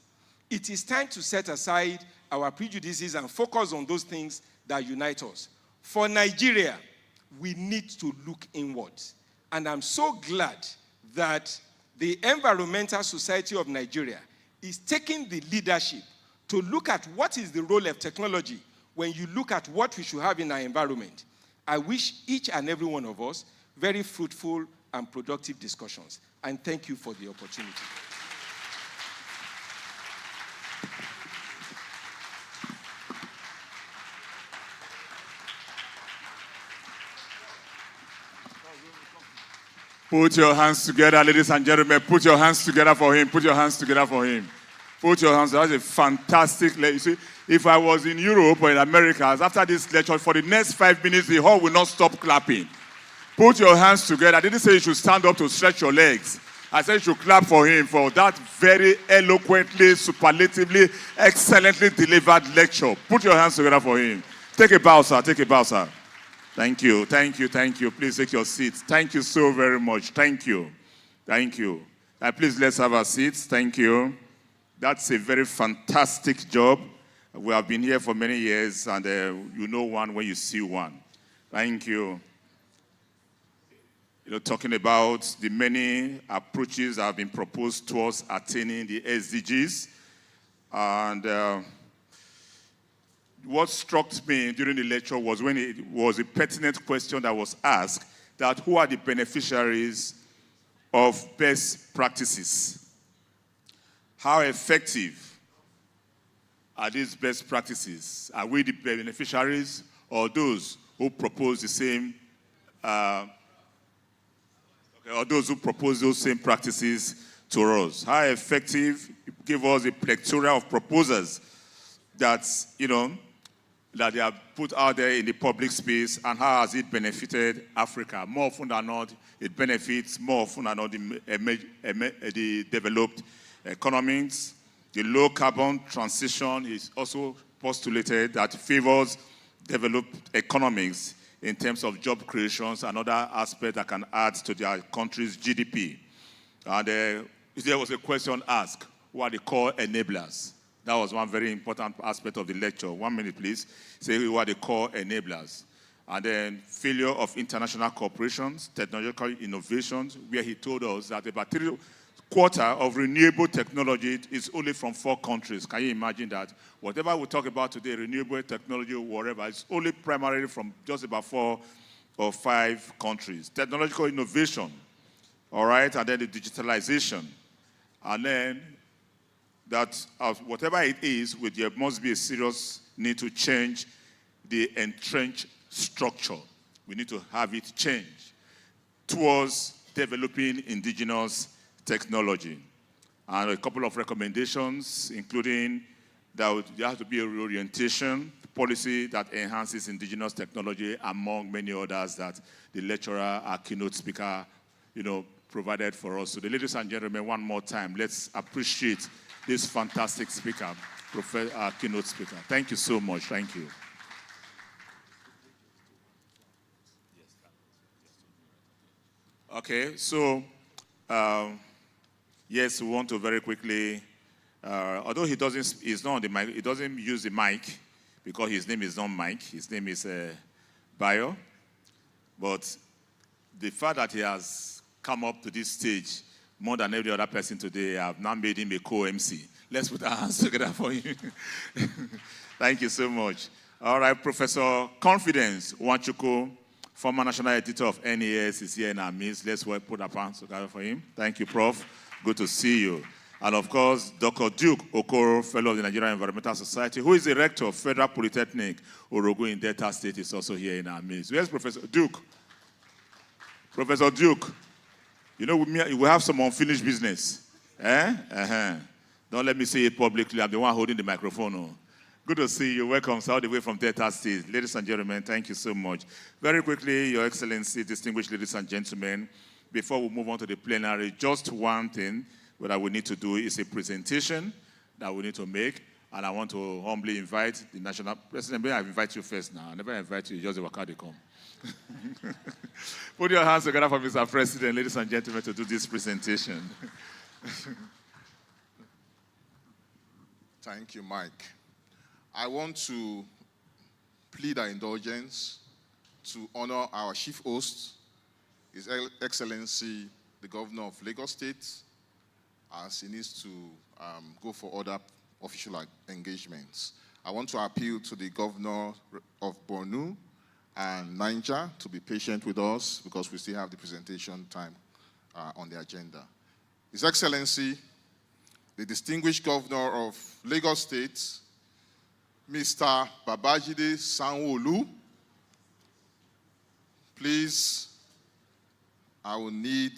It is time to set aside our prejudices and focus on those things that unite us. For Nigeria, we need to look inwards. And I'm so glad that the Environmental Society of Nigeria is taking the leadership to look at what is the role of technology when you look at what we should have in our environment. I wish each and every one of us very fruitful and productive discussions. And thank you for the opportunity. Put your hands together, ladies and gentlemen. Put your hands together for him. Put your hands together for him. Put your hands. That's a fantastic lecture. You see, if I was in Europe or in America, after this lecture, for the next 5 minutes, the hall will not stop clapping. Put your hands together. I didn't say you should stand up to stretch your legs. I said you should clap for him for that very eloquently, superlatively, excellently delivered lecture. Put your hands together for him. Take a bow, sir. Take a bow, sir. Thank you. Thank you. Thank you. Please take your seats. Thank you so very much. Thank you. Thank you. Please, let's have our seats. Thank you. That's a very fantastic job. We have been here for many years, and you know one when you see one. Thank you. Talking about the many approaches that have been proposed towards attaining the SDGs. And what struck me during the lecture was when it was a pertinent question that was asked, that who are the beneficiaries of best practices? How effective are these best practices? Are we the beneficiaries or those who propose the same or those who propose those same practices to us? How effective? Give us a plethora of proposals that, that they have put out there in the public space, and how has it benefited Africa? More often than not, it benefits more often than not the developed economies. The low carbon transition is also postulated that favors developed economies in terms of job creations and other aspects that can add to their country's GDP. And there was a question asked, who are the core enablers? That was one very important aspect of the lecture. 1 minute, please. Say who are the core enablers. And then failure of international corporations, technological innovations, where he told us that about 3/4 of renewable technology is only from 4 countries. Can you imagine that? Whatever we talk about today, renewable technology, whatever, it's only primarily from just about 4 or 5 countries. Technological innovation, all right, and then the digitalization. And then that whatever it is, there must be a serious need to change the entrenched structure. We need to have it change towards developing indigenous technology. And a couple of recommendations, including that there has to be a reorientation policy that enhances indigenous technology, among many others that the lecturer, our keynote speaker, provided for us. So, ladies and gentlemen, one more time, let's appreciate this fantastic speaker, our keynote speaker. Thank you so much. Thank you. Okay, so yes, we want to very quickly, although he's not on the mic, he doesn't use the mic because his name is not Mike, his name is Bayo. But the fact that he has come up to this stage more than every other person today, I've now made him a co-MC. Let's put our hands together for him. Thank you so much. All right, Professor Confidence Wanchuku, former national editor of NES, is here in our midst. Let's put our hands together for him. Thank you, Prof. Good to see you. And of course, Dr. Duke Okoro, fellow of the Nigerian Environmental Society, who is the rector of Federal Polytechnic, Orogun in Delta State, is also here in our midst. Where's Professor Duke? Professor Duke, we have some unfinished business. Don't let me say it publicly. I'm the one holding the microphone. Oh. Good to see you. Welcome all the way from Delta State. Ladies and gentlemen, thank you so much. Very quickly, Your Excellency, distinguished ladies and gentlemen, before we move on to the plenary, just one thing that we need to do is a presentation that we need to make. And I want to humbly invite the National President. May I invite you first now? I never invite you, just the Wakadi come. Put your hands together for Mr. President, ladies and gentlemen, to do this presentation. Thank you, Mike. I want to plead our indulgence to honor our chief host, His Excellency, the Governor of Lagos State, as he needs to go for other official engagements. I want to appeal to the Governor of Borno and Niger to be patient with us because we still have the presentation time on the agenda. His Excellency, the distinguished Governor of Lagos State, Mr. Babajide Sanwo-Olu, please, I will need,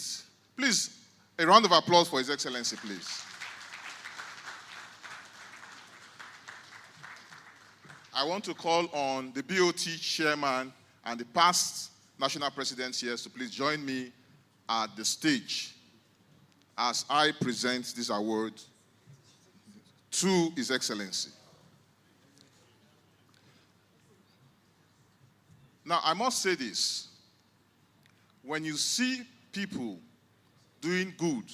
please, a round of applause for His Excellency, please. I want to call on the BOT chairman and the past national presidents here to please join me at the stage as I present this award to His Excellency. Now, I must say this. When you see people doing good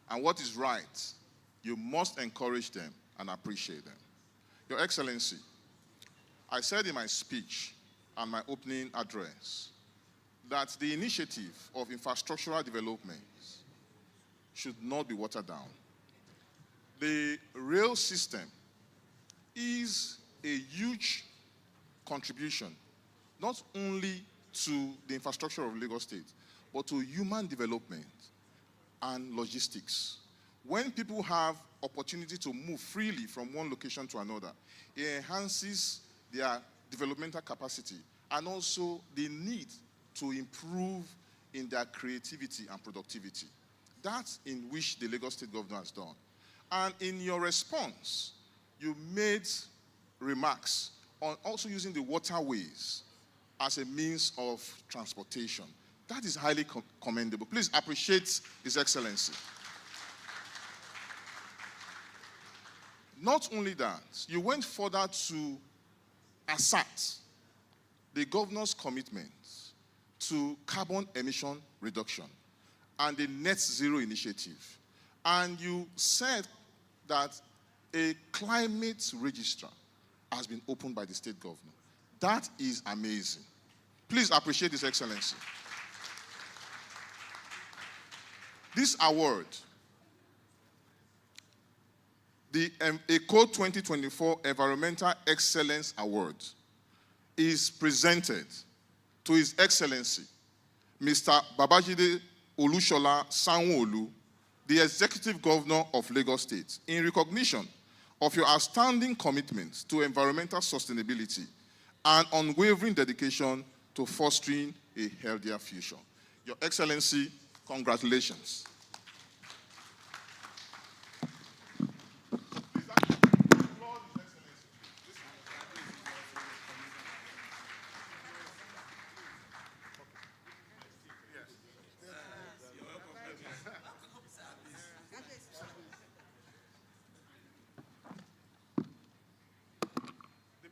and what is right, you must encourage them and appreciate them. Your Excellency, I said in my speech and my opening address that the initiative of infrastructural development should not be watered down. The rail system is a huge contribution, not only to the infrastructure of Lagos State, but to human development and logistics. When people have opportunity to move freely from one location to another, it enhances their developmental capacity and also the need to improve in their creativity and productivity. That's in which the Lagos State governor has done. And in your response, you made remarks on also using the waterways as a means of transportation. That is highly commendable. Please appreciate His Excellency. Not only that, you went further to assert the governor's commitment to carbon emission reduction and the net zero initiative. And you said that a climate register has been opened by the state governor. That is amazing. Please appreciate His Excellency. This award, the Eko 2024 Environmental Excellence Award, is presented to His Excellency, Mr. Babajide Olushola Sanwo-Olu, the Executive Governor of Lagos State, in recognition of your outstanding commitment to environmental sustainability and unwavering dedication to fostering a healthier future. Your Excellency, congratulations.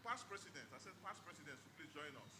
Past president, I said past president, so please join us.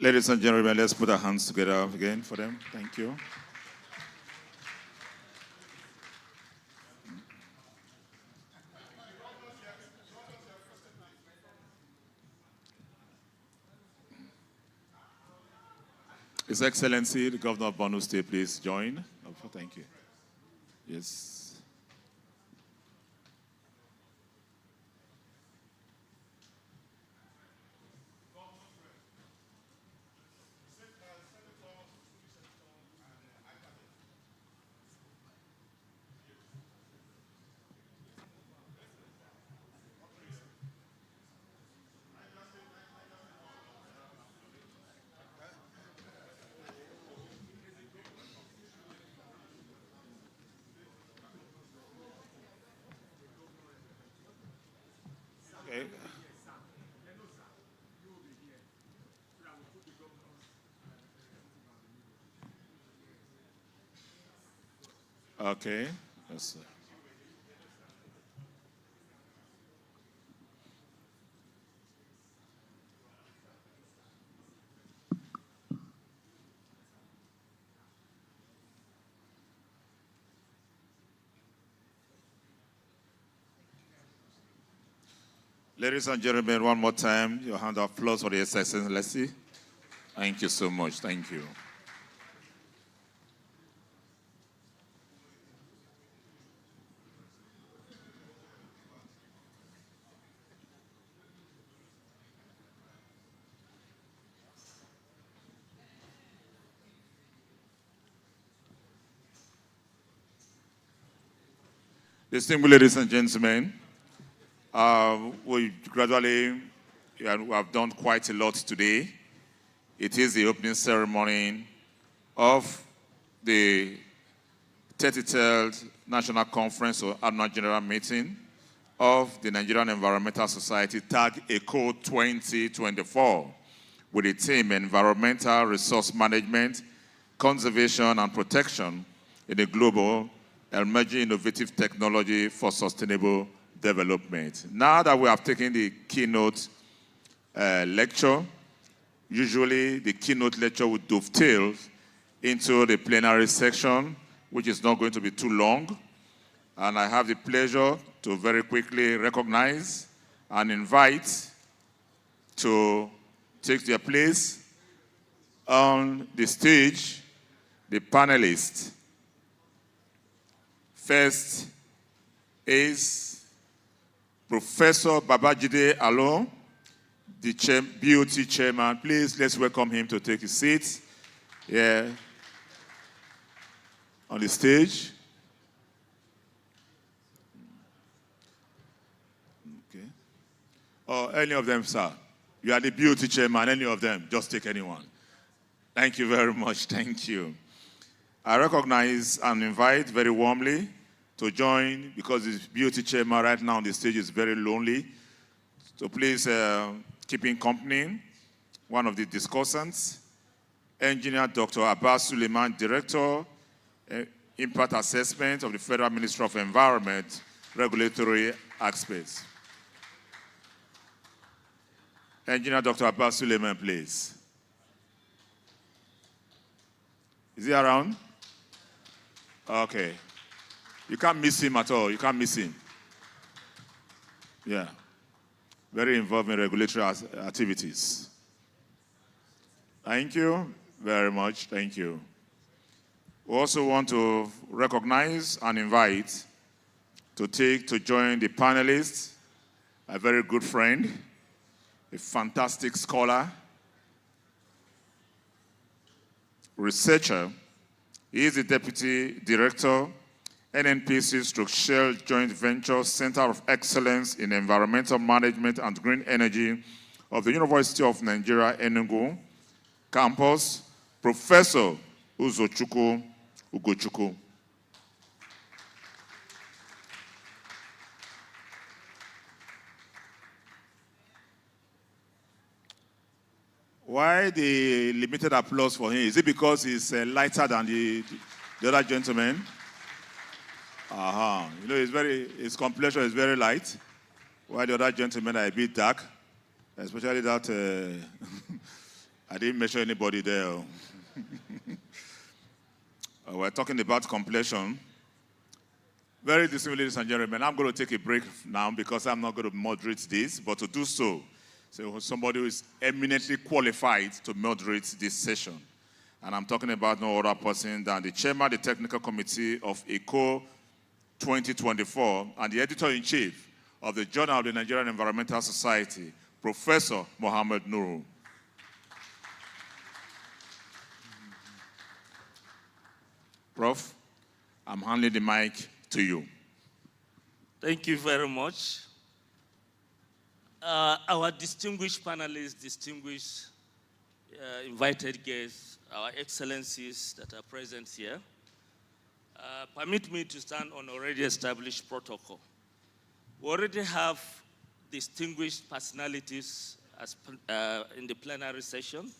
Ladies and gentlemen, let's put our hands together again for them. Thank you. His Excellency, the Governor of Borno State, please join. Oh, thank you. Yes. Okay. Okay. Yes, sir. Ladies and gentlemen, one more time, your hand of applause for the Excellency. Thank you so much. Thank you. Distinguished ladies and gentlemen, we have done quite a lot today. It is the opening ceremony of the 33rd National Conference or Annual General Meeting of the Nigerian Environmental Society, tag Eko 2024, with the theme Environmental Resource Management, Conservation and Protection in the Global Emerging Innovative Technology for Sustainable Development. Now that we have taken the keynote lecture, usually the keynote lecture would dovetail into the plenary section, which is not going to be too long. And I have the pleasure to very quickly recognize and invite to take their place on the stage the panelists. First is Professor Babajide Alo, the BOT chairman. Please, let's welcome him to take his seat here on the stage. Okay. Or any of them, sir. You are the BOT chairman, any of them. Just take anyone. Thank you very much. Thank you. I recognize and invite very warmly to join, because the BOT chairman right now on the stage is very lonely. So please keep in company one of the discussants, Engineer Dr. Abbas Suleiman, Director, Impact Assessment of the Federal Ministry of Environment, Regulatory Aspects. Engineer Dr. Abbas Suleiman, please. Is he around? Okay. You can't miss him at all. You can't miss him. Yeah. Very involved in regulatory activities. Thank you very much. Thank you. We also want to recognize and invite to join the panelists, a very good friend, a fantastic scholar, researcher. He is the Deputy Director, NNPC/Shell Joint Venture Center of Excellence in Environmental Management and Green Energy of the University of Nigeria, Enugu campus, Professor Ugochukwu. Why the limited applause for him? Is it because he's lighter than the other gentlemen? You know, his complexion is very light, while the other gentlemen are a bit dark, especially that I didn't measure anybody there. We're talking about complexion. Very distinguished ladies and gentlemen, I'm going to take a break now because I'm not going to moderate this, but to do so somebody who is eminently qualified to moderate this session. And I'm talking about no other person than the chairman of the technical committee of Eko 2024 and the editor-in-chief of the Journal of the Nigerian Environmental Society, Professor Mohammed Nuru. Prof, I'm handing the mic to you. Thank you very much. Our distinguished panelists, distinguished invited guests, our excellencies that are present here, permit me to stand on already established protocol. We already have distinguished personalities in the plenary session,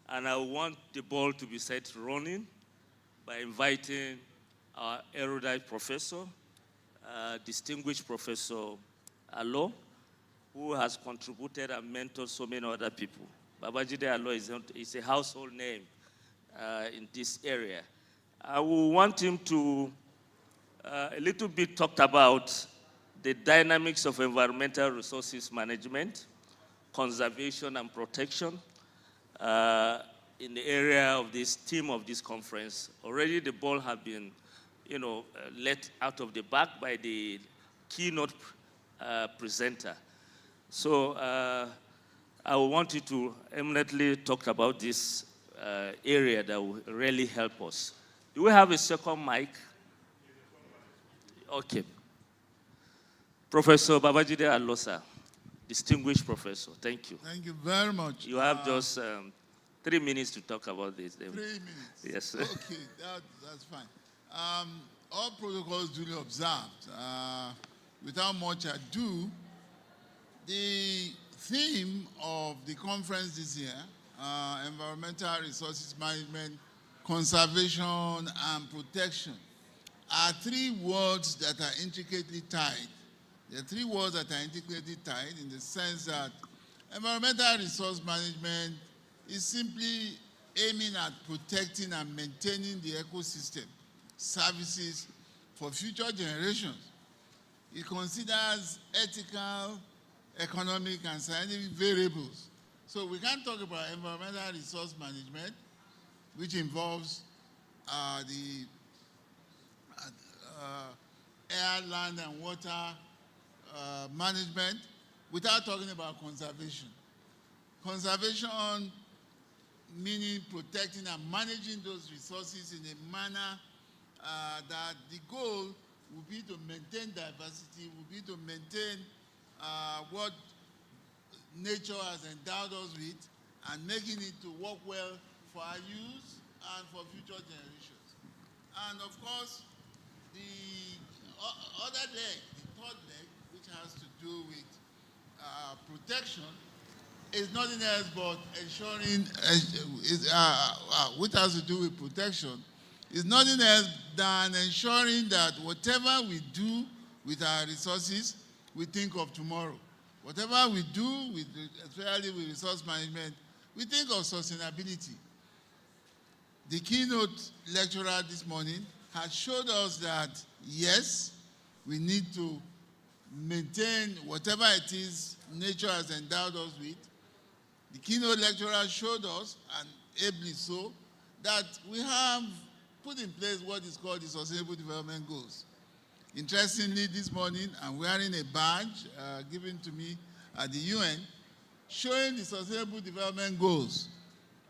and I want the ball to be set running by inviting our erudite professor, distinguished Professor Alo, who has contributed and mentored so many other people. Babajide Alo is a household name in this area. I will want him to a little bit talk about the dynamics of environmental resources management, conservation and protection in the area of this theme of this conference. Already the ball has been, let out of the bag by the keynote presenter. So I want you to eminently talk about this area that will really help us. Do we have a second mic? Okay. Professor Babajide Alosa, distinguished professor, thank you. Thank you very much. You have just 3 minutes to talk about this. 3 minutes? Yes, sir. Okay, that's fine. All protocols duly observed. Without much ado, the theme of the conference this year, environmental resources management, conservation and protection, are 3 words that are intricately tied. There are 3 words that are intricately tied in the sense that environmental resource management is simply aiming at protecting and maintaining the ecosystem services for future generations. It considers ethical, economic, and scientific variables. So we can't talk about environmental resource management, which involves the air, land, and water management, without talking about conservation. Conservation meaning protecting and managing those resources in a manner that the goal will be to maintain diversity, will be to maintain what nature has endowed us with, and making it to work well for our use and for future generations. And of course, the other leg, the third leg, which has to do with protection, is nothing else but ensuring, which has to do with protection, is nothing else than ensuring that whatever we do with our resources, we think of tomorrow. Whatever we do, especially with resource management, we think of sustainability. The keynote lecturer this morning has showed us that, yes, we need to maintain whatever it is nature has endowed us with. The keynote lecturer showed us, and ably so, that we have put in place what is called the Sustainable Development Goals. Interestingly, this morning, I'm wearing a badge given to me at the UN showing the Sustainable Development Goals.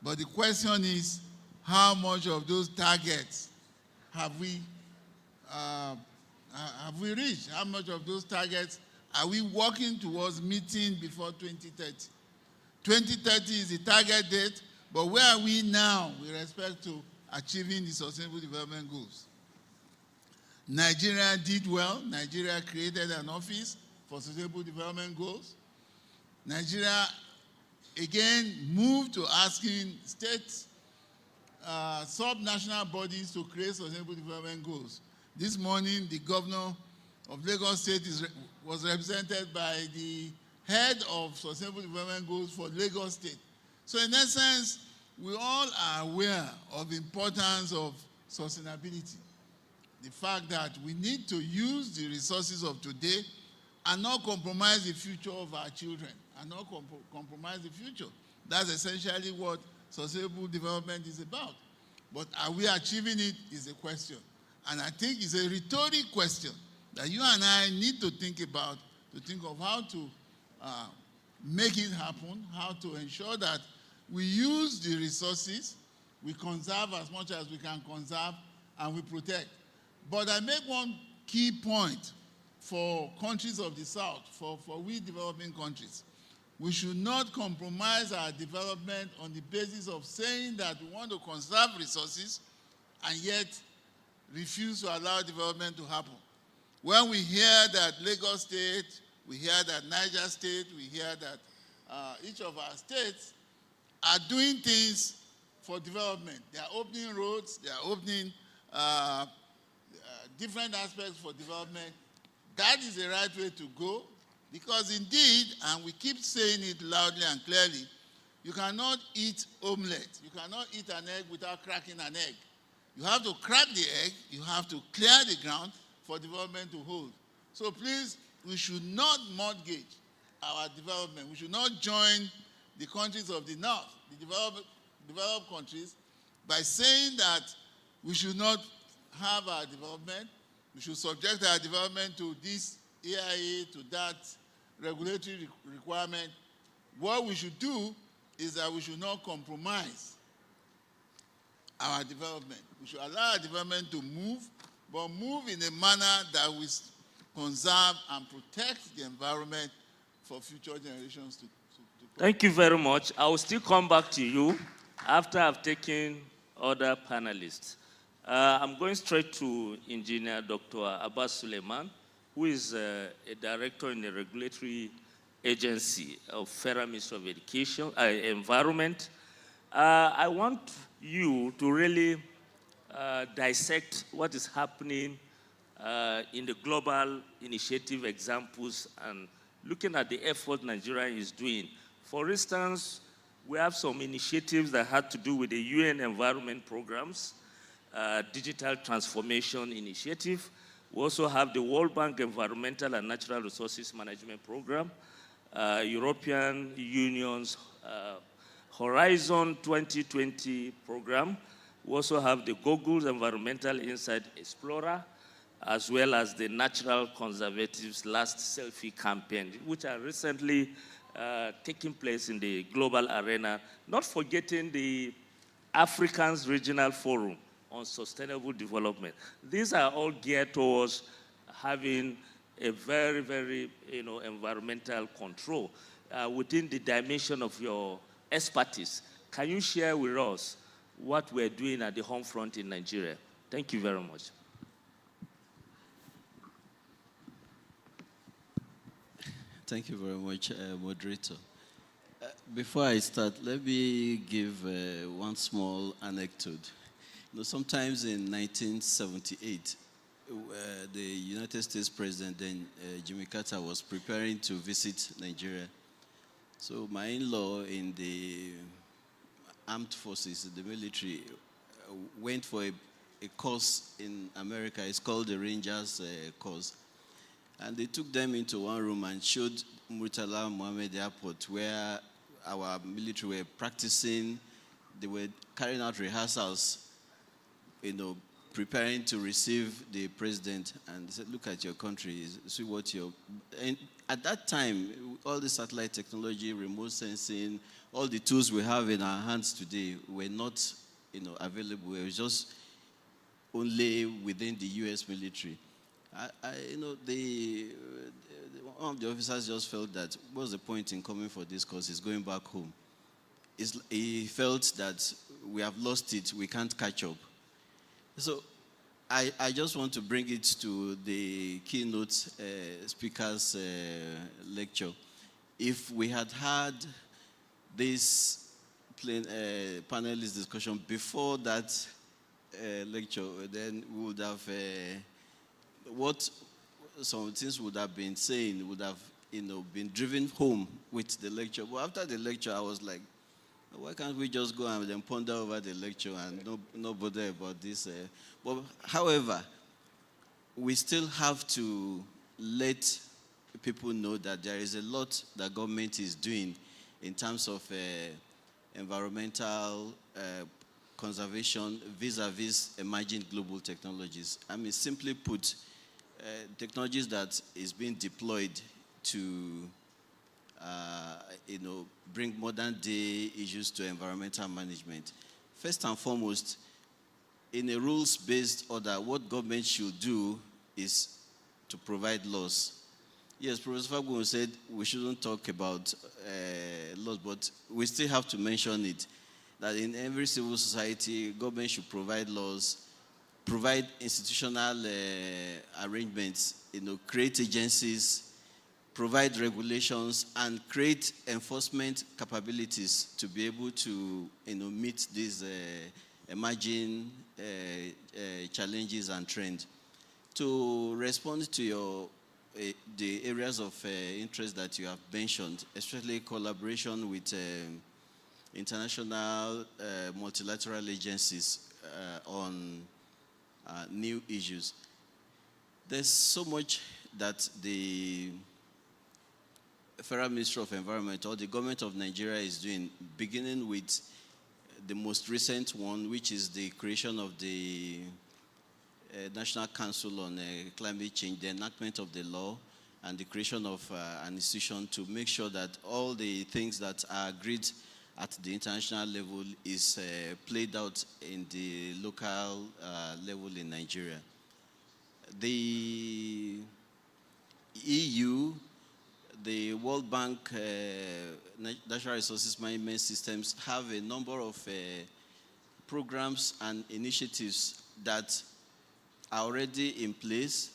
But the question is, how much of those targets have we reached? How much of those targets are we working towards meeting before 2030? 2030 is the target date, but where are we now with respect to achieving the Sustainable Development Goals? Nigeria did well. Nigeria created an office for Sustainable Development Goals. Nigeria, again, moved to asking states, sub-national bodies to create Sustainable Development Goals. This morning, the governor of Lagos State was represented by the head of Sustainable Development Goals for Lagos State. So in essence, we all are aware of the importance of sustainability. The fact that we need to use the resources of today and not compromise the future of our children, and not compromise the future. That's essentially what sustainable development is about. But are we achieving it is a question. And I think it's a rhetoric question that you and I need to think about, to think of how to make it happen, how to ensure that we use the resources, we conserve as much as we can conserve, and we protect. But I make one key point for countries of the South, for we developing countries. We should not compromise our development on the basis of saying that we want to conserve resources and yet refuse to allow development to happen. When we hear that Lagos State, we hear that Niger State, we hear that each of our states are doing things for development. They are opening roads, they are opening different aspects for development. That is the right way to go, because indeed, and we keep saying it loudly and clearly, you cannot eat omelette. You cannot eat an egg without cracking an egg. You have to crack the egg, you have to clear the ground for development to hold. So please, we should not mortgage our development. We should not join the countries of the North, the developed countries, by saying that we should not have our development. We should subject our development to this AIA, to that regulatory requirement. What we should do is that we should not compromise our development. We should allow our development to move, but move in a manner that will conserve and protect the environment for future generations to come. Thank you very much. I will still come back to you after I've taken other panelists. I'm going straight to Engineer Dr. Abbas Suleiman, who is a director in the regulatory agency of Federal Ministry of Education, Environment. I want you to really dissect what is happening in the global initiative examples and looking at the effort Nigeria is doing. For instance, we have some initiatives that had to do with the UN environment programs, digital transformation initiative. We also have the World Bank Environmental and Natural Resources Management Program, European Union's Horizon 2020 program. We also have the Google's Environmental Insight Explorer, as well as the Natural Conservatives Last Selfie campaign, which are recently taking place in the global arena, not forgetting the Africans Regional Forum on Sustainable Development. These are all geared towards having a very, very environmental control within the dimension of your expertise. Can you share with us what we're doing at the home front in Nigeria? Thank you very much. Thank you very much, moderator. Before I start, let me give one small anecdote. Sometimes in 1978, the United States President then, Jimmy Carter, was preparing to visit Nigeria. So my in-law in the armed forces, the military, went for a course in America. It's called the Rangers course. And they took them into one room and showed Murtala Mohammed Airport, where our military were practicing. They were carrying out rehearsals, preparing to receive the president. And they said, look at your country, see what you're... And at that time, all the satellite technology, remote sensing, all the tools we have in our hands today were not, available. It was just only within the U.S. military. One of the officers just felt that what's the point in coming for this course? He's going back home. He felt that we have lost it, we can't catch up. So I just want to bring it to the keynote speaker's lecture. If we had had this panelist discussion before that lecture, then we would have... what some things would have been saying would have, been driven home with the lecture. But after the lecture, I was like, why can't we just go and then ponder over the lecture and not bother about this? But however, we still have to let people know that there is a lot that government is doing in terms of environmental conservation vis-a-vis emerging global technologies. I mean, simply put, technologies that is being deployed to, bring modern day issues to environmental management. First and foremost, in a rules-based order, what government should do is to provide laws. Yes, Professor Fagbon said we shouldn't talk about laws, but we still have to mention it, that in every civil society, government should provide laws, provide institutional arrangements, create agencies, provide regulations, and create enforcement capabilities to be able to, meet these emerging challenges and trends. To respond to the areas of interest that you have mentioned, especially collaboration with international multilateral agencies on new issues. There's so much that the Federal Ministry of Environment or the government of Nigeria is doing, beginning with the most recent one, which is the creation of the National Council on Climate Change, the enactment of the law, and the creation of an institution to make sure that all the things that are agreed at the international level is played out in the local level in Nigeria. The EU, the World Bank Natural Resources Management Systems have a number of programs and initiatives that are already in place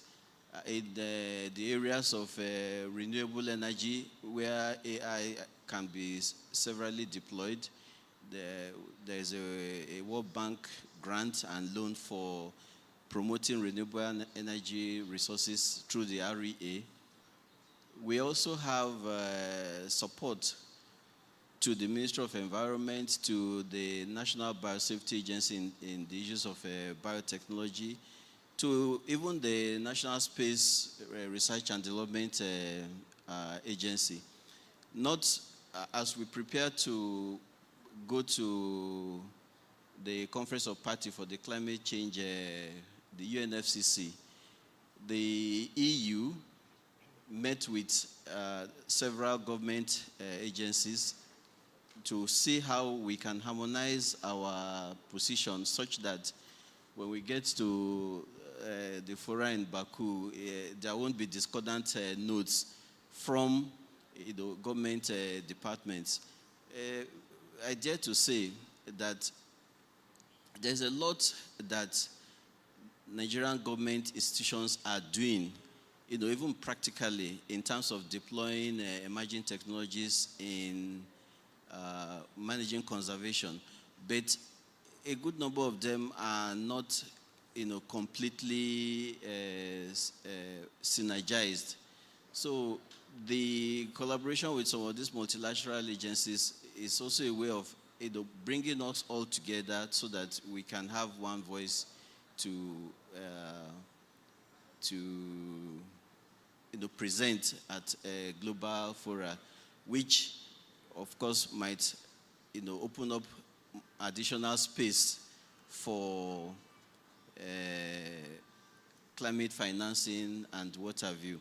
in the areas of renewable energy where AI can be severally deployed. There's a World Bank grant and loan for promoting renewable energy resources through the REA. We also have support to the Ministry of Environment, to the National Biosafety Agency in the issues of biotechnology, to even the National Space Research and Development Agency. Not as we prepare to go to the Conference of Parties for the Climate Change, the UNFCCC, the EU met with several government agencies to see how we can harmonize our position such that when we get to the forum in Baku, there won't be discordant notes from government departments. I dare to say that there's a lot that Nigerian government institutions are doing, even practically in terms of deploying emerging technologies in managing conservation. But a good number of them are not, completely synergized. So the collaboration with some of these multilateral agencies is also a way of bringing us all together so that we can have one voice to present at a global fora, which of course might open up additional space for climate financing and what have you.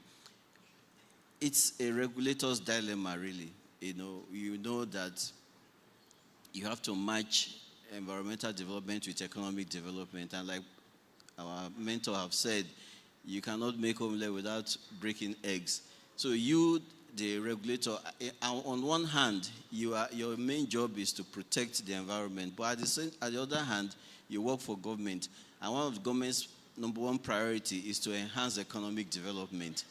It's a regulator's dilemma, really. You know that you have to match environmental development with economic development, and like our mentor have said, you cannot make omelette without breaking eggs. So you, the regulator, on one hand, your main job is to protect the environment, but at the other hand, you work for government, and one of the government's number one priority is to enhance economic development.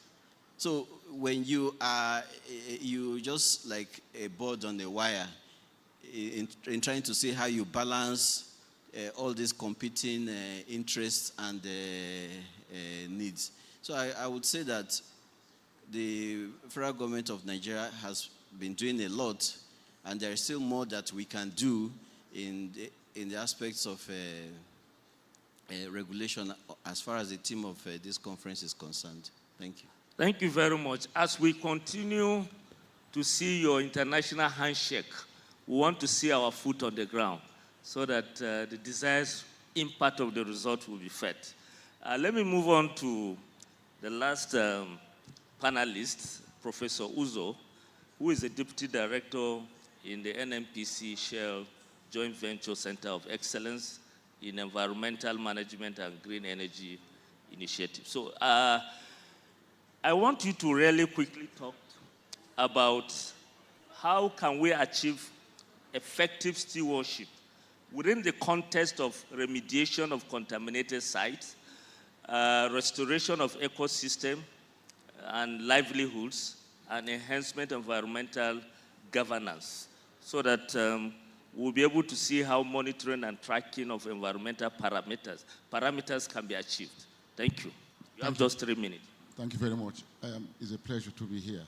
So when you just like a bird on a wire in trying to see how you balance all these competing interests and needs. So I would say that the federal government of Nigeria has been doing a lot, and there is still more that we can do in the aspects of regulation as far as the theme of this conference is concerned. Thank you. Thank you very much. As we continue to see your international handshake, we want to see our foot on the ground so that the desired impact of the result will be felt. Let me move on to the last panelist, Professor Uzo, who is the Deputy Director in the NNPC Shell Joint Venture Center of Excellence in Environmental Management and Green Energy Initiative. So I want you to really quickly talk about how can we achieve effective stewardship within the context of remediation of contaminated sites, restoration of ecosystem and livelihoods, and enhancement of environmental governance, so that we'll be able to see how monitoring and tracking of environmental parameters can be achieved. Thank you. You have just 3 minutes. Thank you very much. It's a pleasure to be here,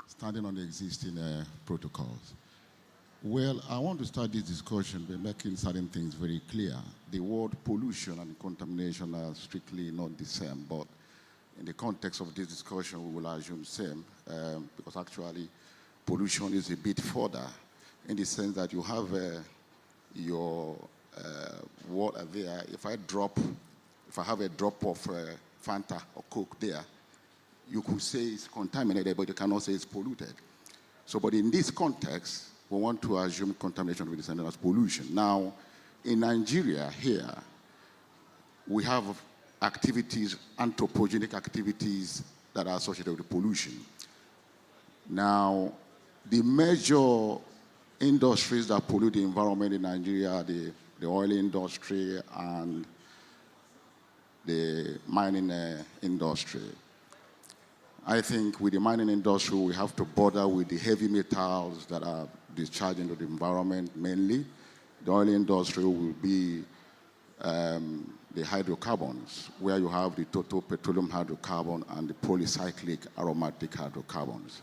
standing on the existing protocols. Well, I want to start this discussion by making certain things very clear. The word pollution and contamination are strictly not the same, but in the context of this discussion, we will assume same, because actually pollution is a bit further in the sense that you have your water there. If I have a drop of Fanta or Coke there, you could say it's contaminated, but you cannot say it's polluted. So, but in this context, we want to assume contamination with the same as pollution. Now, in Nigeria here, we have activities, anthropogenic activities that are associated with pollution. Now, the major industries that pollute the environment in Nigeria are the oil industry and the mining industry. I think with the mining industry, we have to bother with the heavy metals that are discharged into the environment mainly. The oil industry will be the hydrocarbons, where you have the total petroleum hydrocarbon and the polycyclic aromatic hydrocarbons.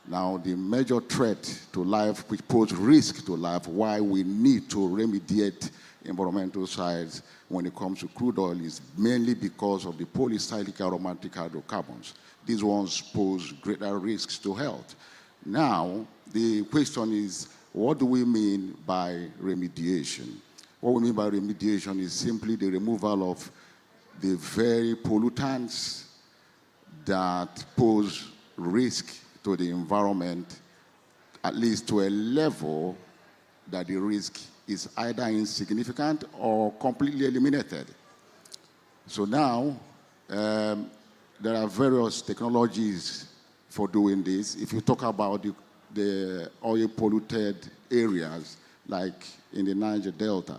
Now, the major threat to life, which pose risk to life, why we need to remediate environmental sides when it comes to crude oil is mainly because of the polycyclic aromatic hydrocarbons. These ones pose greater risks to health. Now, the question is, what do we mean by remediation? What we mean by remediation is simply the removal of the very pollutants that pose risk to the environment, at least to a level that the risk is either insignificant or completely eliminated. So now, there are various technologies for doing this. If you talk about the oil-polluted areas, like in the Niger Delta,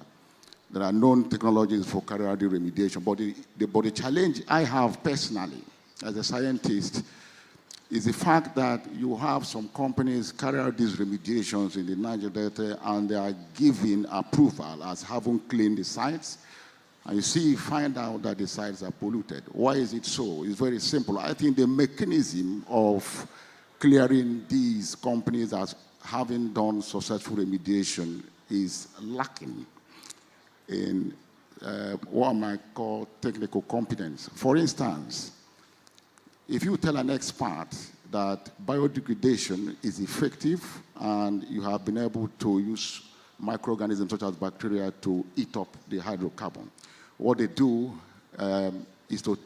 there are known technologies for carrying out the remediation. But the challenge I have personally, as a scientist, is the fact that you have some companies carry out these remediations in the Niger Delta and they are given approval as having cleaned the sites. And you find out that the sites are polluted. Why is it so? It's very simple. I think the mechanism of clearing these companies as having done successful remediation is lacking in what I might call technical competence. For instance, if you tell an expert that biodegradation is effective and you have been able to use microorganisms such as bacteria to eat up the hydrocarbon, what they do is to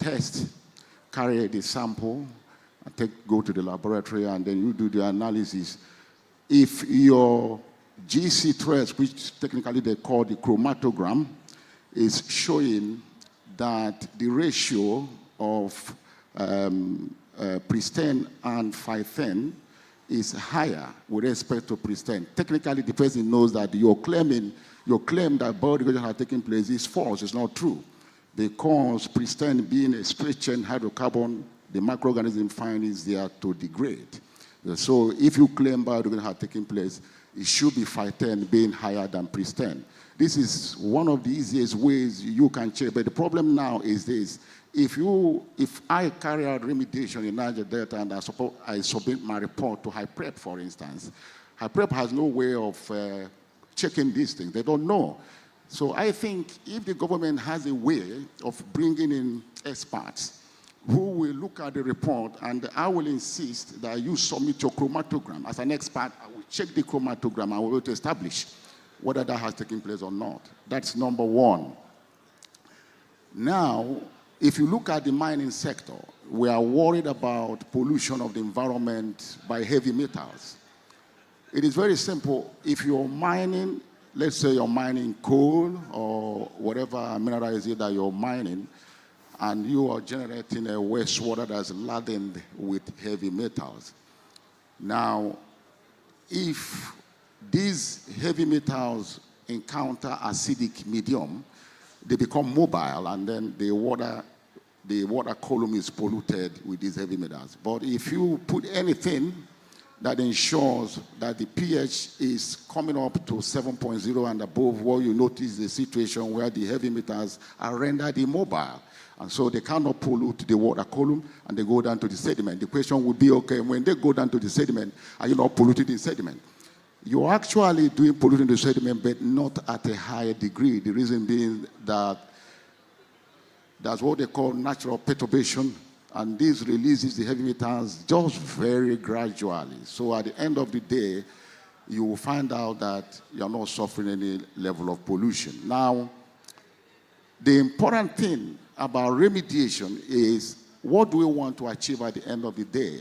carry the sample, and go to the laboratory, and then you do the analysis. If your GC trace, which technically they call the chromatogram, is showing that the ratio of pristine and phytane is higher with respect to pristine. Technically, the person knows that your claim that biodegradation has taken place is false. It's not true. Because pristine being a straight-chain hydrocarbon, the microorganism find is there to degrade. So if you claim biodegradation has taken place, it should be phytane being higher than pristine. This is one of the easiest ways you can check. But the problem now is this. If I carry out remediation in Niger Delta and I submit my report to HIPREP, for instance, HIPREP has no way of checking these things. They don't know. So I think if the government has a way of bringing in experts who will look at the report, and I will insist that you submit your chromatogram. As an expert, I will check the chromatogram and we will establish whether that has taken place or not. That's number one. Now, if you look at the mining sector, we are worried about pollution of the environment by heavy metals. It is very simple. If you're mining, let's say you're mining coal or whatever mineral is it that you're mining, and you are generating a wastewater that's laden with heavy metals. Now, if these heavy metals encounter acidic medium, they become mobile, and then the water column is polluted with these heavy metals. But if you put anything that ensures that the pH is coming up to 7.0 and above, what you notice the situation where the heavy metals are rendered immobile. And so they cannot pollute the water column, and they go down to the sediment. The question would be, okay, when they go down to the sediment, are you not polluting the sediment? You're actually doing polluting the sediment, but not at a higher degree. The reason being that that's what they call natural perturbation And this releases the heavy metals just very gradually. So at the end of the day, you will find out that you're not suffering any level of pollution. Now, the important thing about remediation is, what do we want to achieve at the end of the day?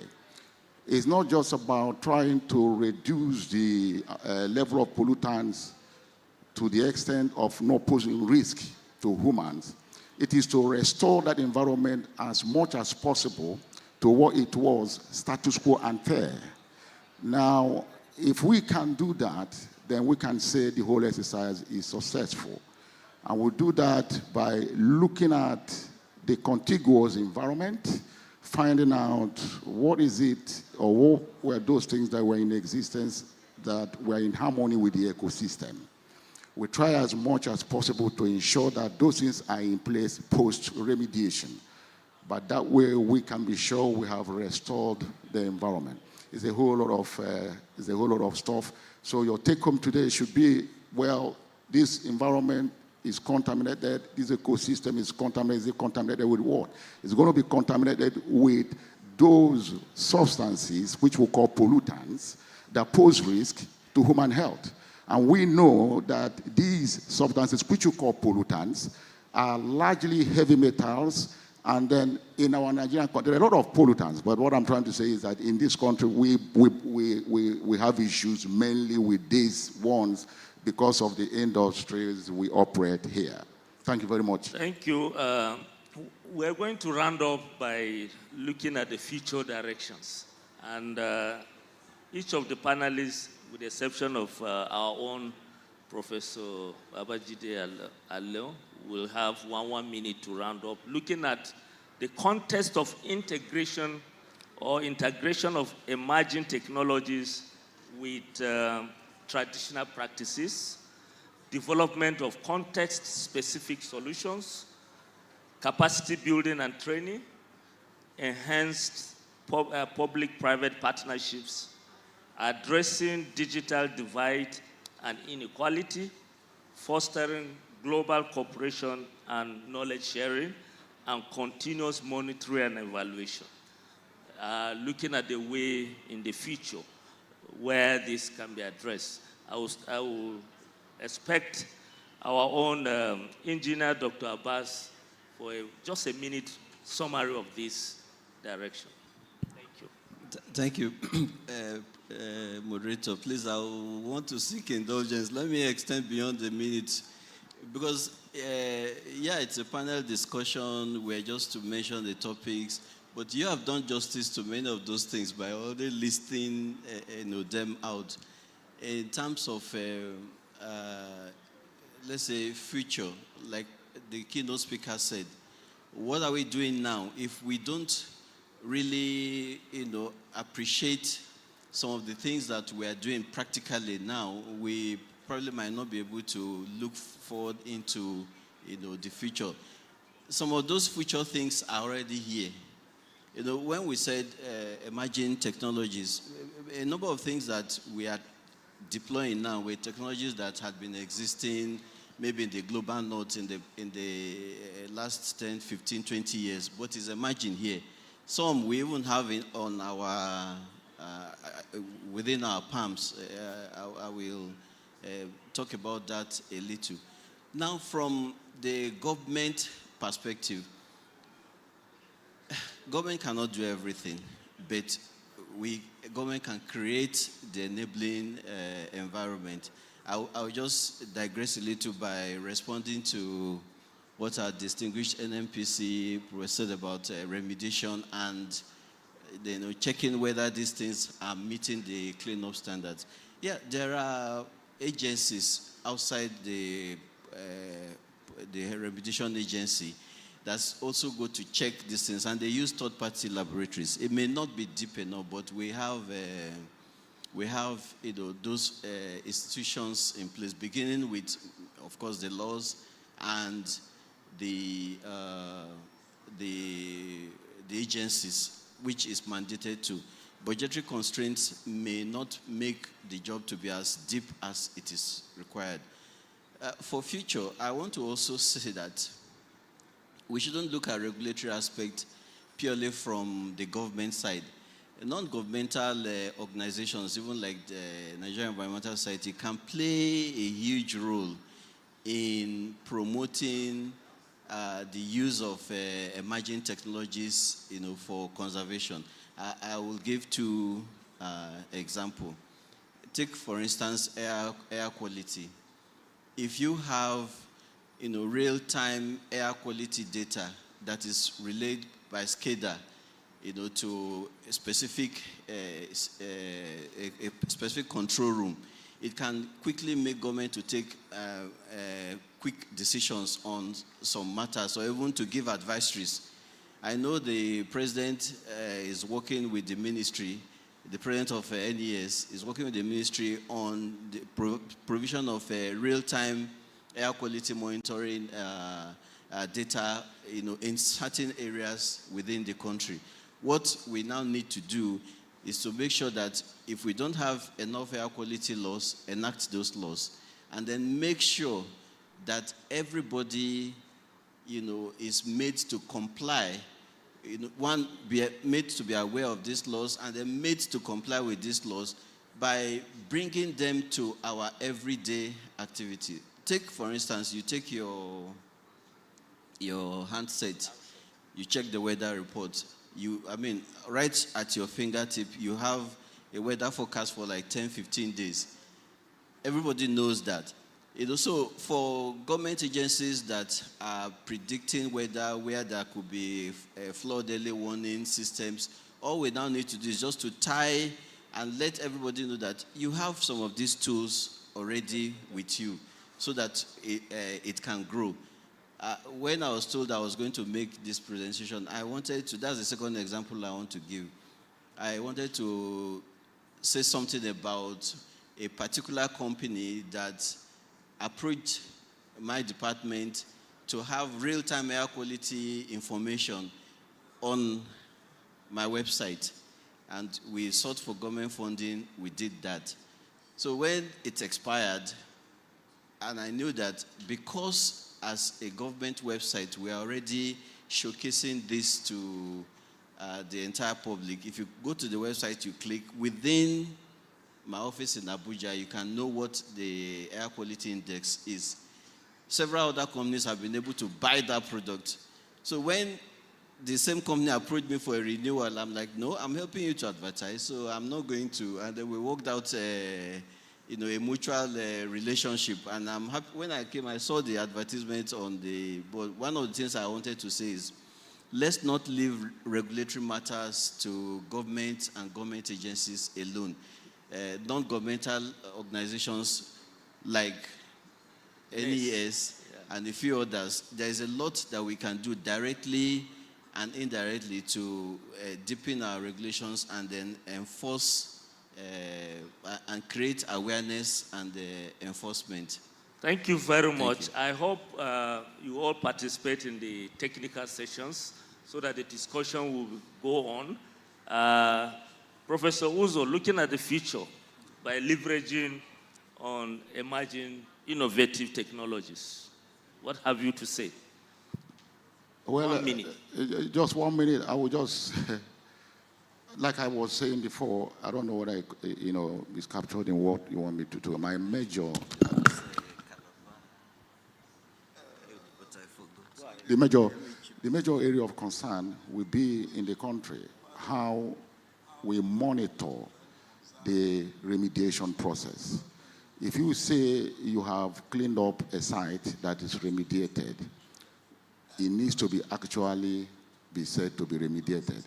It's not just about trying to reduce the level of pollutants to the extent of not posing risk to humans. It is to restore that environment as much as possible to what it was, status quo ante. Now, if we can do that, then we can say the whole exercise is successful. And we'll do that by looking at the contiguous environment, finding out what is it, or what were those things that were in existence that were in harmony with the ecosystem. We try as much as possible to ensure that those things are in place post-remediation. But that way we can be sure we have restored the environment. It's a whole lot of stuff. So your take-home today should be, well, this environment is contaminated, this ecosystem is contaminated. Is it contaminated with what? It's going to be contaminated with those substances, which we call pollutants, that pose risk to human health. And we know that these substances, which we call pollutants, are largely heavy metals. And then in our Nigerian country, there are a lot of pollutants. But what I'm trying to say is that in this country, we have issues mainly with these ones because of the industries we operate here. Thank you very much. Thank you. We're going to round up by looking at the future directions. And each of the panelists, with the exception of our own Professor Babajide Aleo, will have 1 minute to round up, looking at the context of integration of emerging technologies with traditional practices, development of context-specific solutions, capacity building and training, enhanced public-private partnerships, addressing digital divide and inequality, fostering global cooperation and knowledge sharing, and continuous monitoring and evaluation. Looking at the way in the future where this can be addressed. I will expect our own engineer, Dr. Abbas, for just a minute summary of this direction. Thank you. Thank you. Moderator, please, I want to seek indulgence. Let me extend beyond the minute, because, yeah, it's a panel discussion. We're just to mention the topics, but you have done justice to many of those things by already listing them out. In terms of, let's say, future, like the keynote speaker said, what are we doing now if we don't really, appreciate some of the things that we are doing practically now? We probably might not be able to look forward into, the future. Some of those future things are already here. When we said emerging technologies, a number of things that we are deploying now were technologies that had been existing maybe in the global north in the last 10, 15, 20 years, but is emerging here. Some we even have on our within our palms. I will talk about that a little. Now, from the government perspective, government cannot do everything, but government can create the enabling environment. I'll just digress a little by responding to what our distinguished NMPC said about remediation and checking whether these things are meeting the cleanup standards. Yeah, there are agencies outside the remediation agency that's also go to check these things, and they use third-party laboratories. It may not be deep enough, but we have those institutions in place, beginning with, of course, the laws and the agencies, which is mandated to. Budgetary constraints may not make the job to be as deep as it is required. For future, I want to also say that we shouldn't look at regulatory aspect purely from the government side. Non-governmental organizations, even like the Nigerian Environmental Society, can play a huge role in promoting the use of emerging technologies, for conservation. I will give two examples. Take, for instance, air quality. If you have, real-time air quality data that is relayed by SCADA, to a specific control room, it can quickly make government to take quick decisions on some matters, or even to give advisories. I know the president is working with the ministry. The president of NES is working with the ministry on the provision of real-time air quality monitoring data, in certain areas within the country. What we now need to do is to make sure that if we don't have enough air quality laws, enact those laws, and then make sure that everybody, is made to comply. One, be made to be aware of these laws, and then made to comply with these laws by bringing them to our everyday activity. Take, for instance, you take your handset, you check the weather report. Right at your fingertip, you have a weather forecast for like 10, 15 days. Everybody knows that. So for government agencies that are predicting weather, where there could be flood early warning systems, all we now need to do is just to tie and let everybody know that you have some of these tools already with you, so that it can grow. When I was told I was going to make this presentation, that's the second example I want to give. I wanted to say something about a particular company that approached my department to have real-time air quality information on my website. And we sought for government funding, we did that. So when it expired, and I knew that because as a government website, we are already showcasing this to the entire public. If you go to the website, you click, within my office in Abuja, you can know what the air quality index is. Several other companies have been able to buy that product. So when the same company approached me for a renewal, I'm like, no, I'm helping you to advertise, so I'm not going to. And then we worked out a mutual relationship. And I'm happy. When I came, I saw the advertisement on the board. One of the things I wanted to say is, let's not leave regulatory matters to government and government agencies alone. Non-governmental organizations like NES and a few others, there is a lot that we can do directly and indirectly to deepen our regulations and then enforce and create awareness and enforcement. Thank you very much. I hope you all participate in the technical sessions so that the discussion will go on. Professor Uzo, looking at the future by leveraging on emerging innovative technologies, what have you to say? Well, 1 minute. Just 1 minute. I will just, like I was saying before, I don't know what is captured in what you want me to do. My major, the major area of concern will be in the country, how we monitor the remediation process. If you say you have cleaned up a site that is remediated, it needs to be actually be said to be remediated.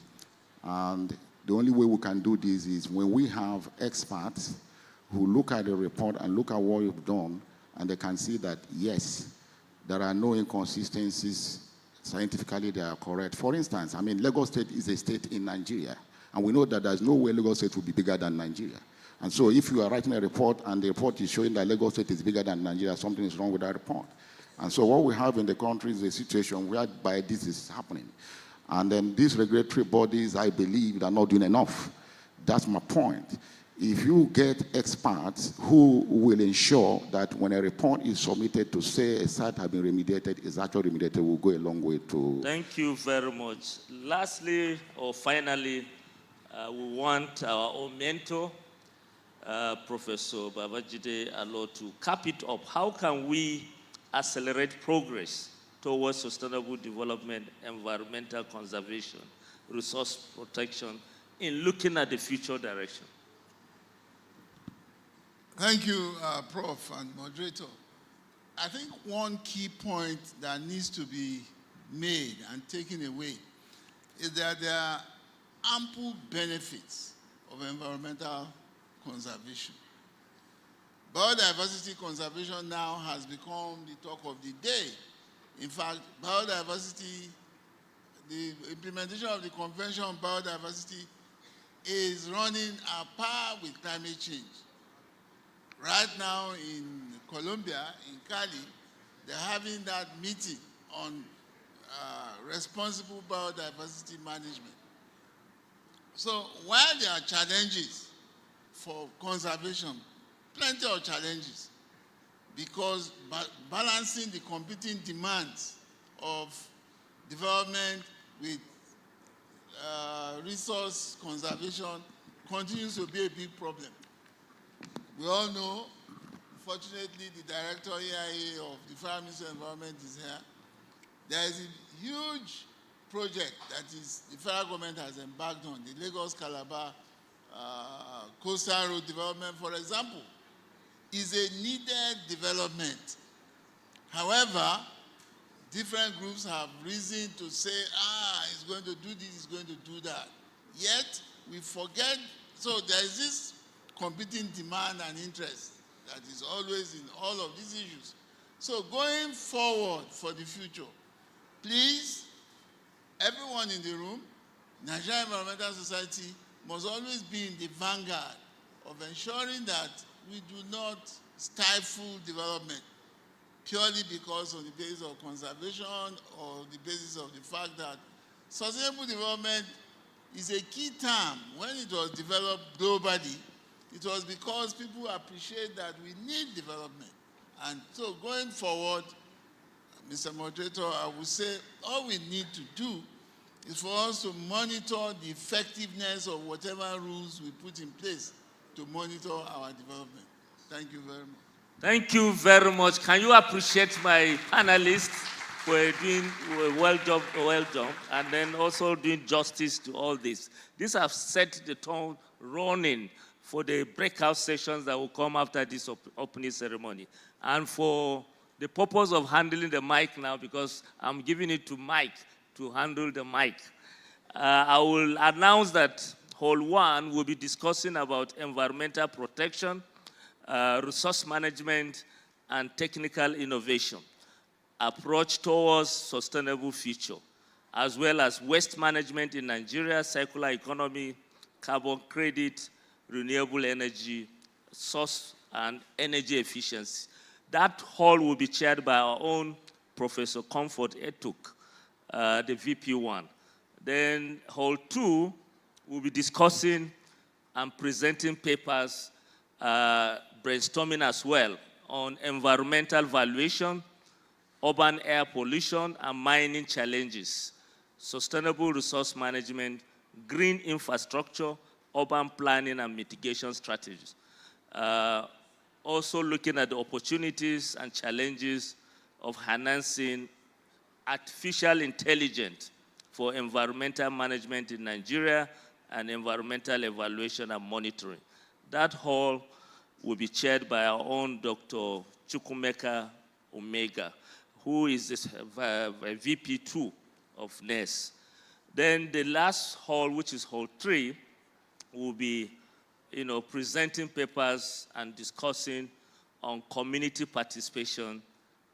And the only way we can do this is when we have experts who look at the report and look at what you've done, and they can see that, yes, there are no inconsistencies. Scientifically, they are correct. For instance, Lagos State is a state in Nigeria, and we know that there's no way Lagos State will be bigger than Nigeria. And so if you are writing a report and the report is showing that Lagos State is bigger than Nigeria, something is wrong with that report. And so what we have in the country is a situation whereby this is happening. And then these regulatory bodies, I believe, are not doing enough. That's my point. if you get experts who will ensure that when a report is submitted to say a site has been remediated, is actually remediated, will go a long way to... Thank you very much. Lastly, or finally, we want our own mentor, Professor Babajide Alo, to cap it up. How can we accelerate progress towards sustainable development, environmental conservation, resource protection, in looking at the future direction? Thank you, Prof. and moderator. I think one key point that needs to be made and taken away is that there are ample benefits of environmental conservation. Biodiversity conservation now has become the talk of the day. In fact, biodiversity, the implementation of the Convention on Biodiversity is running at par with climate change. Right now in Colombia, in Cali, they're having that meeting on responsible biodiversity management. So while there are challenges for conservation, plenty of challenges, because balancing the competing demands of development with resource conservation continues to be a big problem. We all know, fortunately, the director EIA of the Federal Ministry of Environment is here. There is a huge project that the federal government has embarked on, the Lagos-Calabar coastal road development, for example, is a needed development. However, different groups have reason to say, it's going to do this, it's going to do that. Yet, we forget, so there is this competing demand and interest that is always in all of these issues. So going forward for the future, please, everyone in the room, Nigerian Environmental Society must always be in the vanguard of ensuring that we do not stifle development purely because of the basis of conservation or the basis of the fact that sustainable development is a key term. When it was developed globally, it was because people appreciate that we need development. And so going forward, Mr. Moderator, I would say all we need to do is for us to monitor the effectiveness of whatever rules we put in place to monitor our development. Thank you very much. Thank you very much. Can you appreciate my panelists for doing well done, and then also doing justice to all this. These have set the tone running for the breakout sessions that will come after this opening ceremony. And for the purpose of handling the mic now, because I'm giving it to Mike to handle the mic, I will announce that Hall 1 will be discussing about environmental protection, resource management, and technical innovation, approach towards sustainable future, as well as waste management in Nigeria, circular economy, carbon credit, renewable energy, source and energy efficiency. That hall will be chaired by our own Professor Comfort Etuk, the VP1. Then Hall 2 will be discussing and presenting papers, brainstorming as well on environmental valuation, urban air pollution and mining challenges, sustainable resource management, green infrastructure, urban planning and mitigation strategies. Also looking at the opportunities and challenges of harnessing artificial intelligence for environmental management in Nigeria and environmental evaluation and monitoring. That hall will be chaired by our own Dr. Chukwumeka Omega, who is this, VP2 of NES. Then the last hall, which is Hall 3, will be presenting papers and discussing on community participation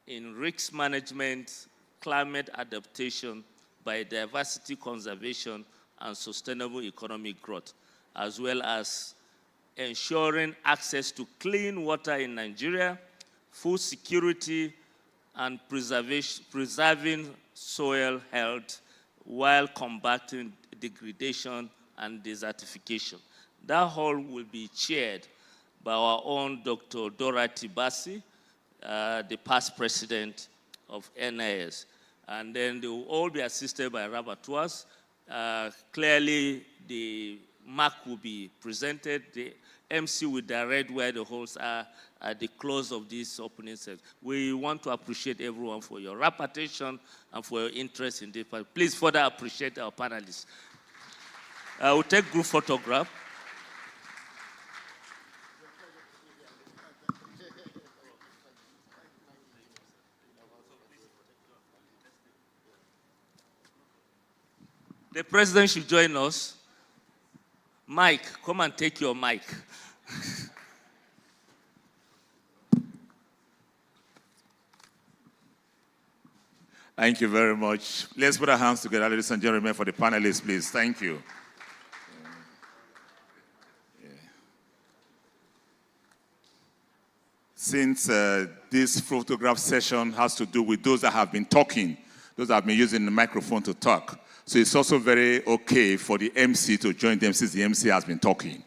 in risk management, climate adaptation, biodiversity conservation, and sustainable economic growth, as well as ensuring access to clean water in Nigeria, food security, and preserving soil health while combating degradation and desertification. That hall will be chaired by our own Dr. Dorothy Bassi, the past president of NIS. And then they will all be assisted by rapporteurs. Clearly, the mark will be presented. The MC will direct where the halls are at the close of this opening session. We want to appreciate everyone for your representation and for your interest in this. Please further appreciate our panelists. We'll take group photograph. The president should join us. Mike, come and take your mic. Thank you very much. Let's put our hands together, ladies and gentlemen, for the panelists, please. Thank you. Since this photograph session has to do with those that have been talking, those that have been using the microphone to talk, so it's also very okay for the MC to join them since the MC has been talking.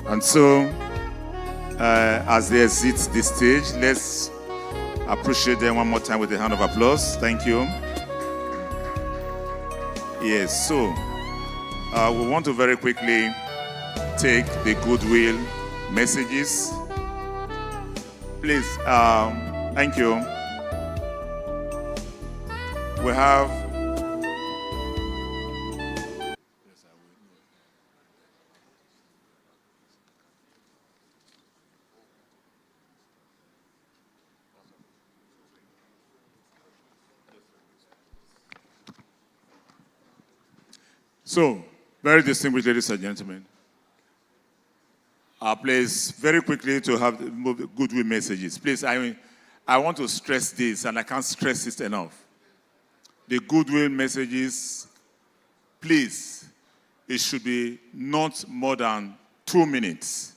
And so, as they exit the stage, let's appreciate them one more time with a round of applause. Thank you. Yes, so we want to very quickly take the Goodwill messages. Please, thank you. We have So, very distinguished ladies and gentlemen, please, very quickly to have the Goodwill messages. Please, I want to stress this, and I can't stress it enough. The Goodwill messages, please, it should be not more than 2 minutes.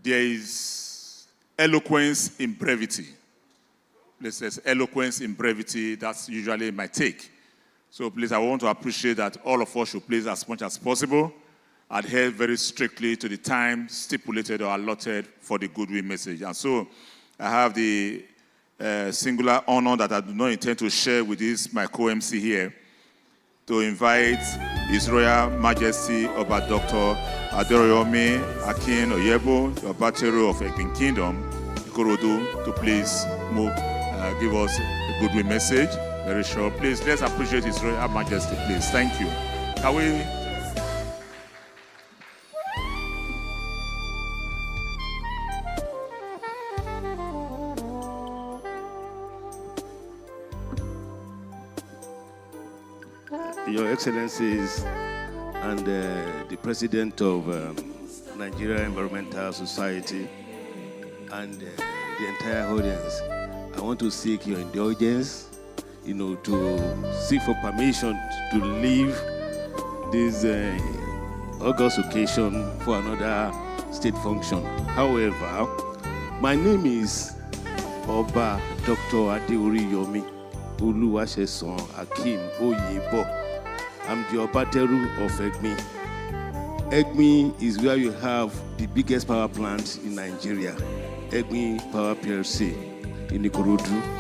There is eloquence in brevity. Please, there's eloquence in brevity. That's usually my take. So please, I want to appreciate that all of us should please, as much as possible, adhere very strictly to the time stipulated or allotted for the Goodwill message. And so I have the singular honor that I do not intend to share with this, my co-MC here, to invite His Royal Majesty Oba Dr. Adoroyomi Akin Oyebo, the Obatero of Egin Kingdom, Ikorodu, to please move, give us a Goodwill message. Very short. Please, let's appreciate His Royal Majesty, please. Thank you. Can we? Your Excellencies and the President of Nigerian Environmental Society and the entire audience, I want to seek your indulgence, to seek for permission to leave this August occasion for another state function. However, my name is Oba Dr. Adeoriyomi Oluwasesan Akim Oyebo. I'm the Obateru of Egmi. Egmi is where you have the biggest power plant in Nigeria, Egmi Power PLC in Ikorodu.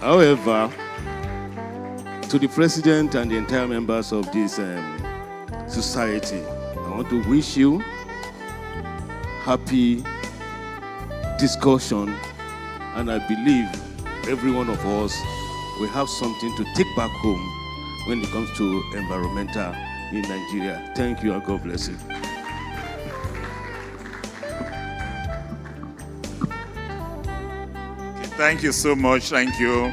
However, to the President and the entire members of this society, I want to wish you happy discussion, and I believe every one of us will have something to take back home when it comes to environmental in Nigeria. Thank you and God bless you. Thank you so much. Thank you.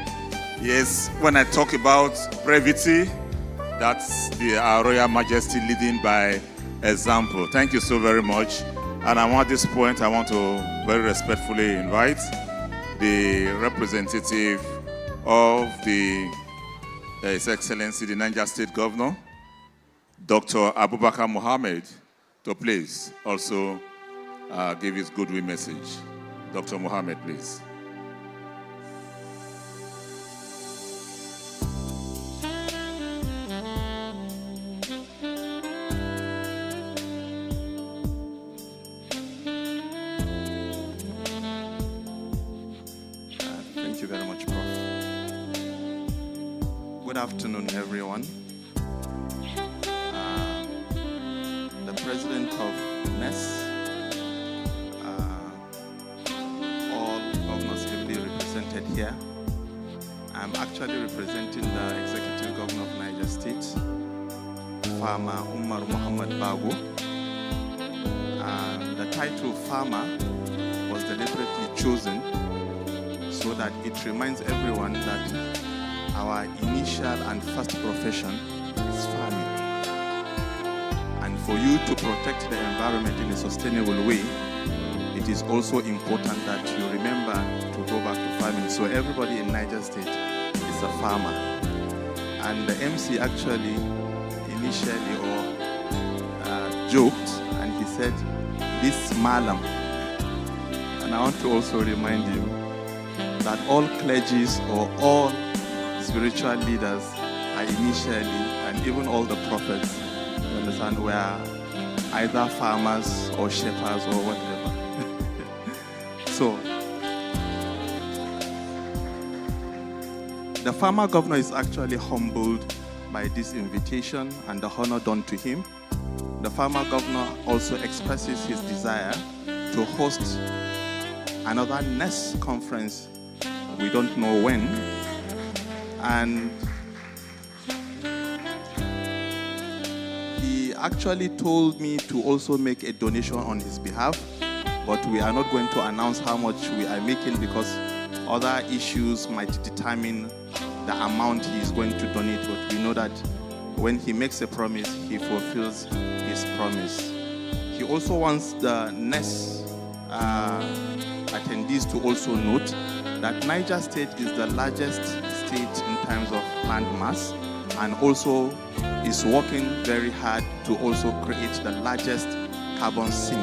Yes, when I talk about brevity, that's our Royal Majesty leading by example. Thank you so very much. And at this point, I want to very respectfully invite the representative of His Excellency, the Niger State Governor, Dr. Abubakar Mohammed, to please also give his goodwill message. Dr. Mohammed, please. Thank you very much, Prof. Good afternoon, everyone. The President of NES, all governors heavily represented here. I'm actually representing the Executive Governor of Niger State, Farmer Umar Muhammad Bago. The title Farmer was deliberately chosen so that it reminds everyone that our initial and first profession is farming. And for you to protect the environment in a sustainable way, it is also important that you remember to go back to farming. So everybody in Niger State is a farmer. And the MC actually initially joked and he said, this malam. And I want to also remind you that all clergies or all spiritual leaders are initially, and even all the prophets, you understand, were either farmers or shepherds or whatever. So, the farmer governor is actually humbled by this invitation and the honor done to him. The farmer governor also expresses his desire to host another NES conference. We don't know when. And he actually told me to also make a donation on his behalf, but we are not going to announce how much we are making because other issues might determine the amount he is going to donate. But we know that when he makes a promise, he fulfills his promise. He also wants the NES attendees to also note that Niger State is the largest state in terms of land mass and also is working very hard to also create the largest carbon sink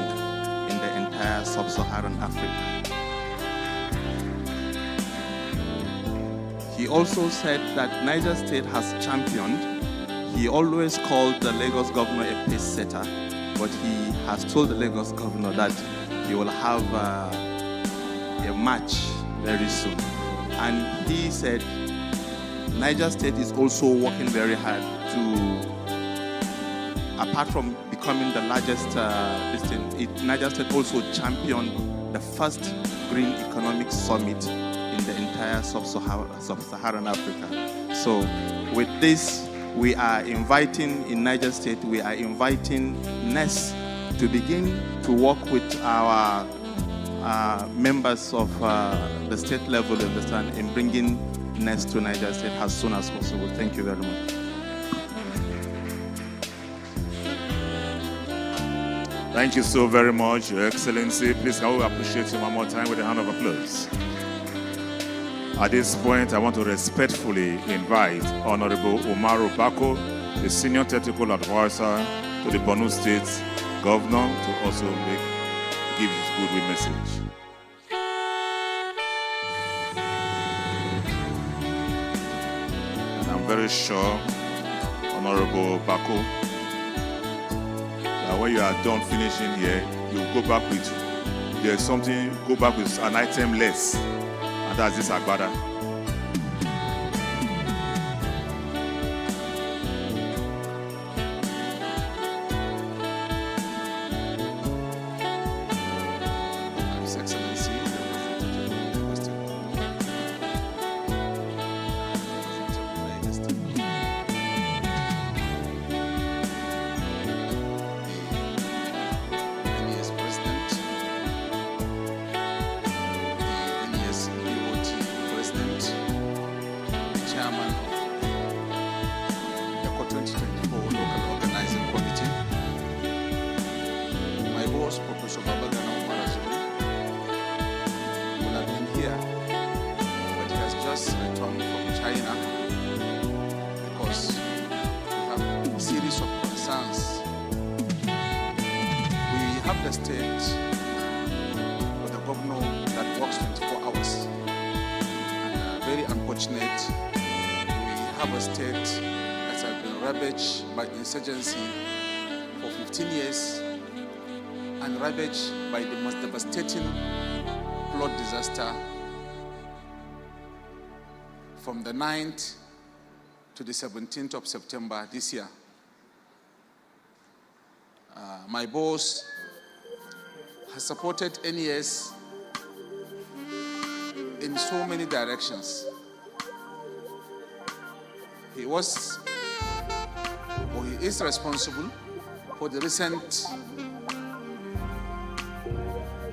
in the entire sub-Saharan Africa. He also said that Niger State has championed. He always called the Lagos governor a pace setter, but he has told the Lagos governor that he will have a match very soon. And he said Niger State is also working very hard to, apart from becoming the largest Niger State also championed the first Green Economic Summit in the entire sub-Saharan Africa. So with this, we are inviting in Niger State, we are inviting NES to begin to work with our members of the state level, understand, in bringing NES to Niger State as soon as possible. Thank you very much. Thank you so very much, Your Excellency. Please, I will appreciate you one more time with a hand of applause. At this point, I want to respectfully invite Honorable Umaru Bako, the Senior Technical Advisor to the Borno State Governor, to also give his goodwill message. And I'm very sure, Honorable Bako, that when you are done finishing here, you'll go back with, there's something, go back with an item less, and that's this agbada. President, chairman of Eko 2024 Local Organizing Committee. My boss, Professor Babagana Umarazuri, would have been here, but he has just returned from China because we have a series of concerns. We have the state with the governor that works 24 hours. And very unfortunate, we have a state that has been ravaged by insurgency for 15 years and ravaged by the most devastating flood disaster from the 9th to the 17th of September this year. My boss has supported NES in so many directions. He was, or he is responsible for the recent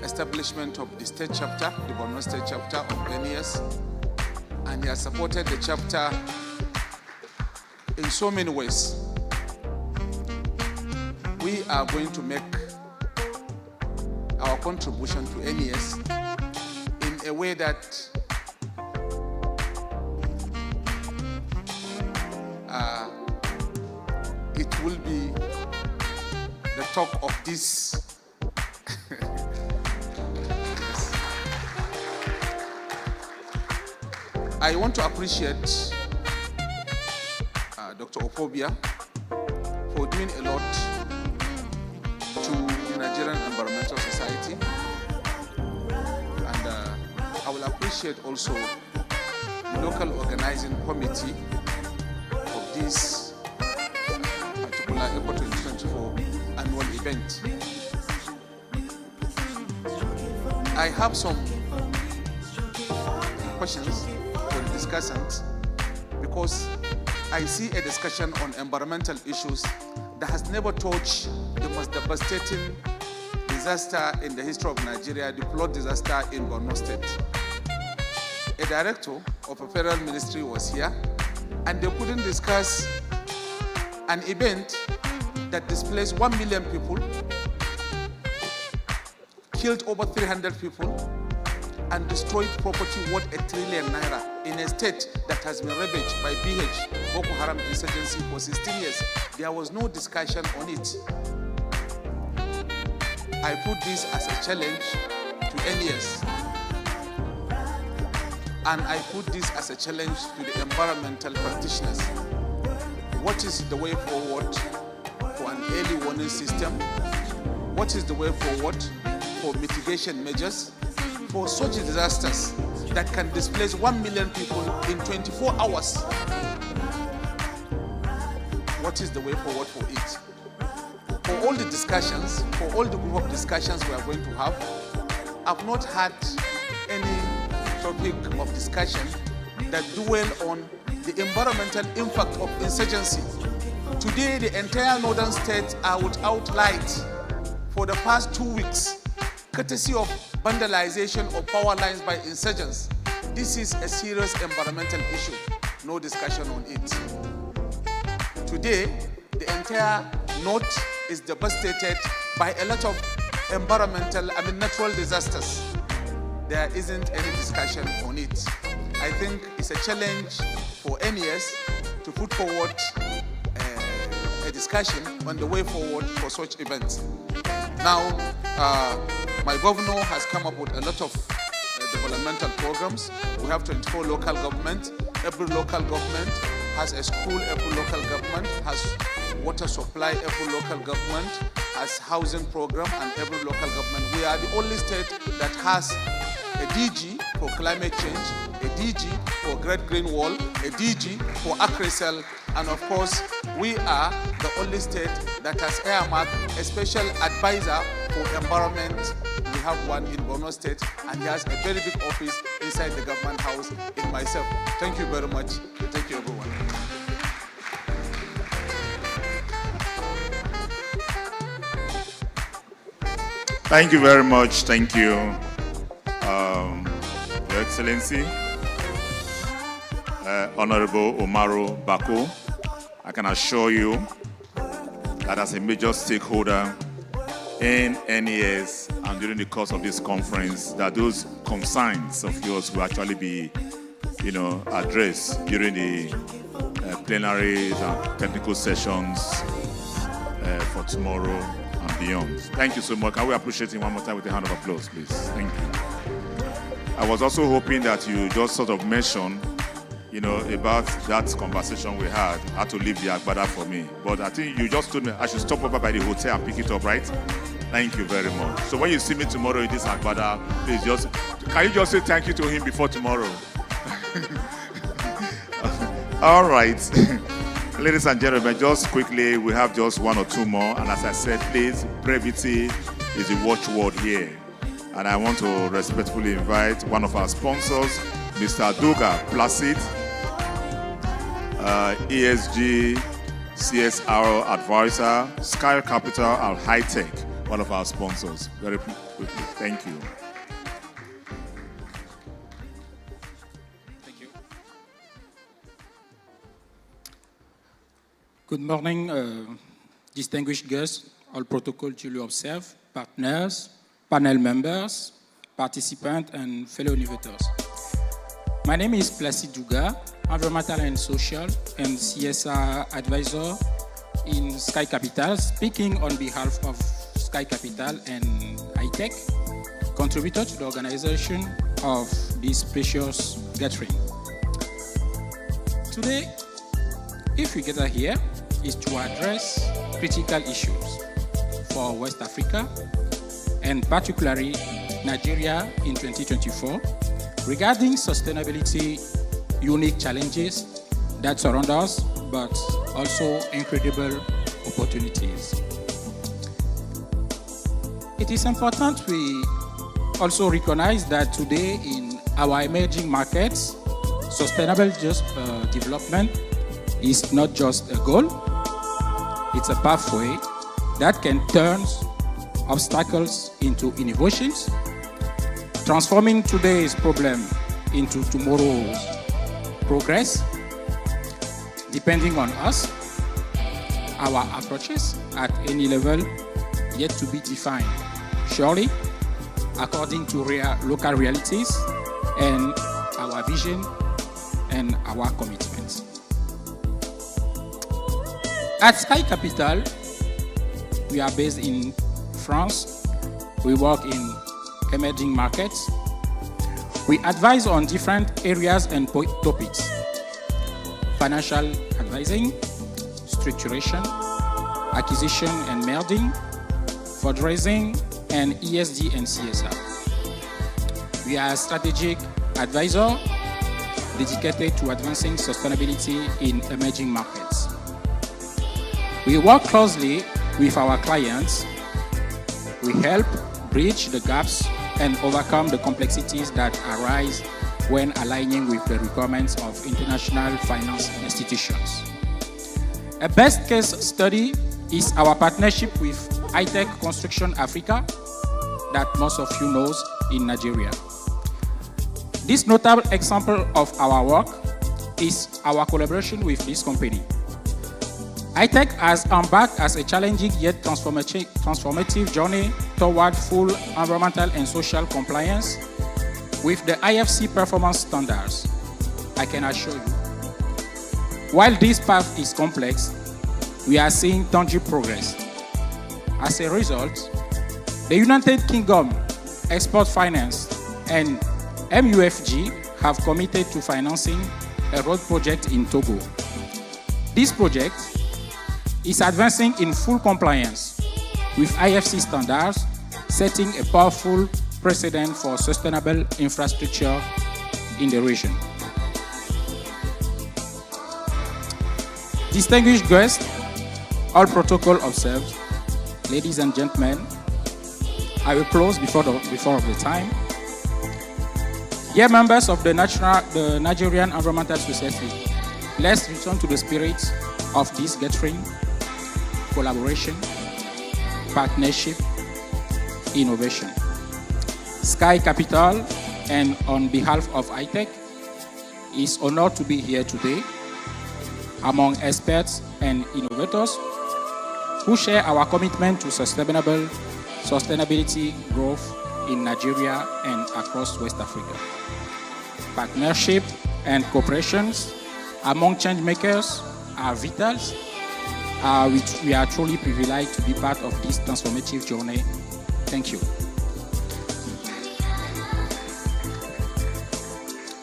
establishment of the state chapter, the Borno state chapter of NES, and he has supported the chapter in so many ways. We are going to make our contribution to NES in a way that it will be the talk of this. I want to appreciate Dr. Ophobia for doing a lot to the Nigerian Environmental Society. And I will appreciate also the local organizing committee of this particular Eko 2024 annual event. I have some questions for the discussants because I see a discussion on environmental issues that has never touched the most devastating disaster in the history of Nigeria, the flood disaster in Borno State. A director of a federal ministry was here, and they couldn't discuss an event that displaced 1 million people, killed over 300 people, and destroyed property worth 1 trillion naira in a state that has been ravaged by BH, Boko Haram insurgency, for 16 years. There was no discussion on it. I put this as a challenge to NES. And I put this as a challenge to the environmental practitioners. What is the way forward for an early warning system? What is the way forward for mitigation measures for such disasters that can displace 1 million people in 24 hours? What is the way forward for it? For all the discussions, for all the group of discussions we are going to have, I've not had any topic of discussion that dwell on the environmental impact of insurgency. Today, the entire northern states are without light for the past 2 weeks, courtesy of vandalization of power lines by insurgents. This is a serious environmental issue. No discussion on it. Today, the entire north is devastated by a lot of natural disasters. There isn't any discussion on it. I think it's a challenge for NES to put forward a discussion on the way forward for such events. Now, my governor has come up with a lot of developmental programs. We have 24 local governments. Every local government has a school, every local government has water supply, every local government has housing program, and every local government. We are the only state that has a DG for climate change, a DG for Great Green Wall, a DG for AgriCell, and of course, we are the only state that has earmarked a special advisor for environment. We have one in Borno State, and he has a very big office inside the government house in myself. Thank you very much. Thank you, everyone. Thank you very much. Thank you, Your Excellency. Honorable Umaru Bako. I can assure you that as a major stakeholder in NES and during the course of this conference, that those concerns of yours will actually be, addressed during the plenaries and technical sessions for tomorrow and beyond. Thank you so much. Can we appreciate him one more time with a hand of applause, please? Thank you. I was also hoping that you just sort of mention, about that conversation we had, how to leave the agbada for me. But I think you just told me I should stop over by the hotel and pick it up, right? Thank you very much. So when you see me tomorrow in this agbada, please can you just say thank you to him before tomorrow? All right. Ladies and gentlemen, just quickly, we have just one or two more. And as I said, please, brevity is the watchword here. And I want to respectfully invite one of our sponsors, Mr. Duga Placid, ESG, CSR advisor, Sky Capital, and High Tech, one of our sponsors. Very quickly. Thank you. Thank you. Good morning, distinguished guests, all protocol duly observed, partners, panel members, participants, and fellow innovators. My name is Placid Duga, environmental and social and CSR advisor in Sky Capital, speaking on behalf of Sky Capital and High-Tech, contributor to the organization of this precious gathering. Today, if we gather here, is to address critical issues for West Africa and particularly Nigeria in 2024 regarding sustainability, unique challenges that surround us, but also incredible opportunities. It is important we also recognize that today in our emerging markets, sustainable development is not just a goal, it's a pathway that can turn obstacles into innovations, transforming today's problem into tomorrow's progress, depending on us, our approaches at any level yet to be defined, surely according to local realities and our vision and our commitments. At Sky Capital, we are based in France. We work in emerging markets. We advise on different areas and topics: financial advising, structuration, acquisition and merging, fundraising, and ESG and CSR. We are a strategic advisor dedicated to advancing sustainability in emerging markets. We work closely with our clients. We help bridge the gaps and overcome the complexities that arise when aligning with the requirements of international finance institutions. A best case study is our partnership with High-Tech Construction Africa that most of you know in Nigeria. This notable example of our work is our collaboration with this company. High-Tech has embarked as a challenging yet transformative journey toward full environmental and social compliance with the IFC performance standards. I can assure you. While this path is complex, we are seeing tangible progress. As a result, the United Kingdom, Export Finance, and MUFG have committed to financing a road project in Togo. This project is advancing in full compliance with IFC standards, setting a powerful precedent for sustainable infrastructure in the region. Distinguished guests, all protocol observed, ladies and gentlemen, I will close before the time. Dear members of the Nigerian Environmental Society, let's return to the spirit of this gathering: collaboration, partnership, innovation. Sky Capital, and on behalf of High-Tech, is honored to be here today among experts and innovators who share our commitment to sustainability growth in Nigeria and across West Africa. Partnership and cooperations among change makers are vital. We are truly privileged to be part of this transformative journey. Thank you.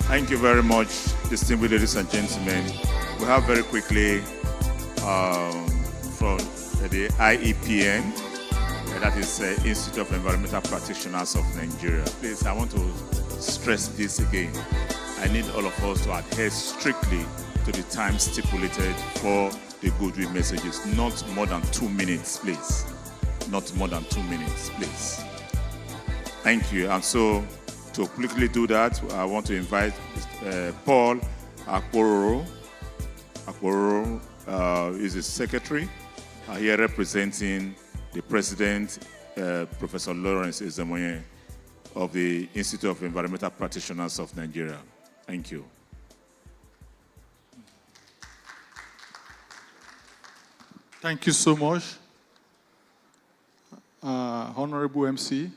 Thank you very much, distinguished ladies and gentlemen. We have very quickly from the IEPN, that is Institute of Environmental Practitioners of Nigeria. Please, I want to stress this again. I need all of us to adhere strictly to the time stipulated for the Goodwill messages. Not more than 2 minutes, please. Not more than 2 minutes, please. Thank you. And so, to quickly do that, I want to invite Paul Akpororo. Akpororo is the secretary here representing the president, Professor Lawrence Ezemoye of the Institute of Environmental Practitioners of Nigeria. Thank you. Thank you so much, Honorable MC.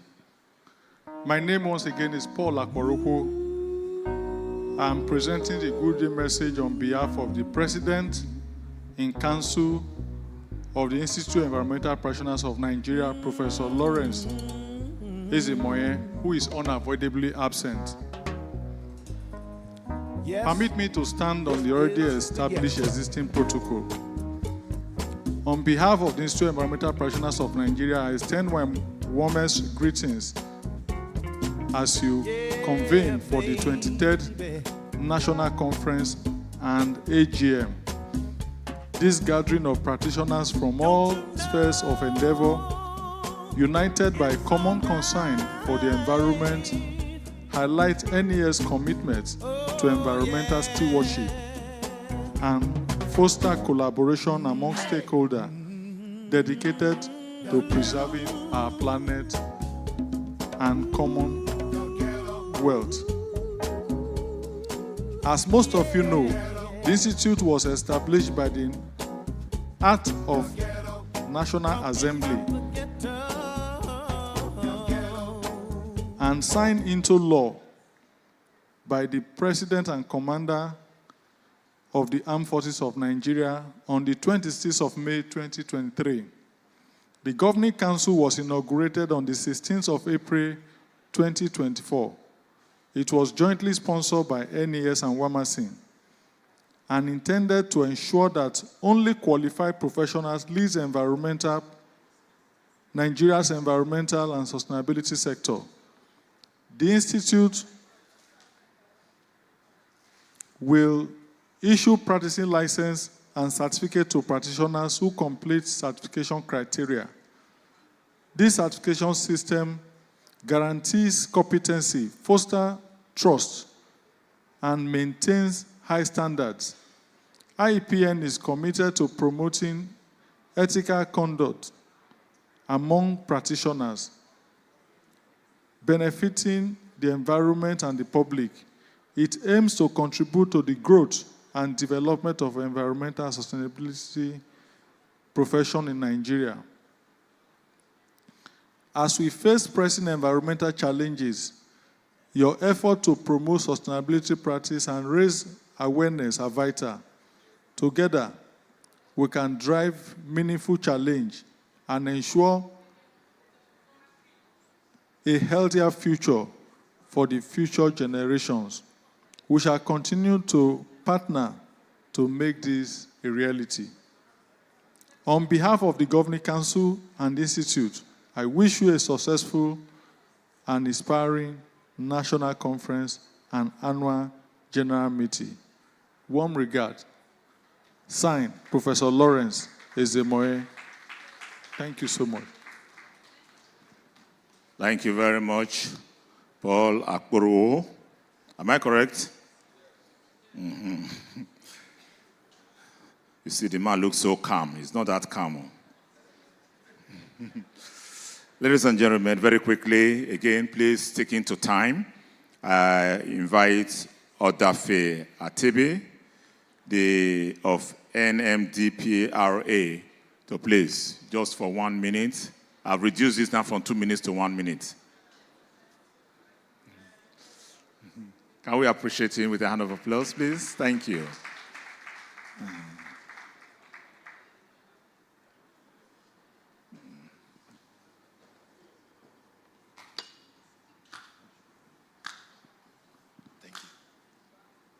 My name once again is Paul Akporoko. I'm presenting the Goodwill message on behalf of the President in Council of the Institute of Environmental Practitioners of Nigeria, Professor Lawrence Ezemoye, who is unavoidably absent. Yes. Permit me to stand on the already established existing protocol. On behalf of the Institute of Environmental Practitioners of Nigeria, I extend my warmest greetings as you convene for the 23rd National Conference and AGM. This gathering of practitioners from all spheres of endeavor, united by common concern for the environment, highlight NES commitment to environmental stewardship and foster collaboration among stakeholders dedicated to preserving our planet and common wealth. As most of you know, the Institute was established by the Act of National Assembly and signed into law by the President and Commander of the Armed Forces of Nigeria on the 26th of May 2023. The Governing Council was inaugurated on the 16th of April 2024. It was jointly sponsored by NES and WAMASIN and intended to ensure that only qualified professionals lead Nigeria's environmental and sustainability sector. The Institute will issue practicing license and certificate to practitioners who complete certification criteria. This certification system guarantees competency, fosters trust, and maintains high standards. IEPN is committed to promoting ethical conduct among practitioners, benefiting the environment and the public. It aims to contribute to the growth and development of environmental sustainability profession in Nigeria. As we face pressing environmental challenges, your effort to promote sustainability practice and raise awareness are vital. Together, we can drive meaningful change and ensure a healthier future for the future generations. We shall continue to partner to make this a reality. On behalf of the Governing Council and the Institute, I wish you a successful and inspiring National Conference and Annual General Meeting. Warm regard. Signed, Professor Lawrence Ezemoye. Thank you so much. Thank you very much, Paul Akpororo. Am I correct? Mm-hmm. You see, the man looks so calm. He's not that calm. Ladies and gentlemen, very quickly, again, please stick into time. I invite Odafe Atebe, of NMDPRA, to please, just for 1 minute. I've reduced this now from 2 minutes to 1 minute. Can we appreciate him with a hand of applause, please? Thank you.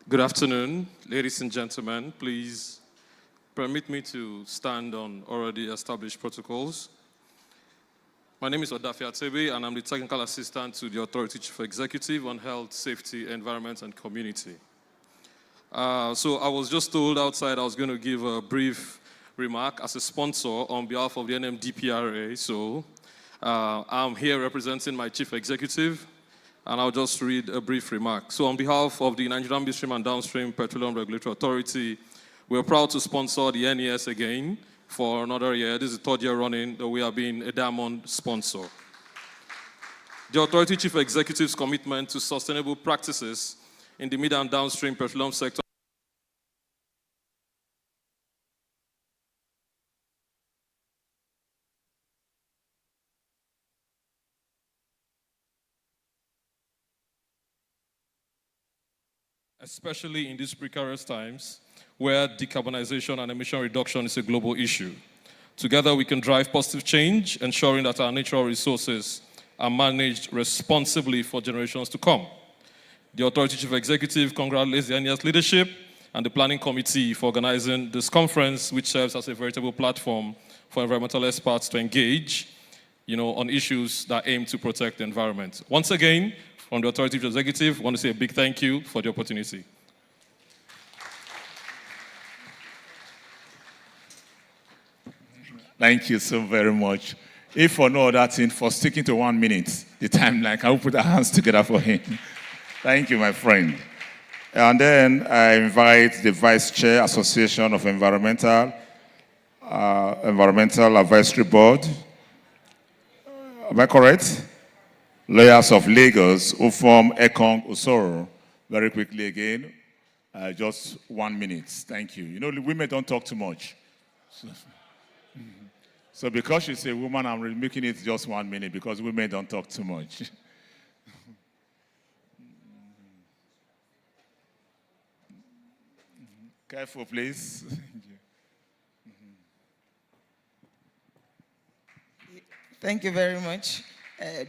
Good afternoon, ladies and gentlemen. Please permit me to stand on already established protocols. My name is Odafe Atebe, and I'm the Technical Assistant to the Authority Chief Executive on Health, Safety, Environment, and Community. So I was just told outside I was going to give a brief remark as a sponsor on behalf of the NMDPRA. So I'm here representing my Chief Executive, and I'll just read a brief remark. So on behalf of the Nigerian Midstream and Downstream Petroleum Regulatory Authority, we're proud to sponsor the NES again for another year. This is the third year running that we have been a diamond sponsor. The Authority Chief Executive's commitment to sustainable practices in the mid and downstream petroleum sector especially in these precarious times where decarbonization and emission reduction is a global issue. Together we can drive positive change, ensuring that our natural resources are managed responsibly for generations to come. The Authority Chief Executive congratulates the NES leadership and the planning committee for organizing this conference, which serves as a veritable platform for environmental experts to engage, on issues that aim to protect the environment. Once again, from the Authority Chief Executive, I want to say a big thank you for the opportunity. Thank you so very much. If for no other thing, for sticking to 1 minute, the timeline, can we put our hands together for him? Thank you, my friend. And then I invite the Vice Chair, Association of Environmental Advisory Board. Am I correct? Lawyers of Lagos, who form Ekong Osoro. Very quickly again, just 1 minute. Thank you. Women don't talk too much. So because she's a woman, I'm making it just 1 minute because women don't talk too much. Careful, please. Thank you very much.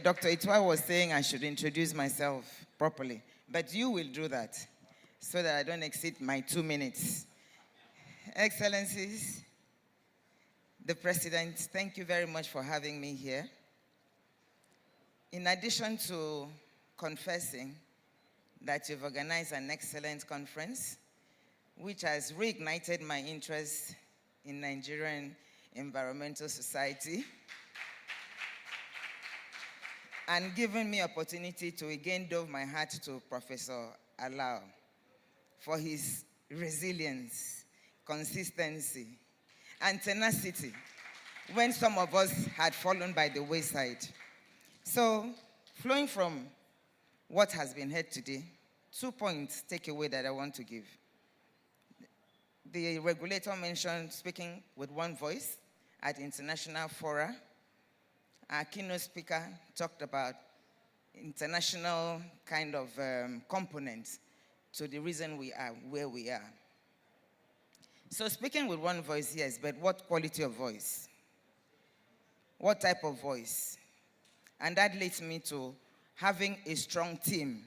Dr. Itwa was saying I should introduce myself properly, but you will do that so that I don't exceed my 2 minutes. Excellencies, the President, thank you very much for having me here. In addition to confessing that you've organized an excellent conference, which has reignited my interest in Nigerian Environmental Society, and given me opportunity to again dove my heart to Professor Alao for his resilience, consistency, and tenacity when some of us had fallen by the wayside. So, flowing from what has been heard today, 2 points takeaway that I want to give. The regulator mentioned speaking with one voice at international fora. Our keynote speaker talked about international kind of components to the reason we are where we are. So speaking with one voice, yes, but what quality of voice? What type of voice? And that leads me to having a strong team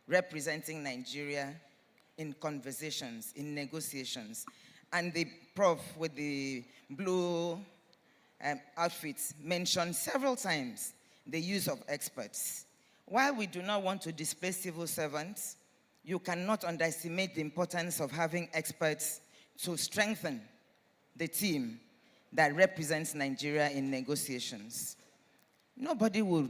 representing Nigeria in conversations, in negotiations. And the prof with the blue outfits mentioned several times the use of experts. While we do not want to displace civil servants, you cannot underestimate the importance of having experts to strengthen the team that represents Nigeria in negotiations. Nobody will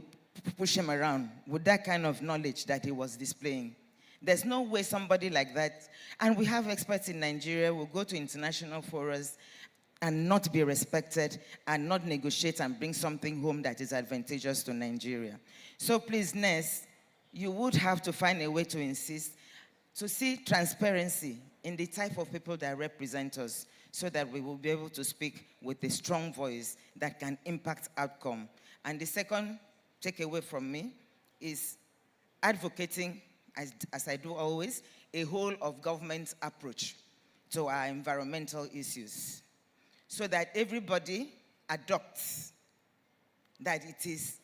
push him around with that kind of knowledge that he was displaying. There's no way somebody like that, and we have experts in Nigeria, will go to international forums and not be respected and not negotiate and bring something home that is advantageous to Nigeria. So please, Ness, you would have to find a way to insist to see transparency in the type of people that represent us so that we will be able to speak with a strong voice that can impact outcome. And the second takeaway from me is advocating, as I do always, a whole of government approach to our environmental issues so that everybody adopts that it is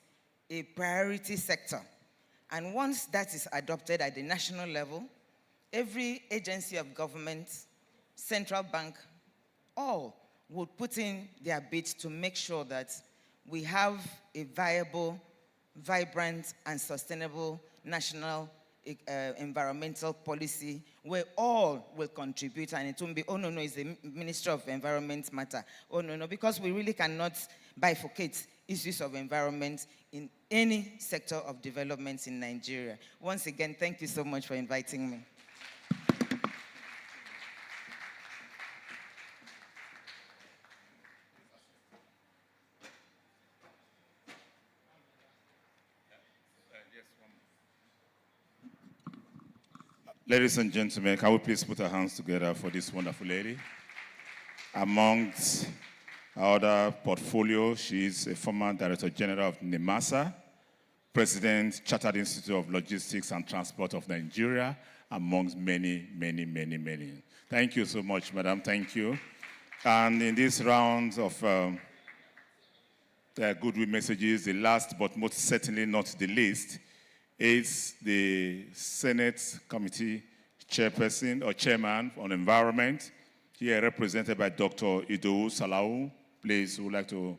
a priority sector. And once that is adopted at the national level, every agency of government, central bank, all would put in their bit to make sure that we have a viable, vibrant, and sustainable national environmental policy where all will contribute, and it won't be, oh no, it's the Ministry of Environment matter. Oh no, because we really cannot bifurcate issues of environment in any sector of development in Nigeria. Once again, thank you so much for inviting me. Ladies and gentlemen, can we please put our hands together for this wonderful lady? Amongst our other portfolio, she is a former Director General of NIMASA, President, Chartered Institute of Logistics and Transport of Nigeria, amongst many, many, many, many. Thank you so much, madam. Thank you. And in this round of Goodwill messages, the last but most certainly not the least, is the Senate Committee Chairperson or Chairman on Environment, here represented by Dr. Idowu Salau. Please, we would like to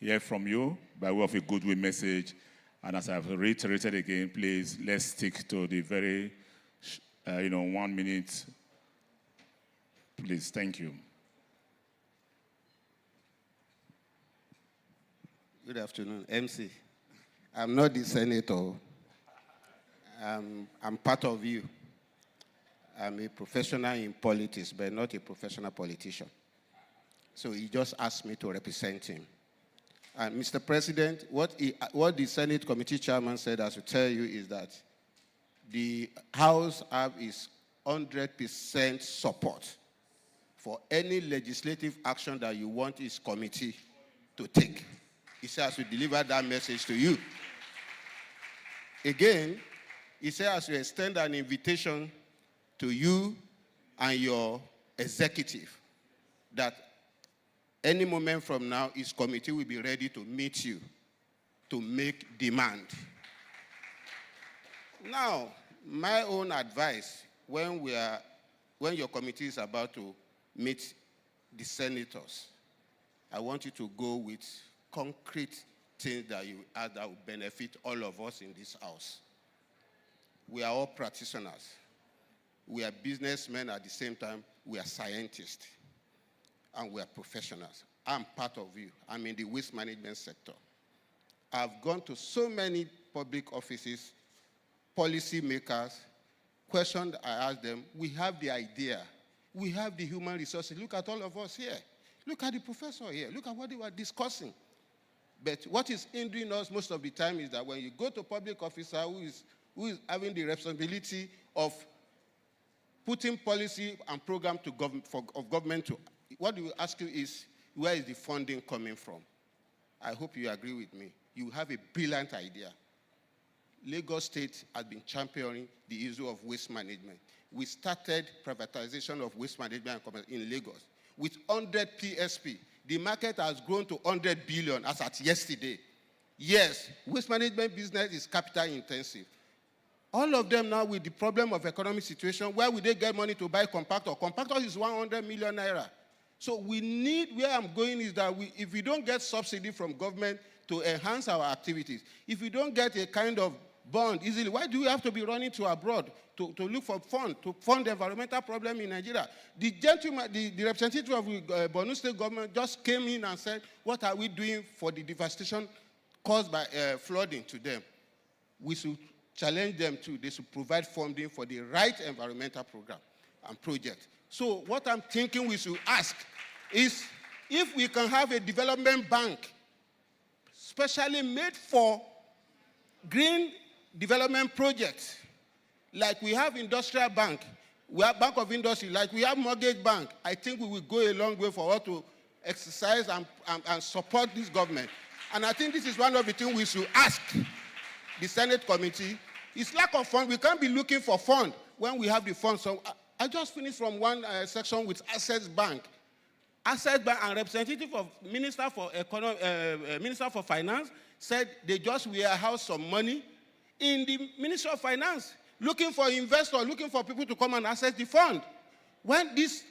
hear from you by way of a Goodwill message. And as I've reiterated again, please, let's stick to the very, 1 minute. Please, thank you. Good afternoon, MC. I'm not the senator. I'm part of you. I'm a professional in politics, but not a professional politician. So he just asked me to represent him. And Mr. President, what the Senate Committee Chairman said, I should tell you, is that the House have is 100% support for any legislative action that you want his committee to take. He said I should deliver that message to you. Again, he said I should extend an invitation to you and your executive that any moment from now, his committee will be ready to meet you to make demand. Now, my own advice, when your committee is about to meet the senators, I want you to go with concrete things that will benefit all of us in this house. We are all practitioners. We are businessmen at the same time. We are scientists. And we are professionals. I'm part of you. I'm in the waste management sector. I've gone to so many public offices, policy makers, questions I asked them. We have the idea. We have the human resources. Look at all of us here. Look at the professor here. Look at what they were discussing. But what is hindering us most of the time is that when you go to a public officer who is having the responsibility of putting policy and program of government to, what we ask you is, where is the funding coming from? I hope you agree with me. You have a brilliant idea. Lagos State has been championing the issue of waste management. We started privatization of waste management in Lagos with 100 PSP. The market has grown to 100 billion as at yesterday. Yes, waste management business is capital intensive. All of them now with the problem of economic situation, where will they get money to buy compactor? Compactor is 100 million naira. So we need, where I'm going is that if we don't get subsidy from government to enhance our activities, if we don't get a kind of bond easily, why do we have to be running to abroad to look for to fund the environmental problem in Nigeria? The gentleman, the representative of Borno State government just came in and said, what are we doing for the devastation caused by flooding to them? We should challenge them to, they should provide funding for the right environmental program and project. So what I'm thinking we should ask is if we can have a development bank specially made for green development projects, like we have industrial bank. We have Bank of Industry, like we have Mortgage Bank. I think we will go a long way for us to exercise and support this government. And I think this is one of the things we should ask the Senate committee. It's lack of funds. We can't be looking for funds when we have the funds. So I just finished from one section with Access Bank. Access Bank and representative of Minister for Finance said they just warehouse some money in the Ministry of Finance, looking for investors, looking for people to come and access the fund. When this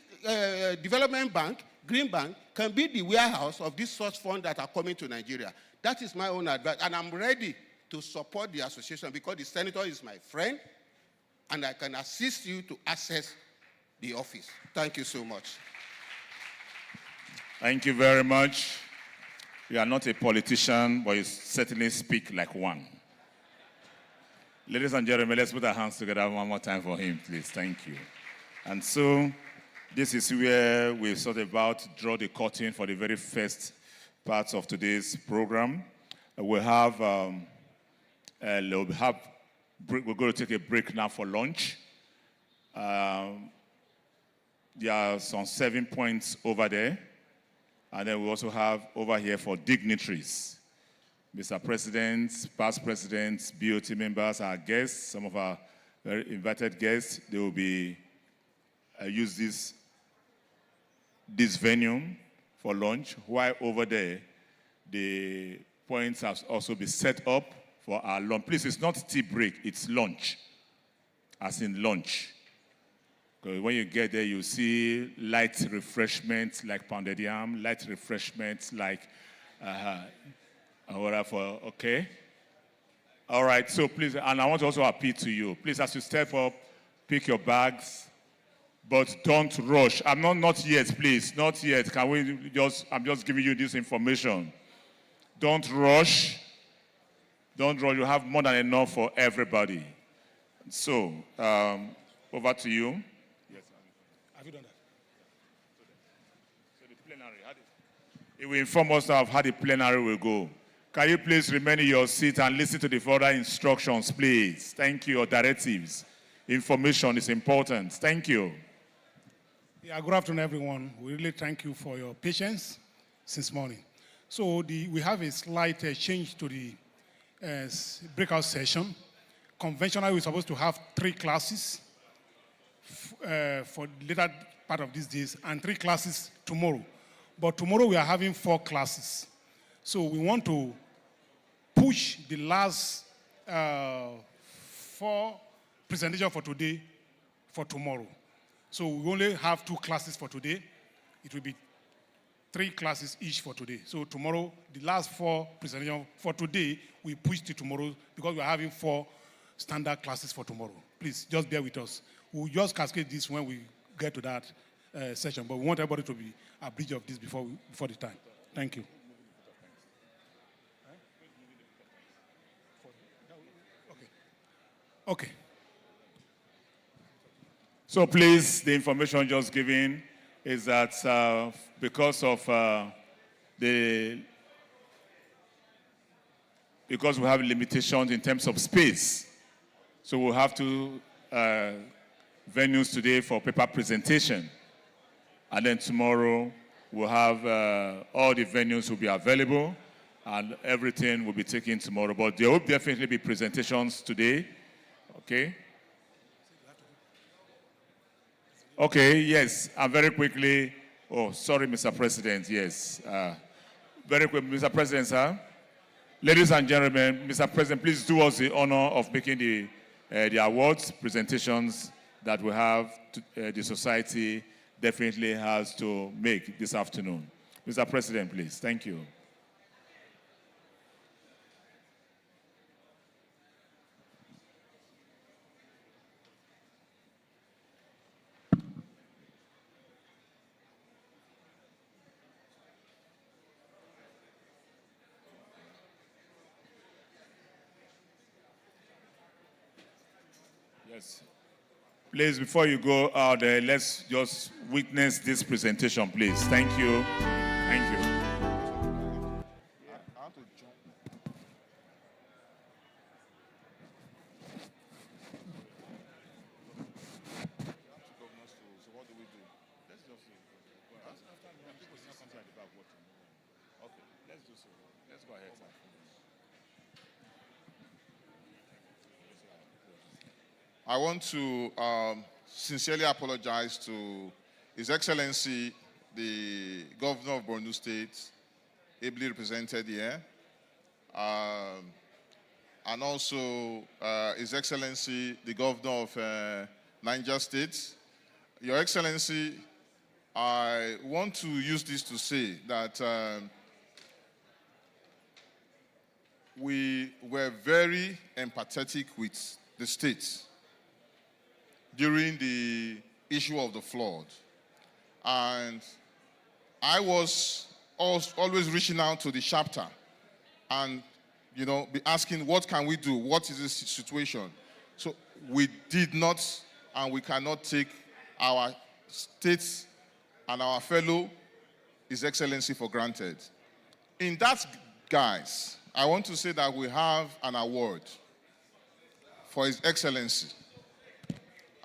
development bank, Green Bank, can be the warehouse of these such funds that are coming to Nigeria. That is my own advice, and I'm ready to support the association because the senator is my friend, and I can assist you to access the office. Thank you so much. Thank you very much. You are not a politician, but you certainly speak like one. Ladies and gentlemen, let's put our hands together one more time for him, please. Thank you. And so, this is where we sort of about to draw the curtain for the very first parts of today's program. We're going to take a break now for lunch. There are some 7 points over there. And then we also have over here for dignitaries. Mr. President, past presidents, BOT members, our guests, some of our very invited guests, they will be use this venue for lunch, while over there, the points have also been set up for our lunch. Please, it's not tea break, it's lunch, as in lunch. Because when you get there, you see light refreshments like pounded yam, light refreshments like, okay? All right, so please, and I want to also appeal to you. Please, as you step up, pick your bags, but don't rush. Not yet, please, not yet. I'm just giving you this information. Don't rush. Don't rush. You have more than enough for everybody. So, over to you. Have you done that? So the plenary, it will inform us of how the plenary will go. Can you please remain in your seat and listen to the further instructions, please? Thank you, or directives. Information is important. Thank you. Yeah, good afternoon, everyone. We really thank you for your patience since morning. So we have a slight change to the breakout session. Conventionally, we're supposed to have 3 classes for the later part of these days and 3 classes tomorrow. But tomorrow we are having 4 classes. So we want to push the last 4 presentations for today for tomorrow. So we only have 2 classes for today. It will be 3 classes each for today. So tomorrow, the last 4 presentations for today, we push to tomorrow because we are having 4 standard classes for tomorrow. Please, just bear with us. We'll just cascade this when we get to that session, but we want everybody to be abreast of this before the time. Thank you. Okay. So please, the information just given is that because we have limitations in terms of space, so we'll have to venues today for paper presentation. And then tomorrow, we'll have all the venues will be available and everything will be taken tomorrow. But there will definitely be presentations today. Okay? Okay, yes. And very quickly, oh, sorry, Mr. President, yes. Very quick, Mr. President, sir. Ladies and gentlemen, Mr. President, please do us the honor of making the awards presentations that we have, the society definitely has to make this afternoon. Mr. President, please. Thank you. Yes. Please, before you go out there, let's just witness this presentation, please. Thank you. Thank you. Okay, let's do so. Let's go ahead, sir. I want to sincerely apologize to His Excellency, the Governor of Borno State, ably represented here, and also His Excellency, the Governor of Niger State. Your Excellency, I want to use this to say that we were very empathetic with the state during the issue of the flood. And I was always reaching out to the chapter and, be asking, what can we do? What is this situation? So we did not and we cannot take our states and our fellow, His Excellency, for granted. In that, guys, I want to say that we have an award for His Excellency,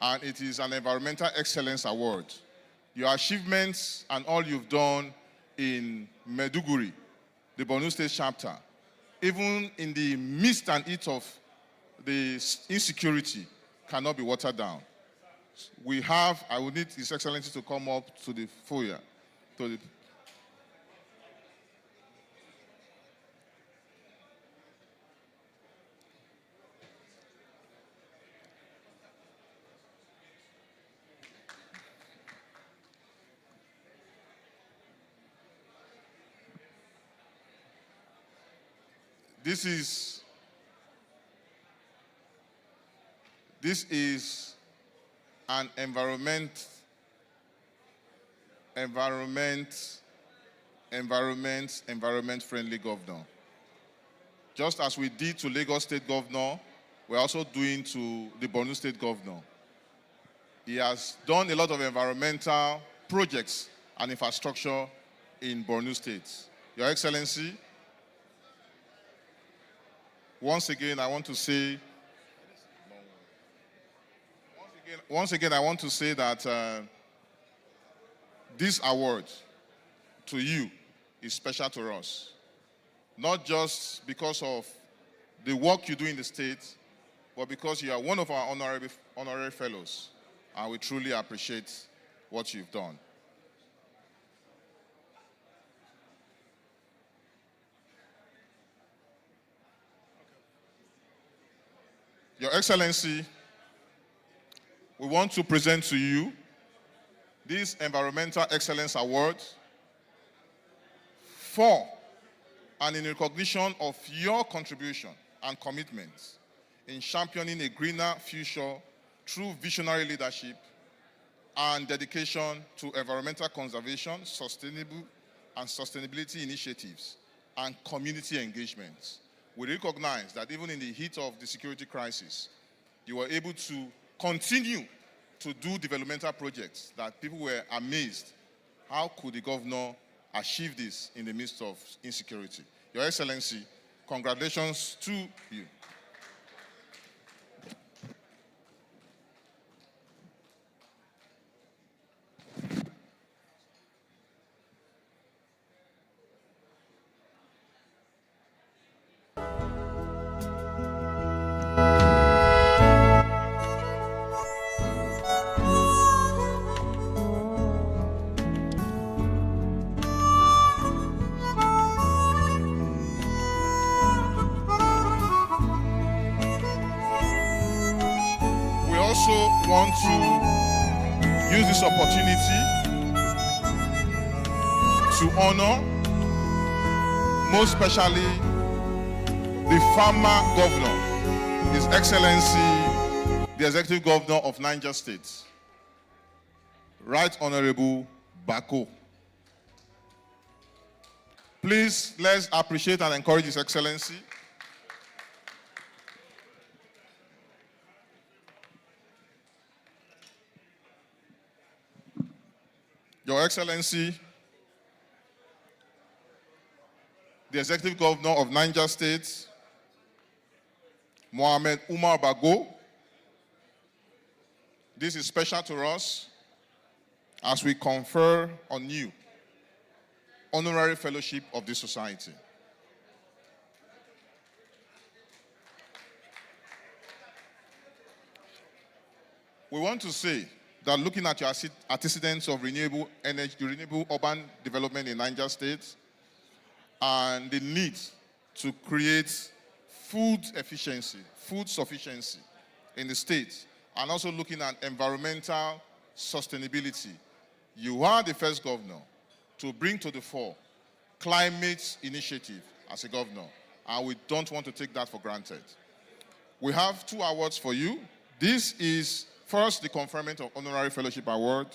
and it is an Environmental Excellence Award. Your achievements and all you've done in Maiduguri, the Borno State chapter, even in the midst and heat of the insecurity, cannot be watered down. I would need His Excellency to come up to the foyer. This is an environment-friendly governor. Just as we did to Lagos State Governor, we're also doing to the Borno State Governor. He has done a lot of environmental projects and infrastructure in Borno State. Your Excellency, once again, I want to say that this award to you is special to us. Not just because of the work you do in the state, but because you are one of our honorary fellows, and we truly appreciate what you've done. Your Excellency, we want to present to you this Environmental Excellence Award for and in recognition of your contribution and commitment in championing a greener future through visionary leadership and dedication to environmental conservation, sustainability initiatives, and community engagement. We recognize that even in the heat of the security crisis, you were able to continue to do developmental projects that people were amazed. How could the governor achieve this in the midst of insecurity? Your Excellency, congratulations to you. Want to use this opportunity to honor, most especially, the former governor, His Excellency, the Executive Governor of Niger State, Right Honorable Bako. Please, let's appreciate and encourage His Excellency. Your Excellency, the Executive Governor of Niger State, Mohammed Umar Bago. This is special to us as we confer on you honorary fellowship of this society. We want to say that looking at your antecedents of renewable energy, renewable urban development in Niger State, and the need to create food efficiency, food sufficiency in the state, and also looking at environmental sustainability, you are the first governor to bring to the fore climate initiative as a governor, and we don't want to take that for granted. We have 2 awards for you. This is first the conferment of honorary fellowship award,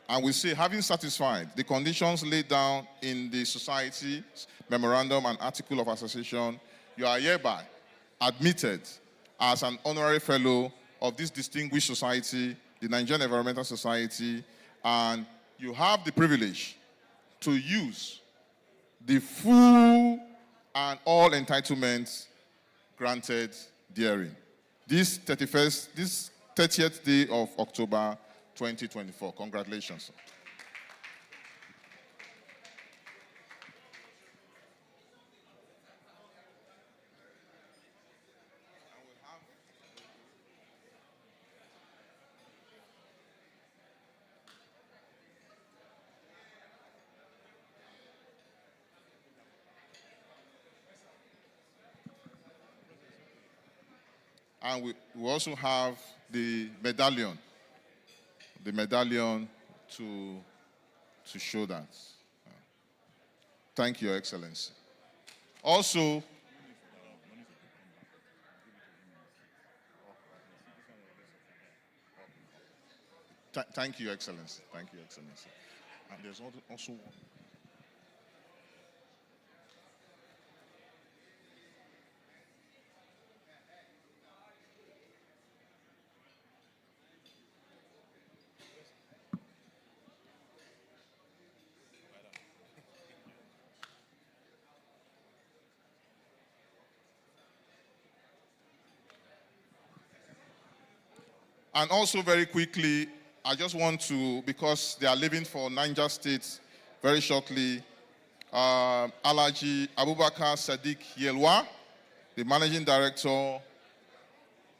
and we say, having satisfied the conditions laid down in the society's memorandum and article of association, you are hereby admitted as an honorary fellow of this distinguished society, the Nigerian Environmental Society, and you have the privilege to use the full and all entitlements granted therein. This 30th day of October 2024. Congratulations. And we also have the medallion to show that. Thank you, Your Excellency. Also, thank you, Your Excellency. Thank you, Your Excellency. And there's also one. And also very quickly, I just want to, because they are leaving for Niger State very shortly, Alhaji Abubakar Sadiq Yelwa, the Managing Director,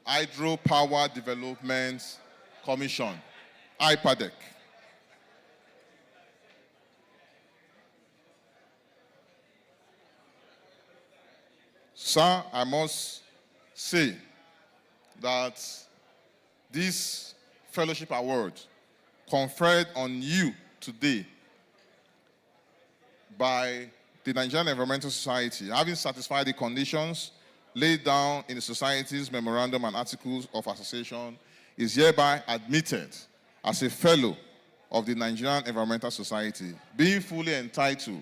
Hydropower Development Commission, IPADEC. Sir, I must say that this fellowship award conferred on you today by the Nigerian Environmental Society, having satisfied the conditions laid down in the society's memorandum and articles of association, is hereby admitted as a fellow of the Nigerian Environmental Society, being fully entitled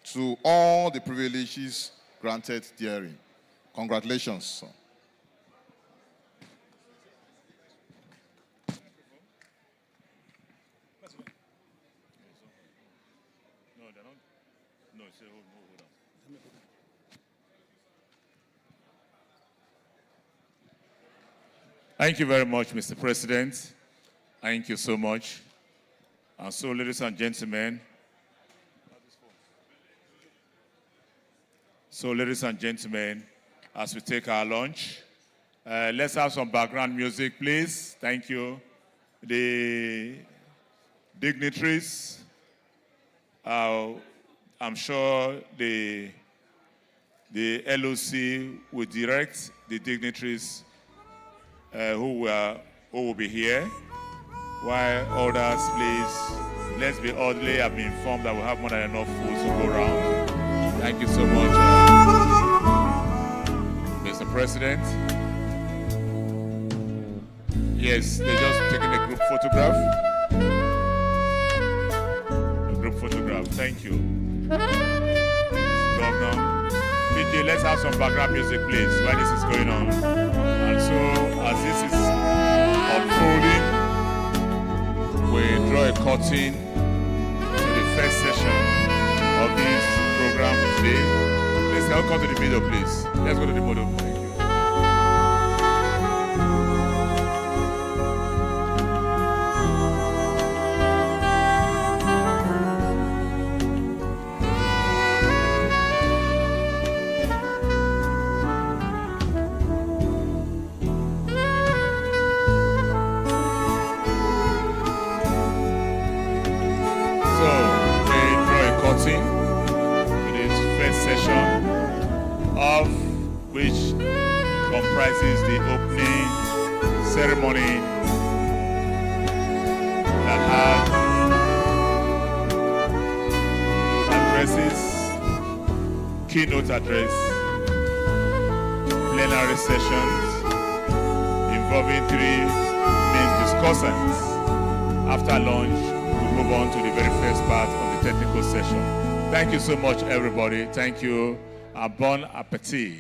to all the privileges granted therein. Congratulations, sir. Thank you very much, Mr. President. Thank you so much. And so, ladies and gentlemen, as we take our lunch, let's have some background music, please. Thank you. The dignitaries, I'm sure the LOC will direct the dignitaries who will be here, while others, please, let's be orderly. I've been informed that we have more than enough food to go around. Thank you so much, Mr. President. Yes, they're just taking a group photograph. Thank you. Governor. PJ, let's have some background music, please, while this is going on. And so, as this is unfolding, we draw a curtain to the first session of this program today. Please, can we come to the middle, please? Let's go to the middle. Thank you. keynoting to this first session, of which comprises the opening ceremony that had addresses, keynote address, plenary sessions involving 3 main discussants. After lunch, we move on to the very first part of the technical session. Thank you so much, everybody. Thank you. Bon appetit.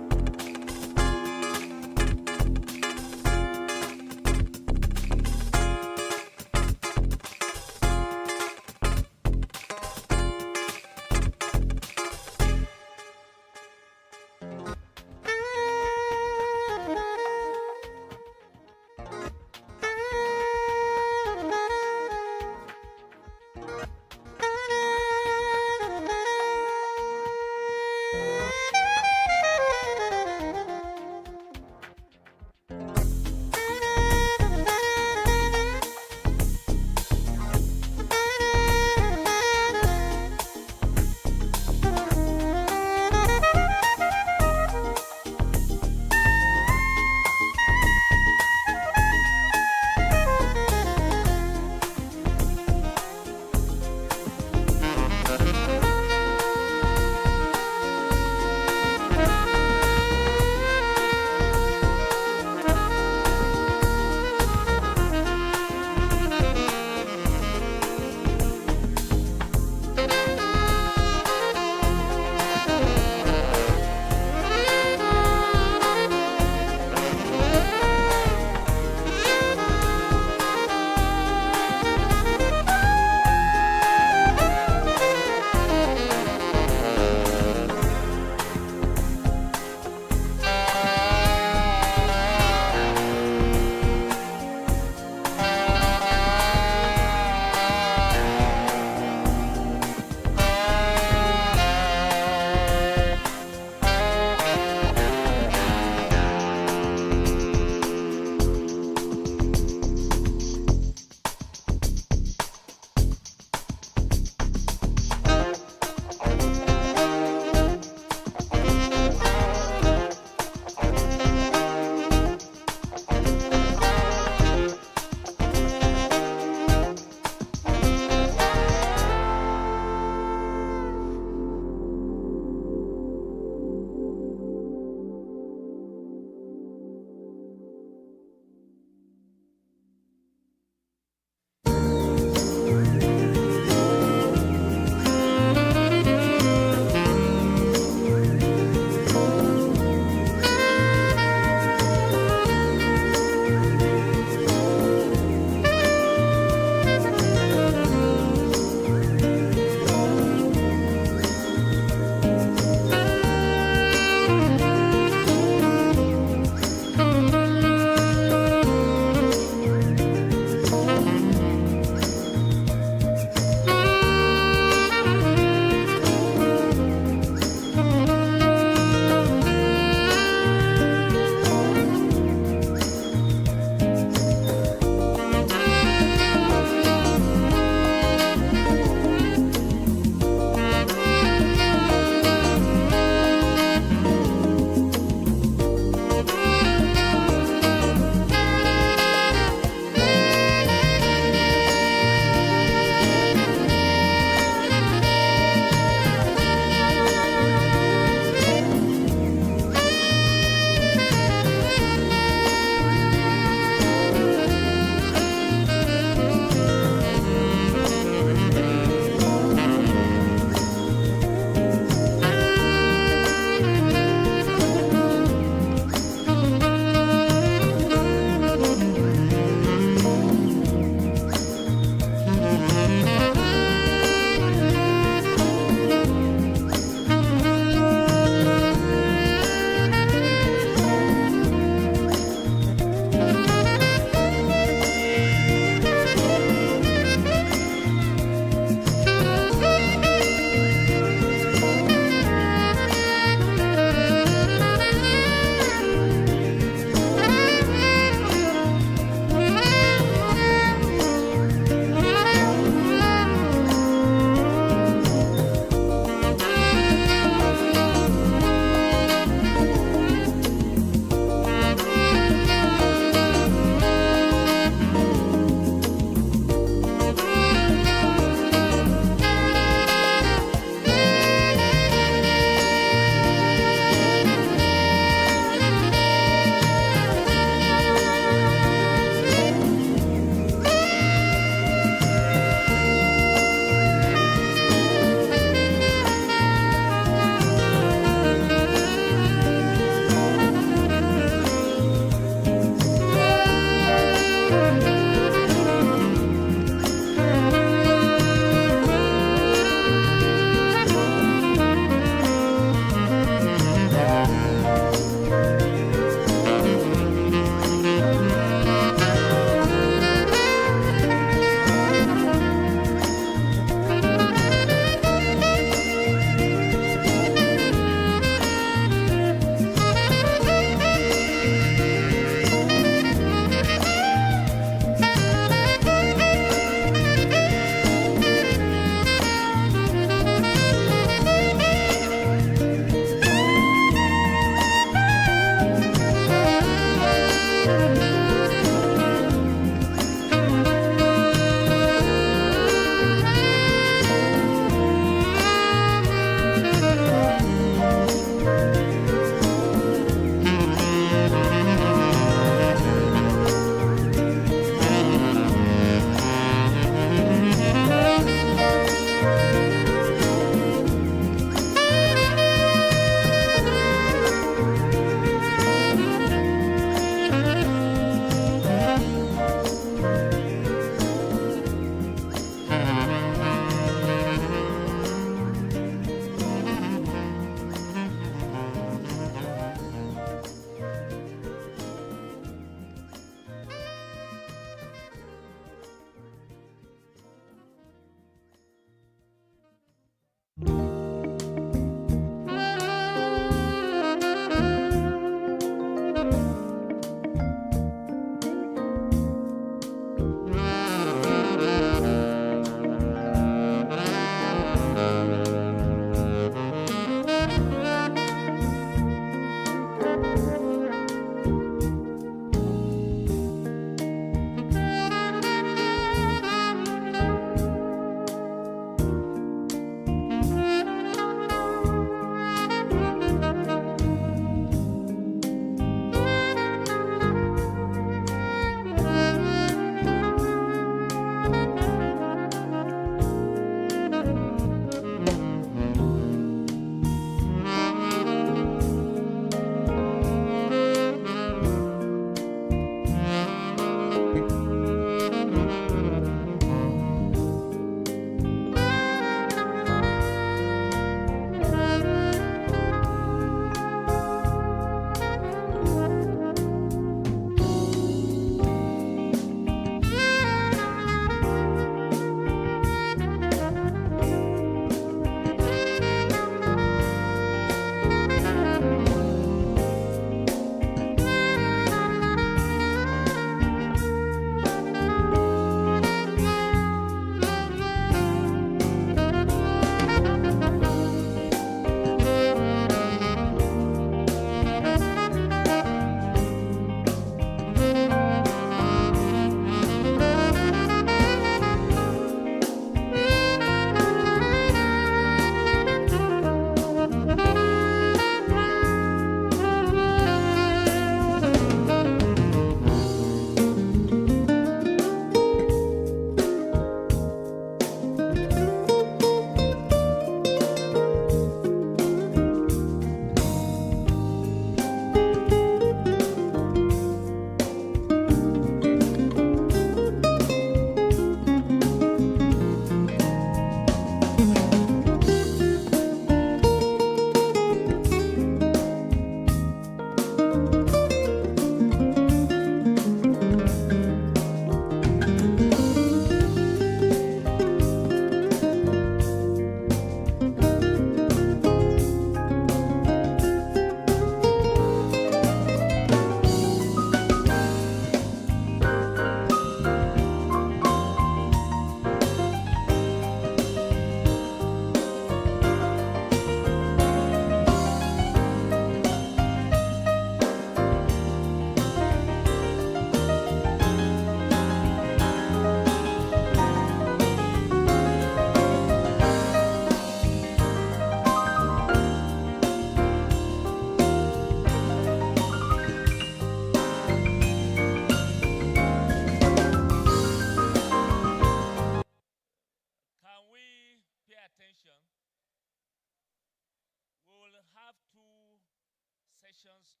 sessions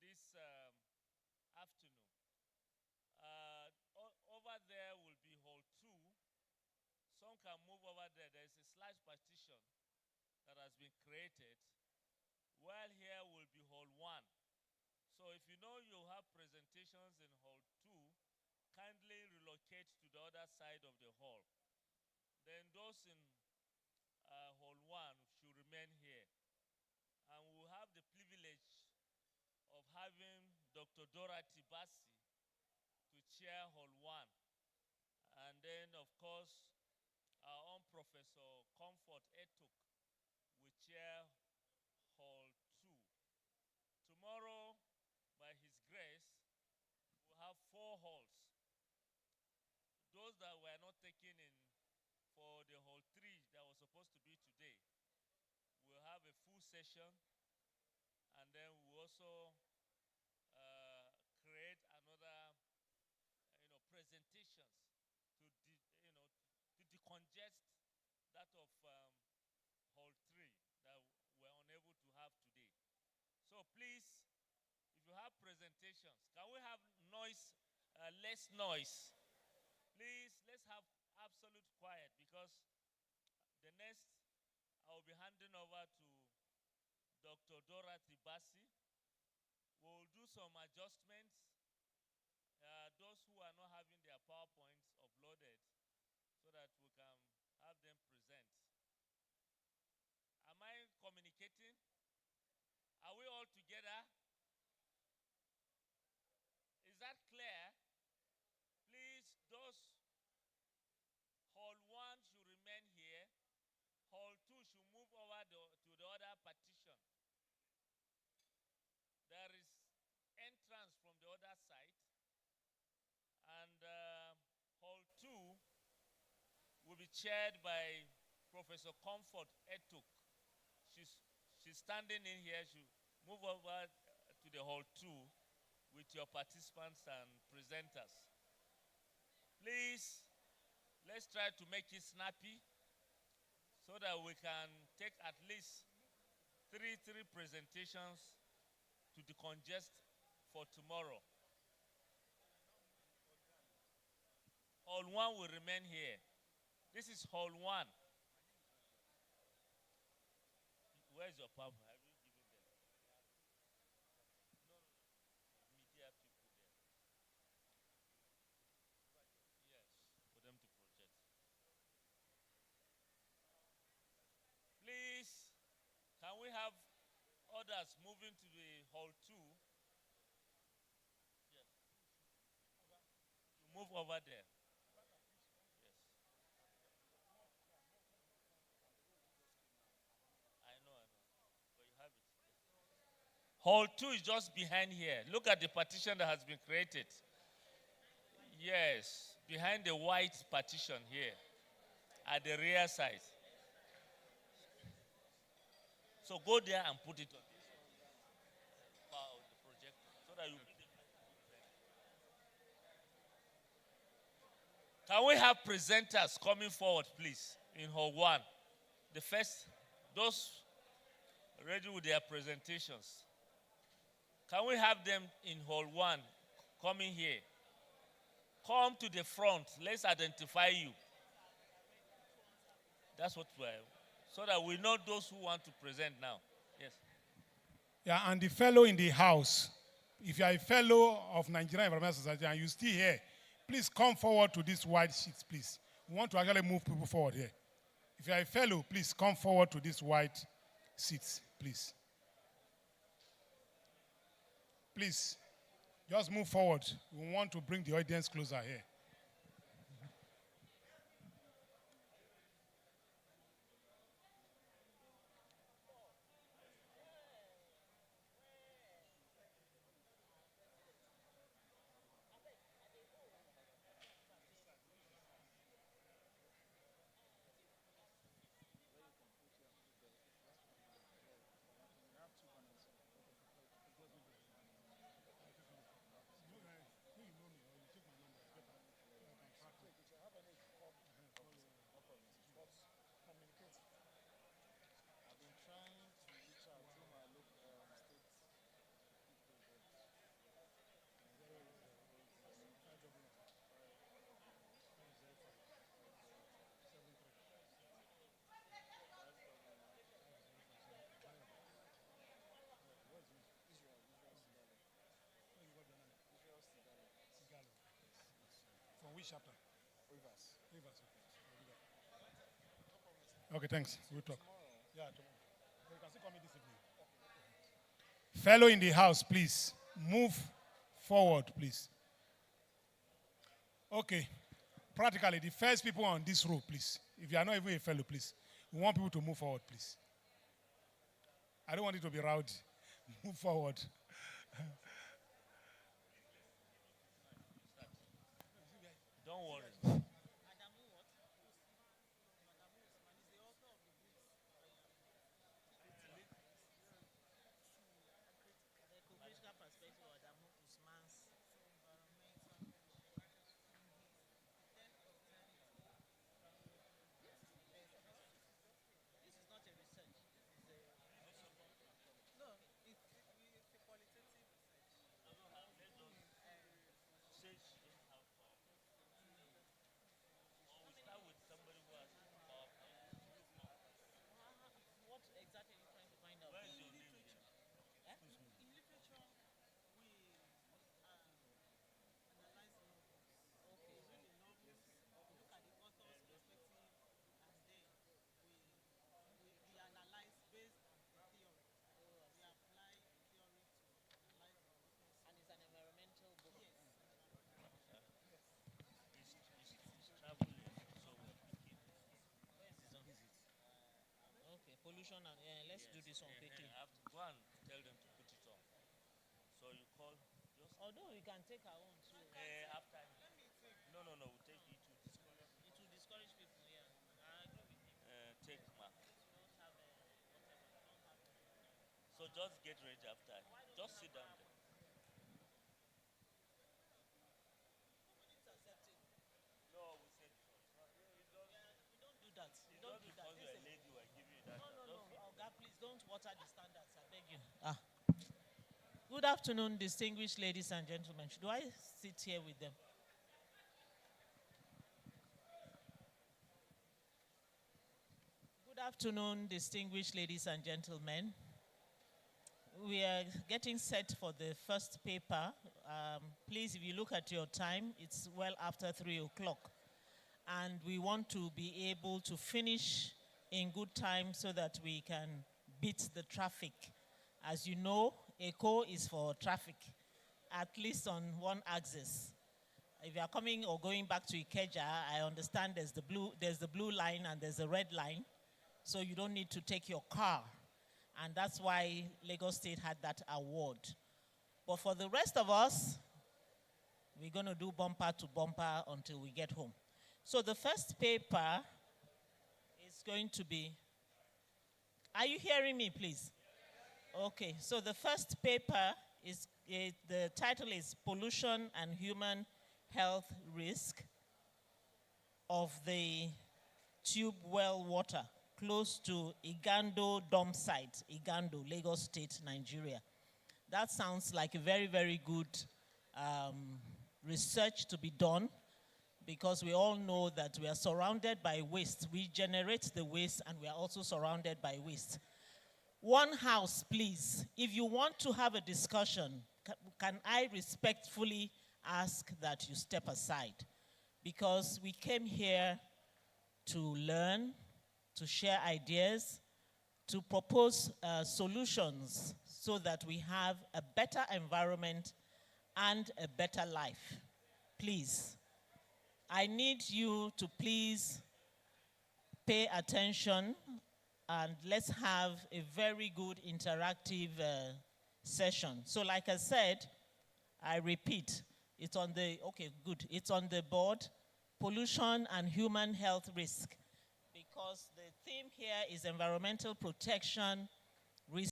this afternoon. Over there will be hall 2. Some can move over there. There's a large partition that has been created. While here will be hall 1. So if you know you have presentations in hall 2, kindly relocate to the other side of the hall. Then those in hall 1 should remain here. And we'll have the privilege of having Dr. Dorothy Bassi to chair hall 1. And then, of course, our own Professor Comfort Etuk will chair hall 2. Tomorrow, by his grace, we'll have 4 halls. Those that were not taken in for the hall 3 that was supposed to be today, we'll have a full session, and then we'll also create another, presentations to, to decongest that of hall 3 that we're unable to have today. So please, if you have presentations, can we have noise, less noise? Please, let's have absolute quiet, because the next I'll be handing over to Dr. Dorothy Bassi. We'll do some adjustments. Those who are not having their PowerPoints uploaded, so that we can have them present. Am I communicating? Are we all together? Is that clear? Please, those hall 1 should remain here. Hall 2 should move over to the other partition. There is entrance from the other side. And hall 2 will be chaired by Professor Comfort Etuk. She's standing in here. She'll move over to the hall 2 with your participants and presenters. Please, let's try to make it snappy so that we can take at least three presentations to decongest for tomorrow. Hall 1 will remain here. This is hall 1. Where's your PowerPoint? Have you given them? No. Media people there. Yes, for them to project. Please, can we have others moving to the hall 2? Yes. You move over there. Yes. I know. But you have it. Hall 2 is just behind here. Look at the partition that has been created. Yes, behind the white partition here, at the rear side. So go there and put it on the projector so that you. Can we have presenters coming forward, please, in hall 1? The first, those ready with their presentations. Can we have them in hall 1 coming here? Come to the front. Let's identify you. That's what we're, so that we know those who want to present now. Yes. Yeah, and the fellow in the house, if you are a fellow of Nigerian Environmental Society and you still here, please come forward to these white sheets, please. We want to actually move people forward here. If you are a fellow, please come forward to these white seats, please. Please, just move forward. We want to bring the audience closer here. Which chapter? Okay, thanks. We'll talk. Yeah, tomorrow. You can still call me this evening. Fellow in the house, please. Move forward, please. Okay. Practically, the first people on this row, please. If you are not even a fellow, please. We want people to move forward, please. I don't want it to be rowdy. Move forward. Don't worry. Pollution and let's do this one quickly. I have to go and tell them to put it on. So you call. Just although we can take our own too. After. No. We'll take it to discourage. It will discourage people. Yeah, I agree with you. Take Mark. So just get ready after. Just sit down there. No, we said we don't do that. We don't do that. Because you're a lady, we're giving you that. No. Oh, God, please don't water the standards. I beg you. Good afternoon, distinguished ladies and gentlemen. Should I sit here with them? Good afternoon, distinguished ladies and gentlemen. We are getting set for the first paper. Please, if you look at your time, it's well after 3 o'clock. And we want to be able to finish in good time so that we can beat the traffic. As you know, Eko is for traffic, at least on one axis. If you are coming or going back to Ikeja, I understand there's the blue line and there's the red line, so you don't need to take your car. And that's why Lagos State had that award. But for the rest of us, we're going to do bumper to bumper until we get home. So the first paper is going to be, are you hearing me, please? Okay, so the first paper is, the title is Pollution and Human Health Risk of the Tube Well Water close to Igando dump site, Igando, Lagos State, Nigeria. That sounds like a very, very good research to be done, because we all know that we are surrounded by waste. We generate the waste and we are also surrounded by waste. One house, please. If you want to have a discussion, can I respectfully ask that you step aside? Because we came here to learn, to share ideas, to propose solutions so that we have a better environment and a better life. Please, I need you to please pay attention and let's have a very good interactive session. So like I said, I repeat, it's on the, okay, good. It's on the board, pollution and human health risk, because the theme here is environmental protection